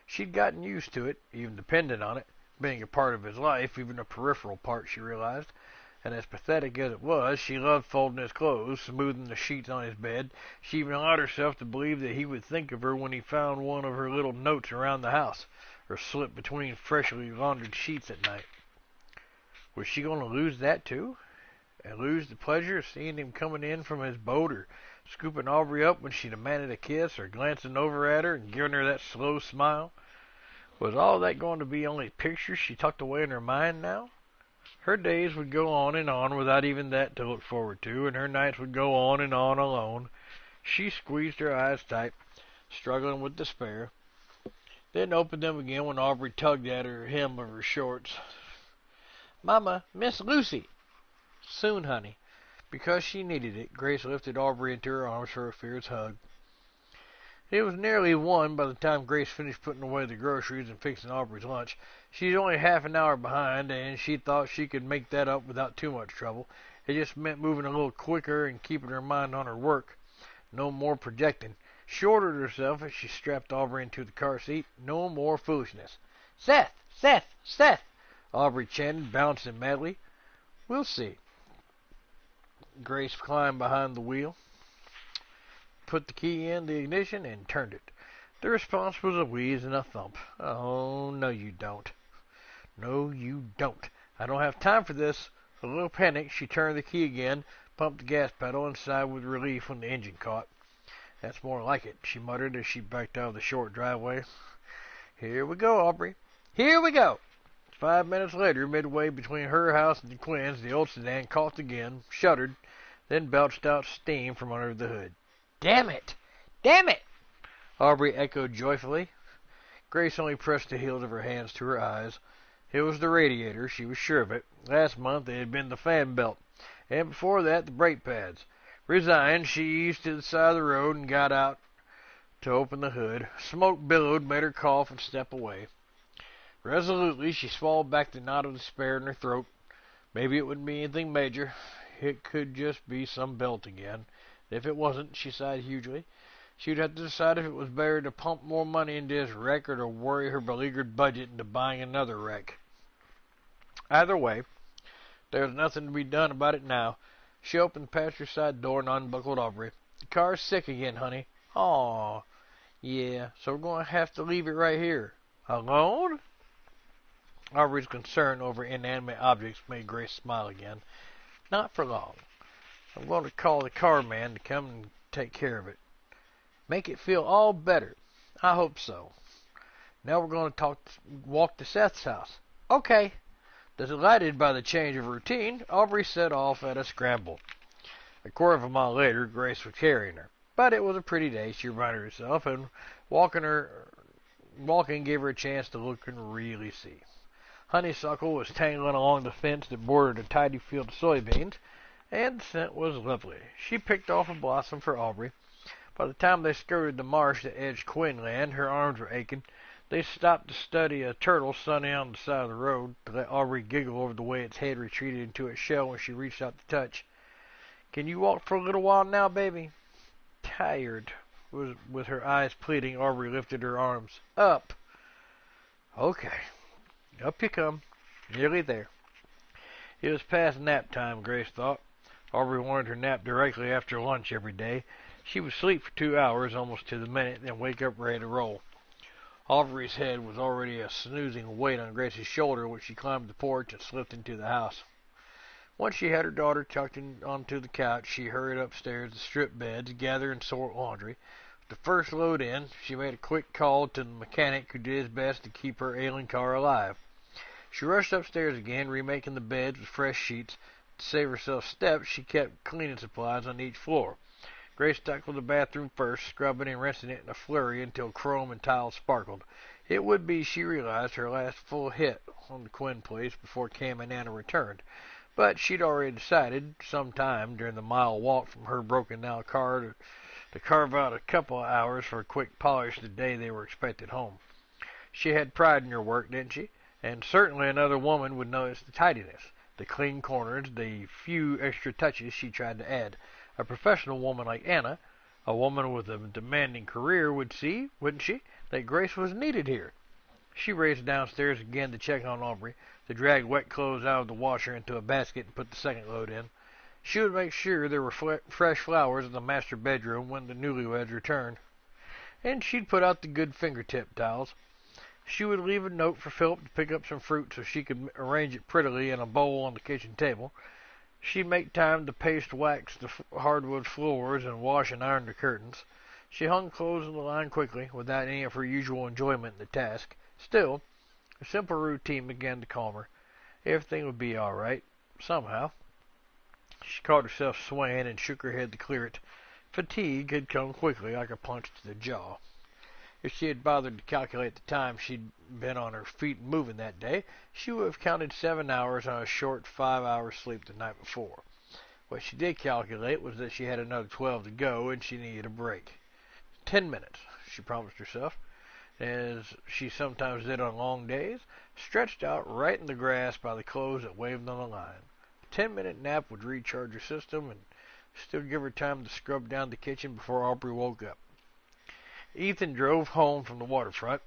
She'd gotten used to it, even depended on it, being a part of his life, even a peripheral part, she realized. And as pathetic as it was, she loved folding his clothes, smoothing the sheets on his bed. She even allowed herself to believe that he would think of her when he found one of her little notes around the house, or slipped between freshly laundered sheets at night. Was she going to lose that too? And lose the pleasure of seeing him coming in from his boat, or scooping Aubrey up when she demanded a kiss, or glancing over at her and giving her that slow smile? Was all that going to be only pictures she tucked away in her mind now? Her days would go on without even that to look forward to, and her nights would go on alone. She squeezed her eyes tight, struggling with despair, then opened them again when Aubrey tugged at her hem of her shorts. Mama, Miss Lucy. Soon, honey. Because she needed it, Grace lifted Aubrey into her arms for a fierce hug. It was nearly 1 by the time Grace finished putting away the groceries and fixing Aubrey's lunch. She's only half an hour behind, and she thought she could make that up without too much trouble. It just meant moving a little quicker and keeping her mind on her work. No more projecting. She ordered herself as she strapped Aubrey into the car seat. No more foolishness. Seth! Seth! Seth! Aubrey chanted, bouncing madly. We'll see. Grace climbed behind the wheel, put the key in the ignition, and turned it. The response was a wheeze and a thump. Oh, no you don't. No you don't. I don't have time for this. A little panicked, she turned the key again, pumped the gas pedal, and sighed with relief when the engine caught. That's more like it, she muttered as she backed out of the short driveway. Here we go, Aubrey. Here we go. 5 minutes later, midway between her house and the Quinn's, the old sedan coughed again, shuddered, then belched out steam from under the hood. Damn it! Damn it! Aubrey echoed joyfully. Grace only pressed the heels of her hands to her eyes. It was the radiator, she was sure of it. Last month it had been the fan belt, and before that the brake pads. Resigned, she eased to the side of the road and got out to open the hood. Smoke billowed, made her cough and step away. Resolutely, she swallowed back the knot of despair in her throat. Maybe it wouldn't be anything major. It could just be some belt again. If it wasn't, she sighed hugely, she'd have to decide if it was better to pump more money into this wreck or to worry her beleaguered budget into buying another wreck. Either way, there was nothing to be done about it now. She opened the passenger side door and unbuckled Aubrey. The car's sick again, honey. Aw. Yeah, so we're going to have to leave it right here. Alone? Aubrey's concern over inanimate objects made Grace smile again. Not for long. I'm going to call the car man to come and take care of it. Make it feel all better. I hope so. Now we're going to walk to Seth's house. Okay. Delighted by the change of routine, Aubrey set off at a scramble. A quarter of a mile later, Grace was carrying her. But it was a pretty day, she reminded herself, and walking gave her a chance to look and really see. Honeysuckle was tangling along the fence that bordered a tidy field of soybeans, and the scent was lovely. She picked off a blossom for Aubrey. By the time they skirted the marsh that edged Quinlan, her arms were aching. They stopped to study a turtle sunning on the side of the road, to let Aubrey giggle over the way its head retreated into its shell when she reached out to touch. Can you walk for a little while now, baby? Tired. With her eyes pleading, Aubrey lifted her arms. Up. Okay. Up you come. Nearly there. It was past nap time, Grace thought. Aubrey wanted her nap directly after lunch every day. She would sleep for 2 hours, almost to the minute, then wake up ready to roll. Aubrey's head was already a snoozing weight on Grace's shoulder when she climbed the porch and slipped into the house. Once she had her daughter tucked onto the couch, she hurried upstairs to strip beds, gather and sort laundry. With the first load in, she made a quick call to the mechanic who did his best to keep her ailing car alive. She rushed upstairs again, remaking the beds with fresh sheets. To save herself steps, she kept cleaning supplies on each floor. Grace tackled the bathroom first, scrubbing and rinsing it in a flurry until chrome and tiles sparkled. It would be, she realized, her last full hit on the Quinn place before Cam and Anna returned. But she'd already decided, sometime during the mile walk from her broken-down car, to carve out a couple of hours for a quick polish the day they were expected home. She had pride in her work, didn't she? And certainly another woman would notice the tidiness, the clean corners, the few extra touches she tried to add. A professional woman like Anna, a woman with a demanding career, would see, wouldn't she, that Grace was needed here. She raced downstairs again to check on Aubrey, to drag wet clothes out of the washer into a basket and put the second load in. She would make sure there were fresh flowers in the master bedroom when the newlyweds returned. And she'd put out the good fingertip towels. She would leave a note for Philip to pick up some fruit so she could arrange it prettily in a bowl on the kitchen table. She'd make time to paste wax the hardwood floors and wash and iron the curtains. She hung clothes on the line quickly, without any of her usual enjoyment in the task. Still, a simple routine began to calm her. Everything would be all right, somehow. She caught herself swaying and shook her head to clear it. Fatigue had come quickly, like a punch to the jaw. If she had bothered to calculate the time she'd been on her feet moving that day, she would have counted 7 hours on a short 5-hour sleep the night before. What she did calculate was that she had another 12 to go, and she needed a break. 10 minutes, she promised herself, as she sometimes did on long days, stretched out right in the grass by the clothes that waved on the line. A 10-minute nap would recharge her system and still give her time to scrub down the kitchen before Aubrey woke up. Ethan drove home from the waterfront.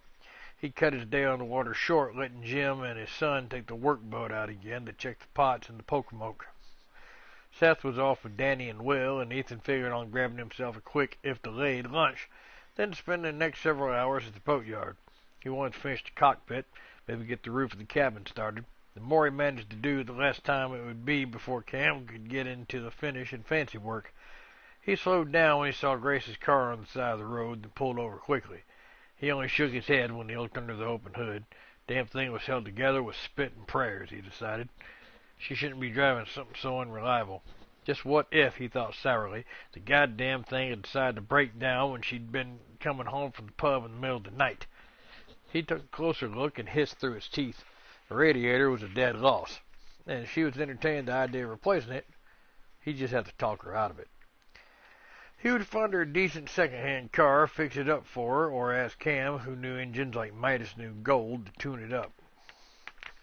He cut his day on the water short, letting Jim and his son take the work boat out again to check the pots and the pokemoke. Seth was off with Danny and Will, and Ethan figured on grabbing himself a quick, if delayed, lunch, then spend the next several hours at the boatyard. He wanted to finish the cockpit, maybe get the roof of the cabin started. The more he managed to do, the less time it would be before Cam could get into the finish and fancy work. He slowed down when he saw Grace's car on the side of the road and pulled over quickly. He only shook his head when he looked under the open hood. Damn thing was held together with spit and prayers, he decided. She shouldn't be driving something so unreliable. Just what if, he thought sourly, the goddamn thing had decided to break down when she'd been coming home from the pub in the middle of the night? He took a closer look and hissed through his teeth. The radiator was a dead loss, and if she was entertaining the idea of replacing it, he'd just have to talk her out of it. He would find her a decent second-hand car, fix it up for her, or ask Cam, who knew engines like Midas knew gold, to tune it up.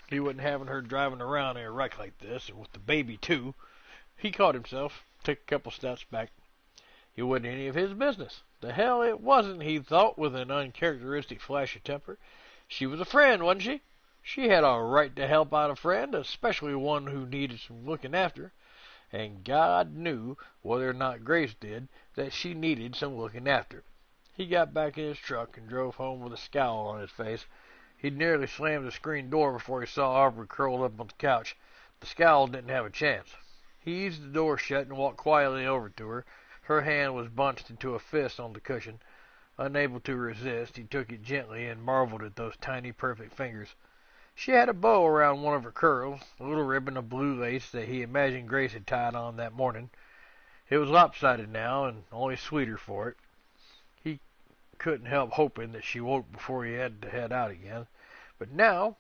He wasn't having her driving around in a wreck like this, and with the baby, too. He caught himself, took a couple steps back. It wasn't any of his business. The hell it wasn't, he thought, with an uncharacteristic flash of temper. She was a friend, wasn't she? She had a right to help out a friend, especially one who needed some looking after. And God knew, whether or not Grace did, that she needed some looking after. He got back in his truck and drove home with a scowl on his face. He'd nearly slammed the screen door before he saw Aubrey curled up on the couch. The scowl didn't have a chance. He eased the door shut and walked quietly over to her. Her hand was bunched into a fist on the cushion. Unable to resist, he took it gently and marveled at those tiny, perfect fingers. She had a bow around one of her curls, a little ribbon of blue lace that he imagined Grace had tied on that morning. It was lopsided now, and only sweeter for it. He couldn't help hoping that she woke before he had to head out again. But now,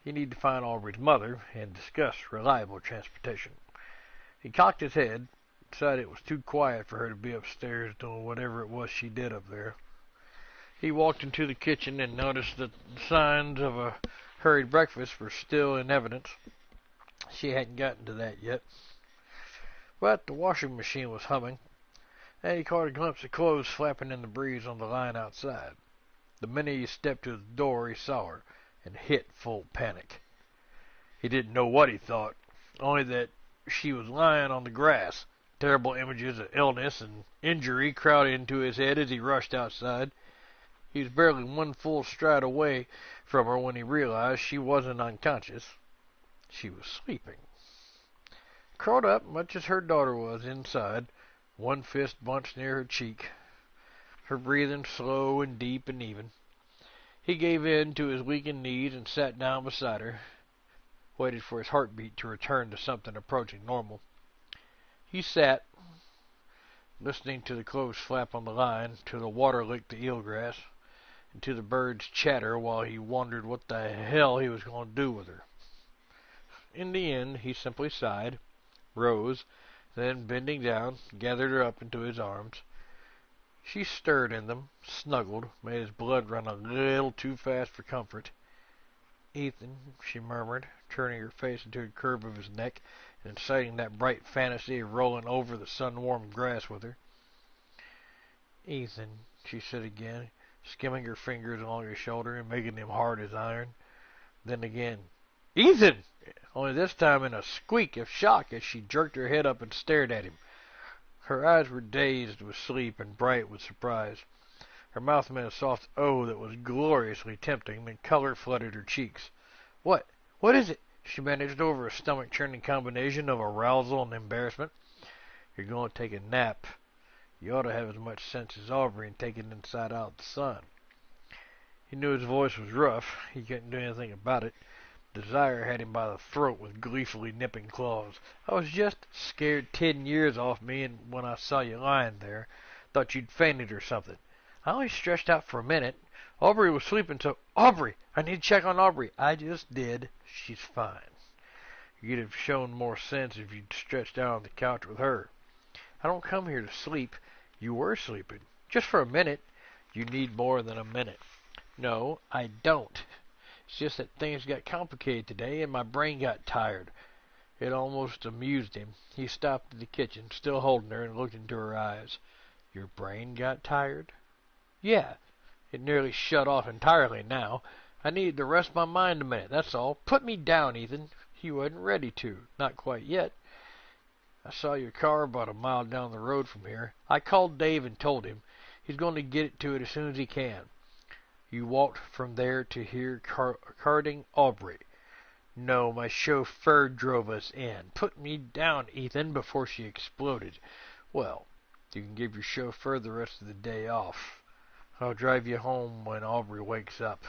he needed to find Aubrey's mother and discuss reliable transportation. He cocked his head, decided it was too quiet for her to be upstairs doing whatever it was she did up there. He walked into the kitchen and noticed that the signs of a hurried breakfast were still in evidence. She hadn't gotten to that yet. But the washing machine was humming, and he caught a glimpse of clothes flapping in the breeze on the line outside. The minute he stepped to the door, he saw her, and hit full panic. He didn't know what he thought, only that she was lying on the grass. Terrible images of illness and injury crowded into his head as he rushed outside. He was barely one full stride away from her when he realized she wasn't unconscious. She was sleeping. Curled up, much as her daughter was, inside, one fist bunched near her cheek, her breathing slow and deep and even. He gave in to his weakened knees and sat down beside her, waited for his heartbeat to return to something approaching normal. He sat, listening to the clothes flap on the line, to the water lick the eelgrass, and to the birds chatter while he wondered what the hell he was going to do with her. In the end, he simply sighed, rose, then, bending down, gathered her up into his arms. She stirred in them, snuggled, made his blood run a little too fast for comfort. "Ethan," she murmured, turning her face into a curve of his neck and inciting that bright fantasy of rolling over the sun-warmed grass with her. "Ethan," she said again, skimming her fingers along his shoulder and making them hard as iron. Then again, "Ethan!" only this time in a squeak of shock as she jerked her head up and stared at him. Her eyes were dazed with sleep and bright with surprise. Her mouth made a soft O that was gloriously tempting, then color flooded her cheeks. What is it?" She managed over a stomach-churning combination of arousal and embarrassment. "You're going to take a nap. You ought to have as much sense as Aubrey and take it inside out the sun." He knew his voice was rough. He couldn't do anything about it. Desire had him by the throat with gleefully nipping claws. "I was just scared 10 years off me, and when I saw you lying there, thought you'd fainted or something. I only stretched out for a minute. Aubrey was sleeping, so—" "Aubrey! I need to check on Aubrey." "I just did. She's fine. You'd have shown more sense if you'd stretched out on the couch with her. I don't come here to sleep. You were sleeping. Just for a minute." "You need more than a minute." "No, I don't. It's just that things got complicated today, and my brain got tired." It almost amused him. He stopped in the kitchen, still holding her, and looked into her eyes. "Your brain got tired?" "Yeah. It nearly shut off entirely now. I needed to rest my mind a minute, that's all. Put me down, Ethan." He wasn't ready to. Not quite yet. I saw your car about a mile down the road from here. I called Dave and told him. He's going to get it to it as soon as he can. You walked from there to here carting Aubrey. No, my chauffeur drove us in. Put me down, Ethan, before she exploded. Well, you can give your chauffeur the rest of the day off. I'll drive you home when Aubrey wakes up.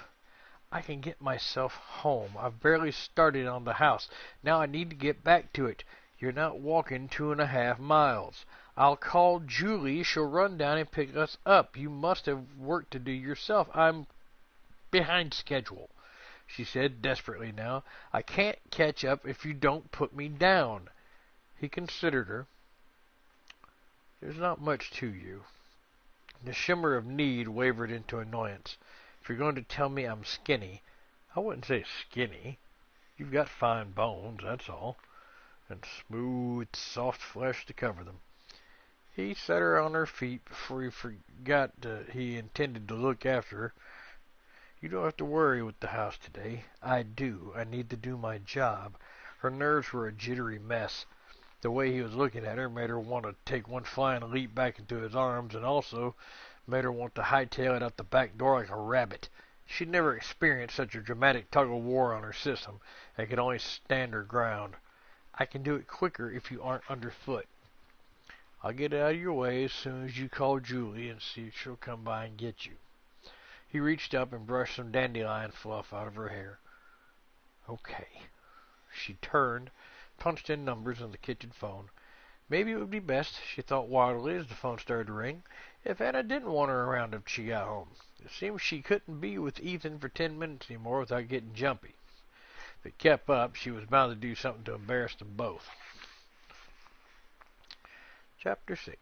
I can get myself home. I've barely started on the house. Now I need to get back to it. You're not walking 2.5 miles. I'll call Julie. She'll run down and pick us up. You must have work to do yourself. I'm behind schedule, she said desperately now. I can't catch up if you don't put me down. He considered her. There's not much to you. The shimmer of need wavered into annoyance. If you're going to tell me I'm skinny, I wouldn't say skinny. You've got fine bones, that's all, and smooth, soft flesh to cover them. He set her on her feet before he forgot he intended to look after her. You don't have to worry with the house today. I do. I need to do my job. Her nerves were a jittery mess. The way he was looking at her made her want to take one flying leap back into his arms, and also made her want to hightail it out the back door like a rabbit. She'd never experienced such a dramatic tug-of-war on her system, and could only stand her ground. I can do it quicker if you aren't underfoot. I'll get out of your way as soon as you call Julie and see if she'll come by and get you. He reached up and brushed some dandelion fluff out of her hair. Okay. She turned, punched in numbers on the kitchen phone. Maybe it would be best, she thought wildly as the phone started to ring, if Anna didn't want her around if she got home. It seemed she couldn't be with Ethan for 10 minutes anymore without getting jumpy. If it kept up, she was bound to do something to embarrass them both. Chapter 6.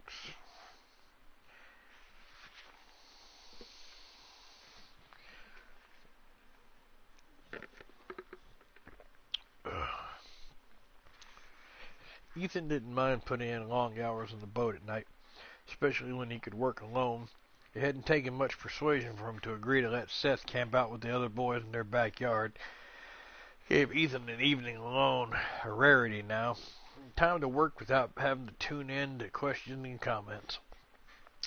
Ethan didn't mind putting in long hours on the boat at night, especially when he could work alone. It hadn't taken much persuasion for him to agree to let Seth camp out with the other boys in their backyard. Gave Ethan an evening alone, a rarity now. Time to work without having to tune in to questioning comments.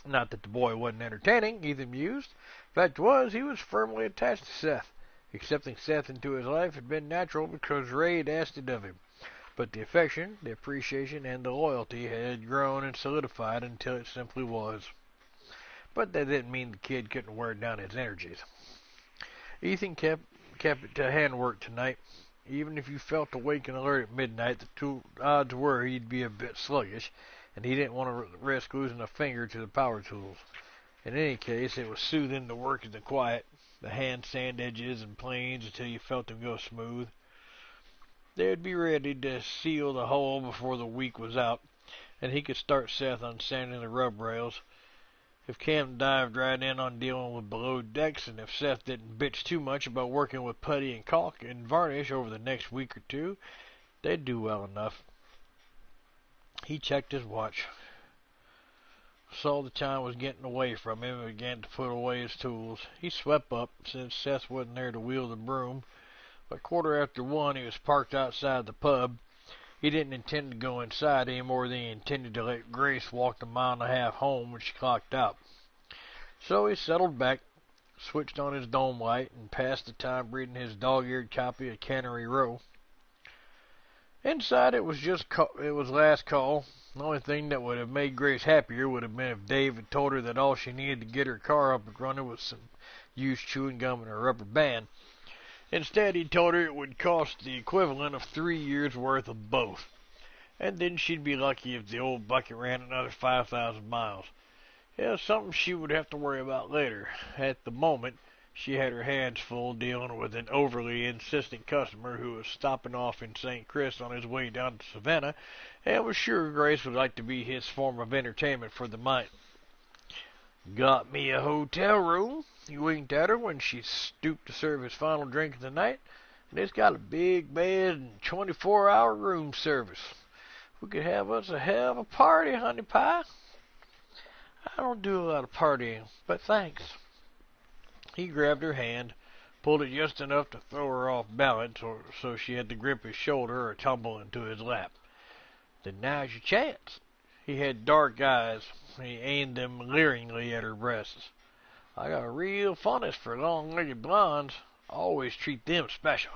Not that the boy wasn't entertaining, Ethan mused. Fact was, he was firmly attached to Seth. Accepting Seth into his life had been natural because Ray had asked it of him. But the affection, the appreciation, and the loyalty had grown and solidified until it simply was. But that didn't mean the kid couldn't wear down his energies. Ethan kept it to handwork tonight. Even if you felt awake and alert at midnight, the odds were he'd be a bit sluggish, and he didn't want to risk losing a finger to the power tools. In any case, it was soothing to work in the quiet, the hand sand edges and planes until you felt them go smooth. They'd be ready to seal the hole before the week was out, and he could start Seth on sanding the rub rails. If Cam dived right in on dealing with below decks, and if Seth didn't bitch too much about working with putty and caulk and varnish over the next week or two, they'd do well enough. He checked his watch, saw the time was getting away from him, and began to put away his tools. He swept up, since Seth wasn't there to wield the broom. By 1:15, he was parked outside the pub. He didn't intend to go inside any more than he intended to let Grace walk the 1.5 miles home when she clocked out. So he settled back, switched on his dome light, and passed the time reading his dog-eared copy of Cannery Row. Inside, it was last call. The only thing that would have made Grace happier would have been if Dave had told her that all she needed to get her car up and running was some used chewing gum and a rubber band. Instead, he told her it would cost the equivalent of 3 years' worth of both. And then she'd be lucky if the old bucket ran another 5,000 miles. Yeah, something she would have to worry about later. At the moment, she had her hands full dealing with an overly insistent customer who was stopping off in St. Chris on his way down to Savannah, and was sure Grace would like to be his form of entertainment for the night. Got me a hotel room, he winked at her when she stooped to serve his final drink of the night, and it's got a big bed and 24-hour room service. We could have us a hell of a party, honey pie. I don't do a lot of partying, but thanks. He grabbed her hand, pulled it just enough to throw her off balance, so she had to grip his shoulder or tumble into his lap. Then now's your chance. He had dark eyes. He aimed them leeringly at her breasts. I got a real fondness for long-legged blondes. Always treat them special.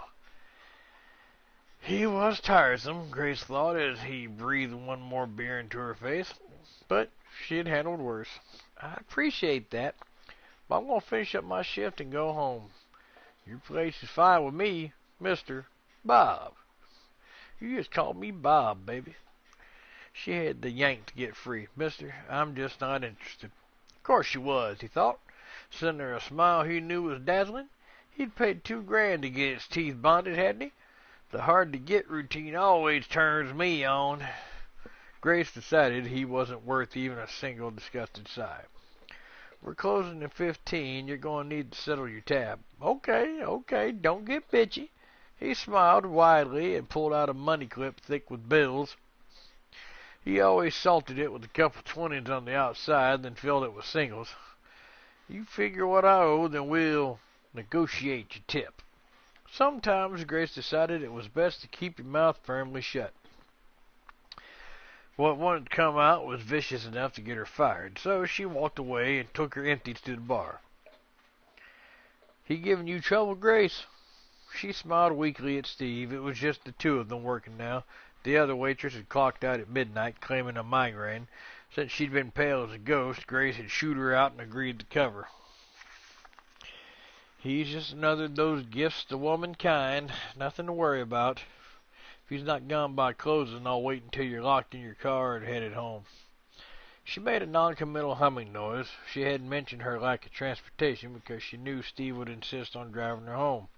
He was tiresome, Grace thought, as he breathed one more beer into her face. But she had handled worse. I appreciate that, but I'm going to finish up my shift and go home. Your place is fine with me, Mr. Bob. You just call me Bob, baby. She had the yank to get free. Mister, I'm just not interested. Of course she was, he thought, sending her a smile he knew was dazzling. He'd paid $2,000 to get his teeth bonded, hadn't he? The hard-to-get routine always turns me on. Grace decided he wasn't worth even a single disgusted sigh. We're closing in 15. You're going to need to settle your tab. Okay, don't get bitchy. He smiled widely and pulled out a money clip thick with bills. He always salted it with a couple 20s on the outside, then filled it with singles. You figure what I owe, then we'll negotiate your tip. Sometimes Grace decided it was best to keep your mouth firmly shut. What wanted to come out was vicious enough to get her fired, so she walked away and took her empties to the bar. He giving you trouble, Grace? She smiled weakly at Steve. It was just the two of them working now. The other waitress had clocked out at midnight, claiming a migraine. Since she'd been pale as a ghost, Grace had shooed her out and agreed to cover. He's just another of those gifts to womankind. Nothing to worry about. If he's not gone by closing, I'll wait until you're locked in your car and headed home. She made a non-committal humming noise. She hadn't mentioned her lack of transportation because she knew Steve would insist on driving her home.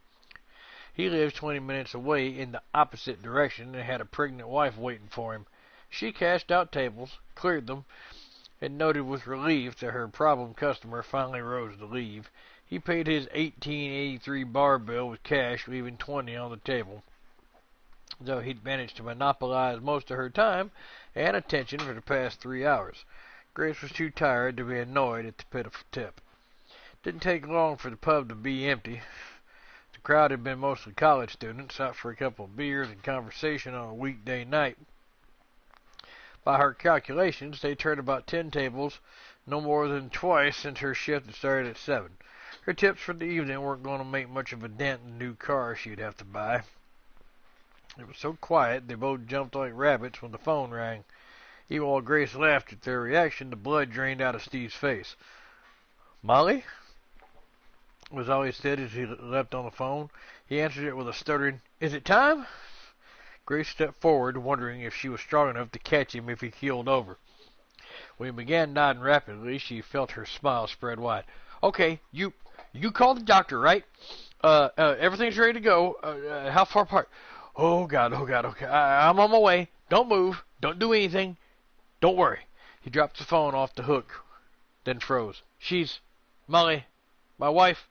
He lived 20 minutes away in the opposite direction and had a pregnant wife waiting for him. She cashed out tables, cleared them, and noted with relief that her problem customer finally rose to leave. He paid his $18.83 bar bill with cash, leaving $20 on the table. Though he'd managed to monopolize most of her time and attention for the past 3 hours. Grace was too tired to be annoyed at the pitiful tip. Didn't take long for the pub to be empty. The crowd had been mostly college students, out for a couple of beers and conversation on a weekday night. By her calculations, they turned about 10 tables, no more than twice since her shift had started at 7. Her tips for the evening weren't going to make much of a dent in the new car she'd have to buy. It was so quiet they both jumped like rabbits when the phone rang. Even while Grace laughed at their reaction, the blood drained out of Steve's face. "Molly?" was all he said as he leapt on the phone. He answered it with a stuttering, "Is it time?" Grace stepped forward, wondering if she was strong enough to catch him if he keeled over. When he began nodding rapidly, she felt her smile spread wide. "Okay, you called the doctor, right? Everything's ready to go. How far apart?" Oh, God, okay. I'm on my way. Don't move. Don't do anything. Don't worry." He dropped the phone off the hook, then froze. "She's Molly, my wife?"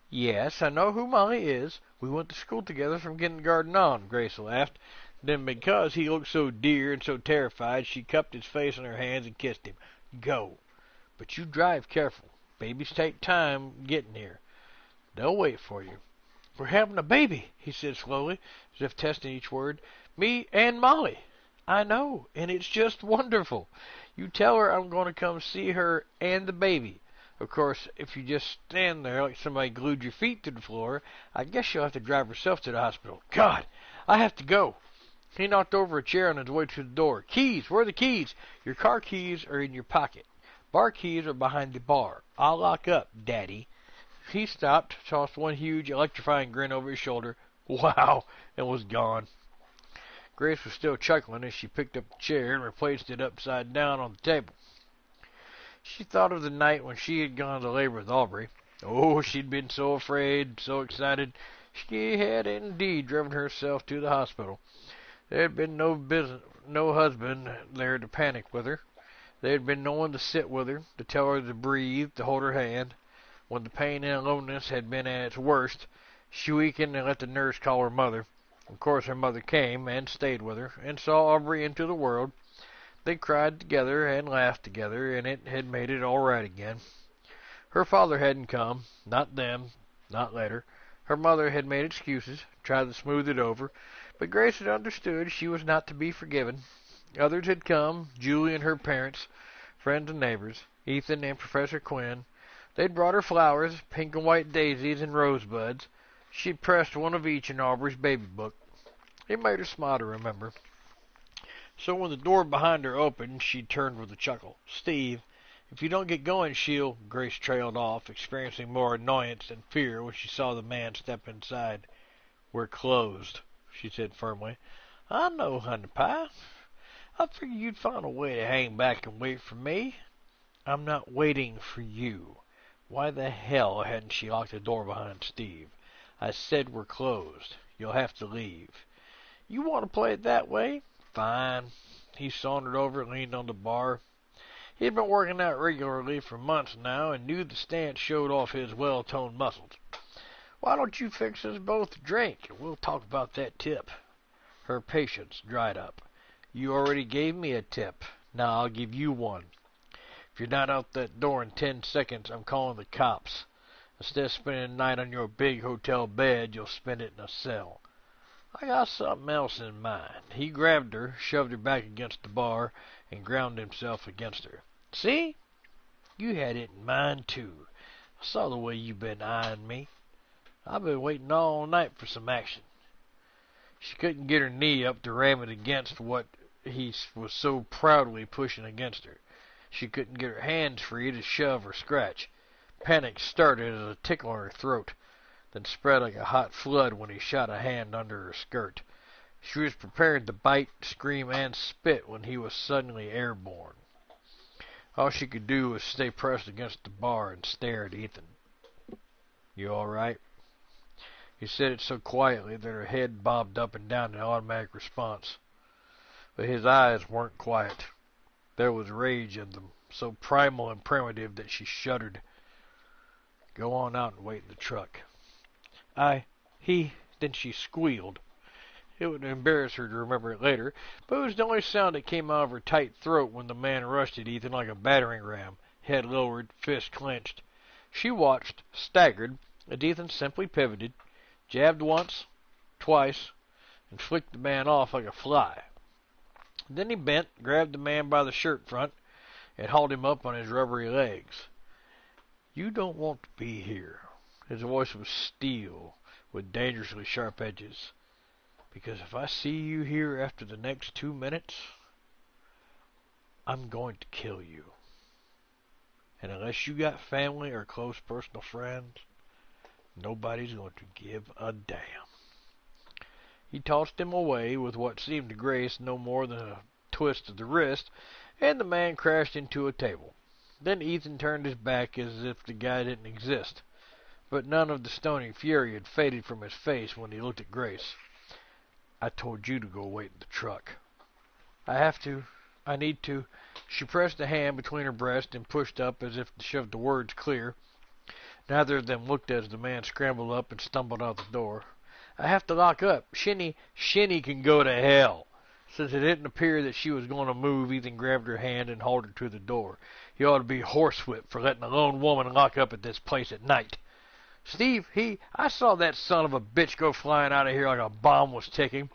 "Yes, I know who Molly is. We went to school together from kindergarten on," Grace laughed. Then, because he looked so dear and so terrified, she cupped his face in her hands and kissed him. "Go. But you drive careful. Babies take time getting here. They'll wait for you." "We're having a baby," he said slowly, as if testing each word. "Me and Molly." "I know, and it's just wonderful. You tell her I'm going to come see her and the baby. Of course, if you just stand there like somebody glued your feet to the floor, I guess she'll have to drive herself to the hospital. God, I have to go." He knocked over a chair on his way to the door. "Keys, where are the keys?" "Your car keys are in your pocket. Bar keys are behind the bar. I'll lock up, Daddy." He stopped, tossed one huge, electrifying grin over his shoulder. "Wow," and was gone. Grace was still chuckling as she picked up the chair and replaced it upside down on the table. She thought of the night when she had gone to labor with Aubrey. Oh, she'd been so afraid, so excited. She had indeed driven herself to the hospital. There had been no husband there to panic with her. There had been no one to sit with her, to tell her to breathe, to hold her hand. When the pain and loneliness had been at its worst, she weakened and let the nurse call her mother. Of course, her mother came and stayed with her and saw Aubrey into the world. They cried together and laughed together, and it had made it all right again. Her father hadn't come, not then, not later. Her mother had made excuses, tried to smooth it over, but Grace had understood she was not to be forgiven. Others had come, Julie and her parents, friends and neighbors, Ethan and Professor Quinn. They'd brought her flowers, pink and white daisies and rosebuds. She'd pressed one of each in Aubrey's baby book. It made her smile to remember. So when the door behind her opened, she turned with a chuckle. "Steve, if you don't get going, she'll—" Grace trailed off, experiencing more annoyance than fear when she saw the man step inside. "We're closed," she said firmly. "I know, honey pie. I figured you'd find a way to hang back and wait for me." "I'm not waiting for you." Why the hell hadn't she locked the door behind Steve? "I said we're closed. You'll have to leave." "You want to play it that way? Fine." He sauntered over and leaned on the bar. He'd been working out regularly for months now and knew the stance showed off his well-toned muscles. "Why don't you fix us both a drink, and we'll talk about that tip?" Her patience dried up. "You already gave me a tip. Now I'll give you one. If you're not out that door in 10 seconds, I'm calling the cops. Instead of spending the night on your big hotel bed, you'll spend it in a cell." "I got something else in mind." He grabbed her, shoved her back against the bar, and ground himself against her. "See? You had it in mind, too. I saw the way you've been eyeing me. I've been waiting all night for some action." She couldn't get her knee up to ram it against what he was so proudly pushing against her. She couldn't get her hands free to shove or scratch. Panic started as a tickle in her throat, then spread like a hot flood when he shot a hand under her skirt. She was prepared to bite, scream, and spit when he was suddenly airborne. All she could do was stay pressed against the bar and stare at Ethan. "You all right?" He said it so quietly that her head bobbed up and down in automatic response. But his eyes weren't quiet. There was rage in them, so primal and primitive that she shuddered. "Go on out and wait in the truck." Then she squealed. It would embarrass her to remember it later, but it was the only sound that came out of her tight throat when the man rushed at Ethan like a battering ram, head lowered, fist clenched. She watched, staggered, as Ethan simply pivoted, jabbed once, twice, and flicked the man off like a fly. Then he bent, grabbed the man by the shirt front, and hauled him up on his rubbery legs. "You don't want to be here." His voice was steel, with dangerously sharp edges. "Because if I see you here after the next 2 minutes, I'm going to kill you. And unless you got family or close personal friends, nobody's going to give a damn." He tossed him away with what seemed to Grace no more than a twist of the wrist, and the man crashed into a table. Then Ethan turned his back as if the guy didn't exist, but none of the stony fury had faded from his face when he looked at Grace. "I told you to go wait in the truck." I need to. She pressed a hand between her breasts and pushed up as if to shove the words clear. Neither of them looked as the man scrambled up and stumbled out the door. "I have to lock up. Shinny can go to hell." Since it didn't appear that she was going to move, Ethan grabbed her hand and hauled her to the door. He ought to be horsewhipped for letting a lone woman lock up at this place at night. "Steve, I saw that son of a bitch go flying out of here like a bomb was ticking."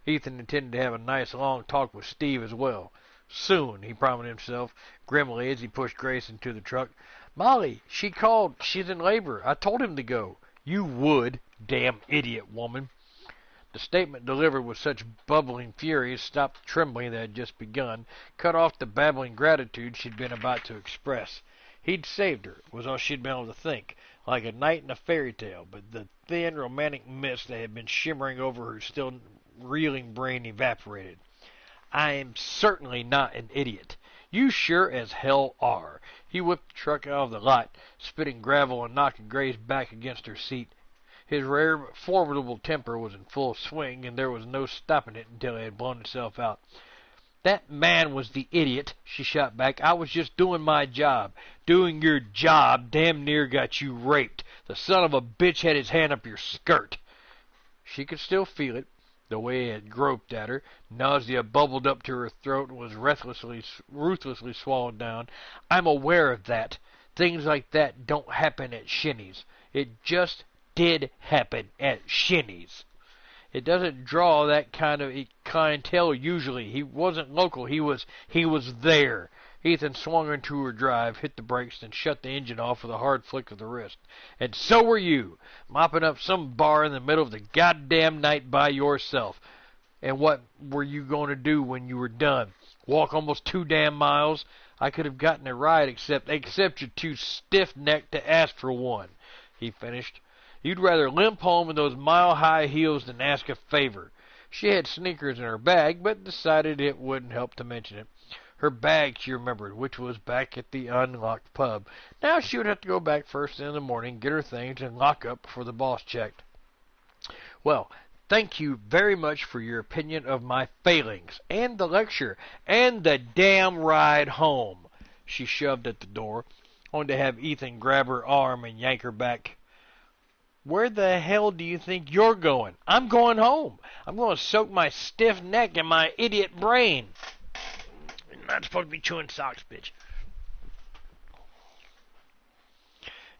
Ethan intended to have a nice long talk with Steve as well. Soon, he promised himself, grimly, as he pushed Grace into the truck. "Molly, she called. She's in labor. I told him to go." "You would, damn idiot woman." The statement delivered with such bubbling fury stopped the trembling that had just begun, cut off the babbling gratitude she'd been about to express. He'd saved her, was all she'd been able to think, like a night in a fairy tale, but the thin, romantic mist that had been shimmering over her still reeling brain evaporated. "I am certainly not an idiot. You sure as hell are." He whipped the truck out of the lot, spitting gravel and knocking Grace back against her seat. His rare but formidable temper was in full swing, and there was no stopping it until it had blown itself out. "That man was the idiot," she shot back. "I was just doing my job." "Doing your job damn near got you raped. The son of a bitch had his hand up your skirt." She could still feel it, the way it had groped at her. Nausea bubbled up to her throat and was ruthlessly swallowed down. "I'm aware of that. Things like that don't happen at Shinny's. It just did happen at Shinny's. It doesn't draw that kind of clientele usually. He wasn't local. He was there. Ethan swung into her drive, hit the brakes, and shut the engine off with a hard flick of the wrist. And so were you, mopping up some bar in the middle of the goddamn night by yourself. And what were you going to do when you were done? Walk almost 2 damn miles? I could have gotten a ride, except you're too stiff-necked to ask for one, he finished. You'd rather limp home in those mile-high heels than ask a favor. She had sneakers in her bag, but decided it wouldn't help to mention it. Her bag, she remembered, which was back at the unlocked pub. Now she would have to go back first thing in the morning, get her things, and lock up before the boss checked. Well, thank you very much for your opinion of my failings, and the lecture, and the damn ride home. She shoved at the door, only to have Ethan grab her arm and yank her back. Where the hell do you think you're going? I'm going home. I'm going to soak my stiff neck in my idiot brain. You're not supposed to be chewing socks, bitch.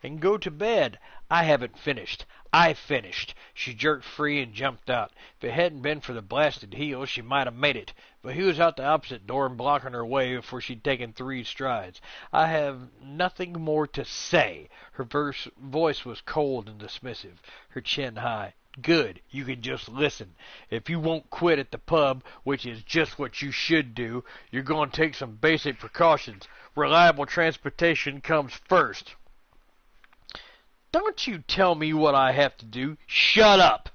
And go to bed. I haven't finished. I finished. She jerked free and jumped out. If it hadn't been for the blasted heels, she might have made it. But he was out the opposite door and blocking her way before she'd taken 3 strides. I have nothing more to say. Her voice was cold and dismissive, her chin high. Good, you can just listen. If you won't quit at the pub, which is just what you should do, you're going to take some basic precautions. Reliable transportation comes first. Don't you tell me what I have to do. Shut up!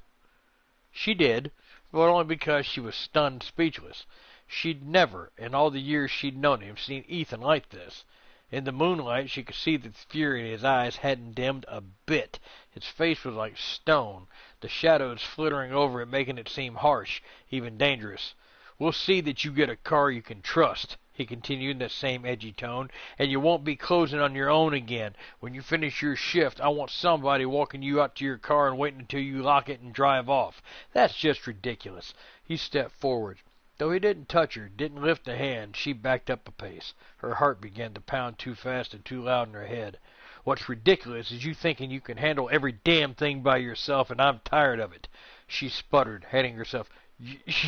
She did, but only because she was stunned speechless. She'd never, in all the years she'd known him, seen Ethan like this. In the moonlight, she could see that the fury in his eyes hadn't dimmed a bit. His face was like stone, the shadows flittering over it making it seem harsh, even dangerous. We'll see that you get a car you can trust, he continued in that same edgy tone, and you won't be closing on your own again. When you finish your shift, I want somebody walking you out to your car and waiting until you lock it and drive off. That's just ridiculous. He stepped forward. Though he didn't touch her, didn't lift a hand, she backed up a pace. Her heart began to pound too fast and too loud in her head. What's ridiculous is you thinking you can handle every damn thing by yourself, and I'm tired of it. She sputtered, heading herself.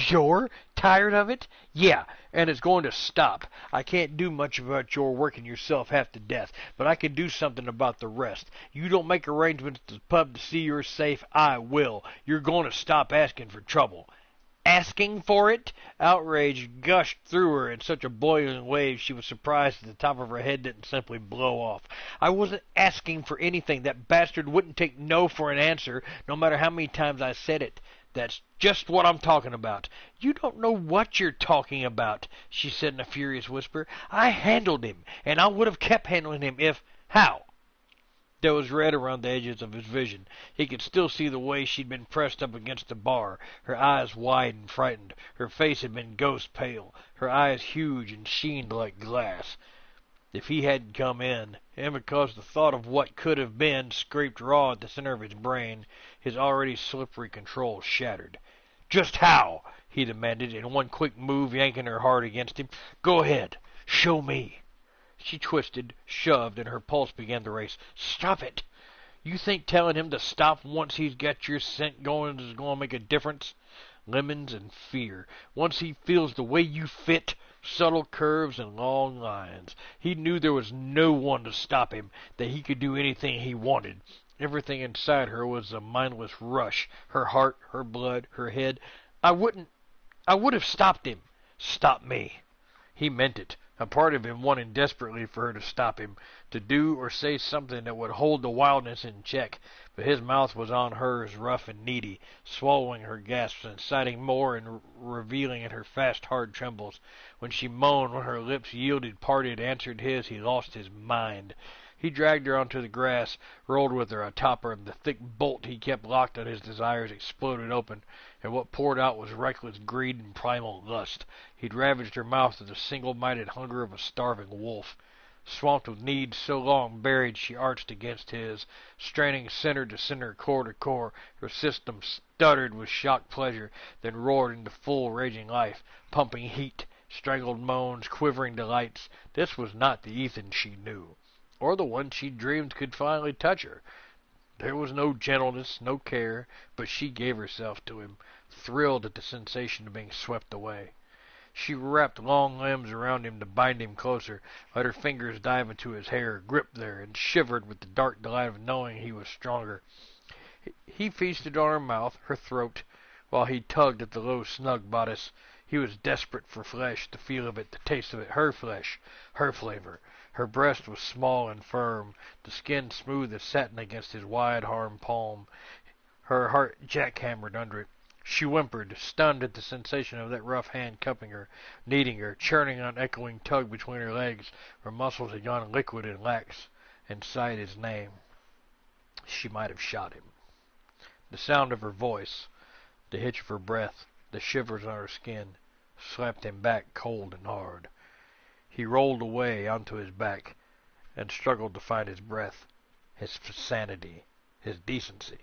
You're tired of it? Yeah, and it's going to stop. I can't do much about your working yourself half to death, but I can do something about the rest. You don't make arrangements at the pub to see you're safe, I will. You're going to stop asking for trouble. Asking for it? Outrage gushed through her in such a boiling wave she was surprised that the top of her head didn't simply blow off. I wasn't asking for anything. That bastard wouldn't take no for an answer, no matter how many times I said it. That's just what I'm talking about. You don't know what you're talking about, she said in a furious whisper. I handled him, and I would have kept handling him if... How? There was red around the edges of his vision. He could still see the way she'd been pressed up against the bar, her eyes wide and frightened. Her face had been ghost pale, her eyes huge and sheened like glass. If he hadn't come in, and because the thought of what could have been scraped raw at the center of his brain, his already slippery control shattered. Just how? He demanded, in one quick move yanking her hard against him. Go ahead. Show me. She twisted, shoved, and her pulse began to race. Stop it! You think telling him to stop once he's got your scent going is going to make a difference? Lemons and fear. Once he feels the way you fit, subtle curves and long lines. He knew there was no one to stop him, that he could do anything he wanted. Everything inside her was a mindless rush. Her heart, her blood, her head. I would have stopped him. Stop me. He meant it. A part of him wanting desperately for her to stop him, to do or say something that would hold the wildness in check, but his mouth was on hers, rough and needy, swallowing her gasps, inciting more and revealing in her fast, hard trembles. When she moaned, when her lips yielded, parted, answered his, he lost his mind. He dragged her onto the grass, rolled with her atop her, and the thick bolt he kept locked on his desires exploded open, and what poured out was reckless greed and primal lust. He'd ravaged her mouth with the single-minded hunger of a starving wolf. Swamped with needs so long buried, she arched against his, straining center to center, core to core. Her system stuttered with shocked pleasure, then roared into full raging life, pumping heat, strangled moans, quivering delights. This was not the Ethan she knew, or the one she dreamed could finally touch her. There was no gentleness, no care, but she gave herself to him, thrilled at the sensation of being swept away. She wrapped long limbs around him to bind him closer, let her fingers dive into his hair, gripped there, and shivered with the dark delight of knowing he was stronger. He feasted on her mouth, her throat, while he tugged at the low, snug bodice. He was desperate for flesh, the feel of it, the taste of it, her flesh, her flavor. Her breast was small and firm, the skin smooth as satin against his wide, hard palm. Her heart jackhammered under it. She whimpered, stunned at the sensation of that rough hand cupping her, kneading her, churning on echoing tug between her legs. Her muscles had gone liquid and lax, and sighed his name. She might have shot him. The sound of her voice, the hitch of her breath, the shivers on her skin, slapped him back cold and hard. He rolled away onto his back and struggled to find his breath, his sanity, his decency.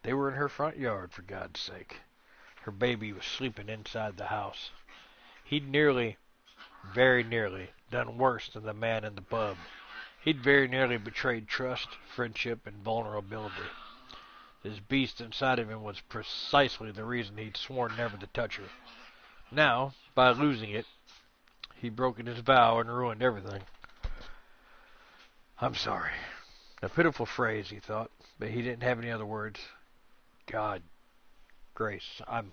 They were in her front yard, for God's sake. Her baby was sleeping inside the house. He'd nearly, very nearly, done worse than the man in the pub. He'd very nearly betrayed trust, friendship, and vulnerability. This beast inside of him was precisely the reason he'd sworn never to touch her. Now, by losing it, he'd broken his vow and ruined everything. I'm sorry. A pitiful phrase, he thought, but he didn't have any other words. God, Grace, I'm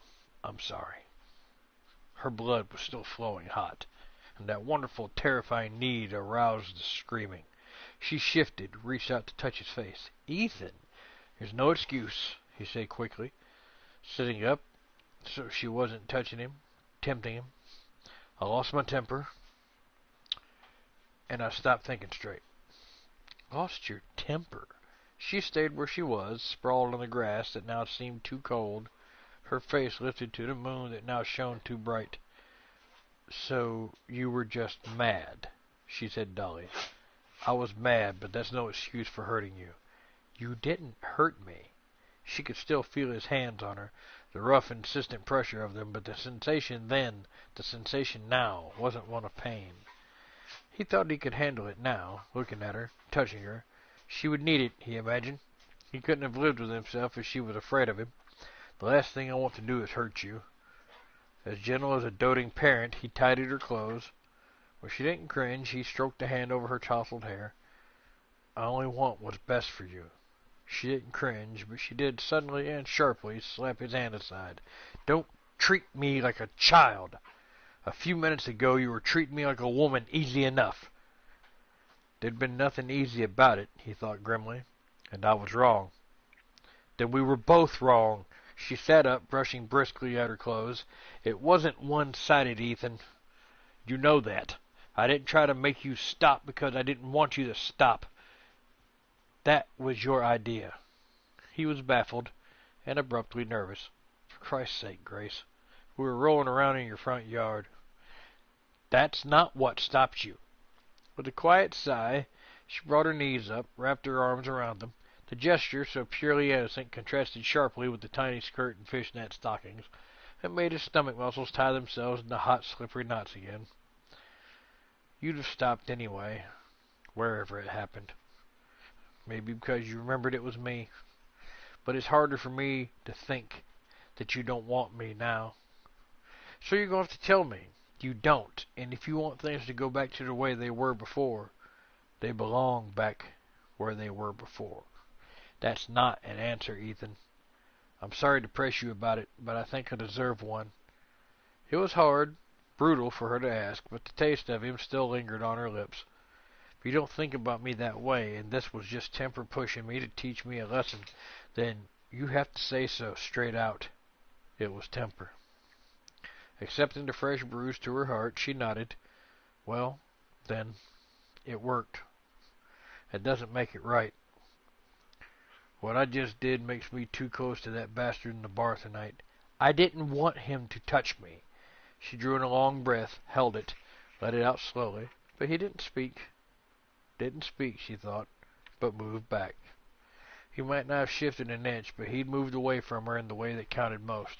sorry. Her blood was still flowing hot, and that wonderful, terrifying need aroused the screaming. She shifted, reached out to touch his face. Ethan, there's no excuse, he said quickly, sitting up so she wasn't touching him, tempting him. I lost my temper, and I stopped thinking straight. Lost your temper? She stayed where she was, sprawled on the grass that now seemed too cold, her face lifted to the moon that now shone too bright. So you were just mad, she said dully. I was mad, but that's no excuse for hurting you. You didn't hurt me. She could still feel his hands on her, the rough, insistent pressure of them, but the sensation then, the sensation now, wasn't one of pain. He thought he could handle it now, looking at her, touching her. She would need it, he imagined. He couldn't have lived with himself if she was afraid of him. The last thing I want to do is hurt you. As gentle as a doting parent, he tidied her clothes. When she didn't cringe, he stroked a hand over her tousled hair. I only want what's best for you. She didn't cringe, but she did suddenly and sharply slap his hand aside. Don't treat me like a child. A few minutes ago you were treating me like a woman easy enough. There'd been nothing easy about it, he thought grimly, and I was wrong. Then we were both wrong. She sat up, brushing briskly at her clothes. It wasn't one-sided, Ethan. You know that. I didn't try to make you stop because I didn't want you to stop. That was your idea. He was baffled and abruptly nervous. For Christ's sake, Grace, we were rolling around in your front yard. That's not what stopped you. With a quiet sigh, she brought her knees up, wrapped her arms around them. The gesture, so purely innocent, contrasted sharply with the tiny skirt and fishnet stockings, and made his stomach muscles tie themselves into hot, slippery knots again. You'd have stopped anyway, wherever it happened. Maybe because you remembered it was me. But it's harder for me to think that you don't want me now. So you're going to have to tell me you don't. And if you want things to go back to the way they were before, they belong back where they were before. That's not an answer, Ethan. I'm sorry to press you about it, but I think I deserve one. It was hard, brutal for her to ask, but the taste of him still lingered on her lips. If you don't think about me that way, and this was just temper pushing me to teach me a lesson, then you have to say so straight out. It was temper. Accepting the fresh bruise to her heart, she nodded. Well, then, it worked. It doesn't make it right. What I just did makes me too close to that bastard in the bar tonight. I didn't want him to touch me. She drew in a long breath, held it, let it out slowly, but he didn't speak. Didn't speak, she thought, but moved back. He might not have shifted an inch, but he'd moved away from her in the way that counted most.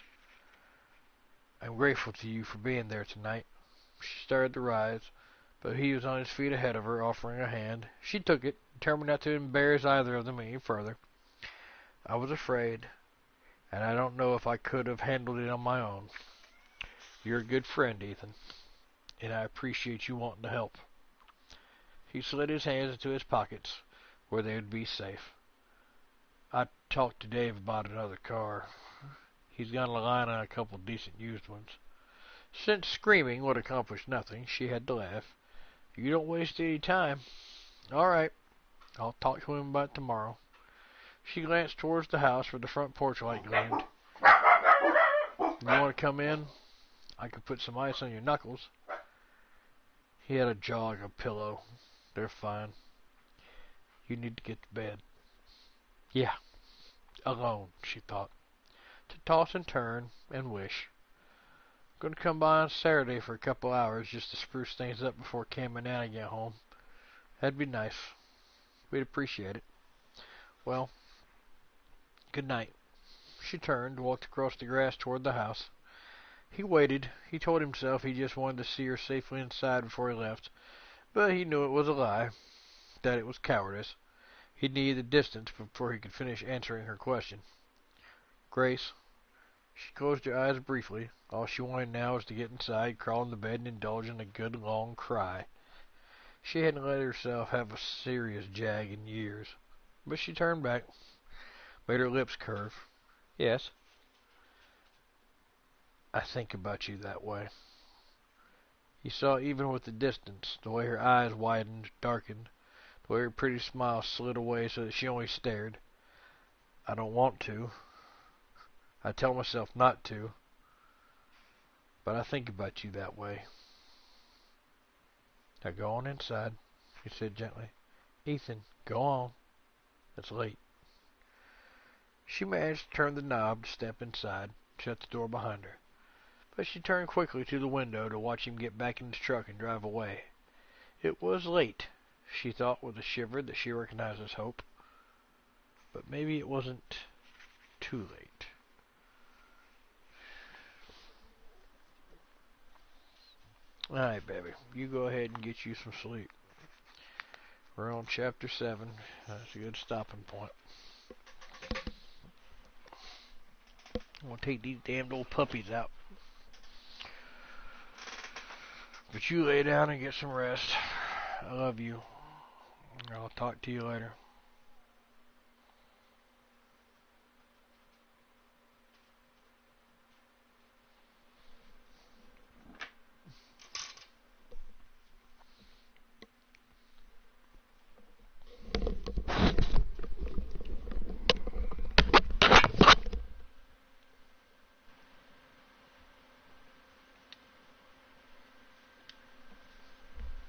I'm grateful to you for being there tonight. She started to rise, but he was on his feet ahead of her, offering a hand. She took it, determined not to embarrass either of them any further. I was afraid. and I don't know if I could have handled it on my own. You're a good friend, Ethan, and I appreciate you wanting to help. He slid his hands into his pockets where they would be safe. I talked to Dave about another car. He's got a line on a couple decent used ones. Since screaming would accomplish nothing, she had to laugh. You don't waste any time. All right, I'll talk to him about it tomorrow. She glanced towards the house where the front porch light gleamed. You want to come in? I could put some ice on your knuckles. He had a jaw like a pillow. They're fine. You need to get to bed. Yeah, alone, she thought, to toss and turn and wish. Going to come by on Saturday for a couple hours just to spruce things up before Cam and Anna get home. That'd be nice. We'd appreciate it. Well, good night. She turned, walked across the grass toward the house. He waited. He told himself he just wanted to see her safely inside before he left, but he knew it was a lie, that it was cowardice. He needed the distance before he could finish answering her question. Grace. She closed her eyes briefly. All she wanted now was to get inside, crawl in the bed, and indulge in a good long cry. She hadn't let herself have a serious jag in years. But she turned back, made her lips curve. Yes. I think about you that way. He saw even with the distance, the way her eyes widened, darkened, the way her pretty smile slid away so that she only stared. I don't want to. I tell myself not to. But I think about you that way. Now go on inside, he said gently. Ethan, go on. It's late. She managed to turn the knob to step inside, shut the door behind her. But she turned quickly to the window to watch him get back in his truck and drive away. It was late, she thought with a shiver that she recognized as hope. But maybe it wasn't too late. Alright, baby. You go ahead and get you some sleep. We're on chapter 7. That's a good stopping point. I'm going to take these damned old puppies out. But you lay down and get some rest. I love you. I'll talk to you later.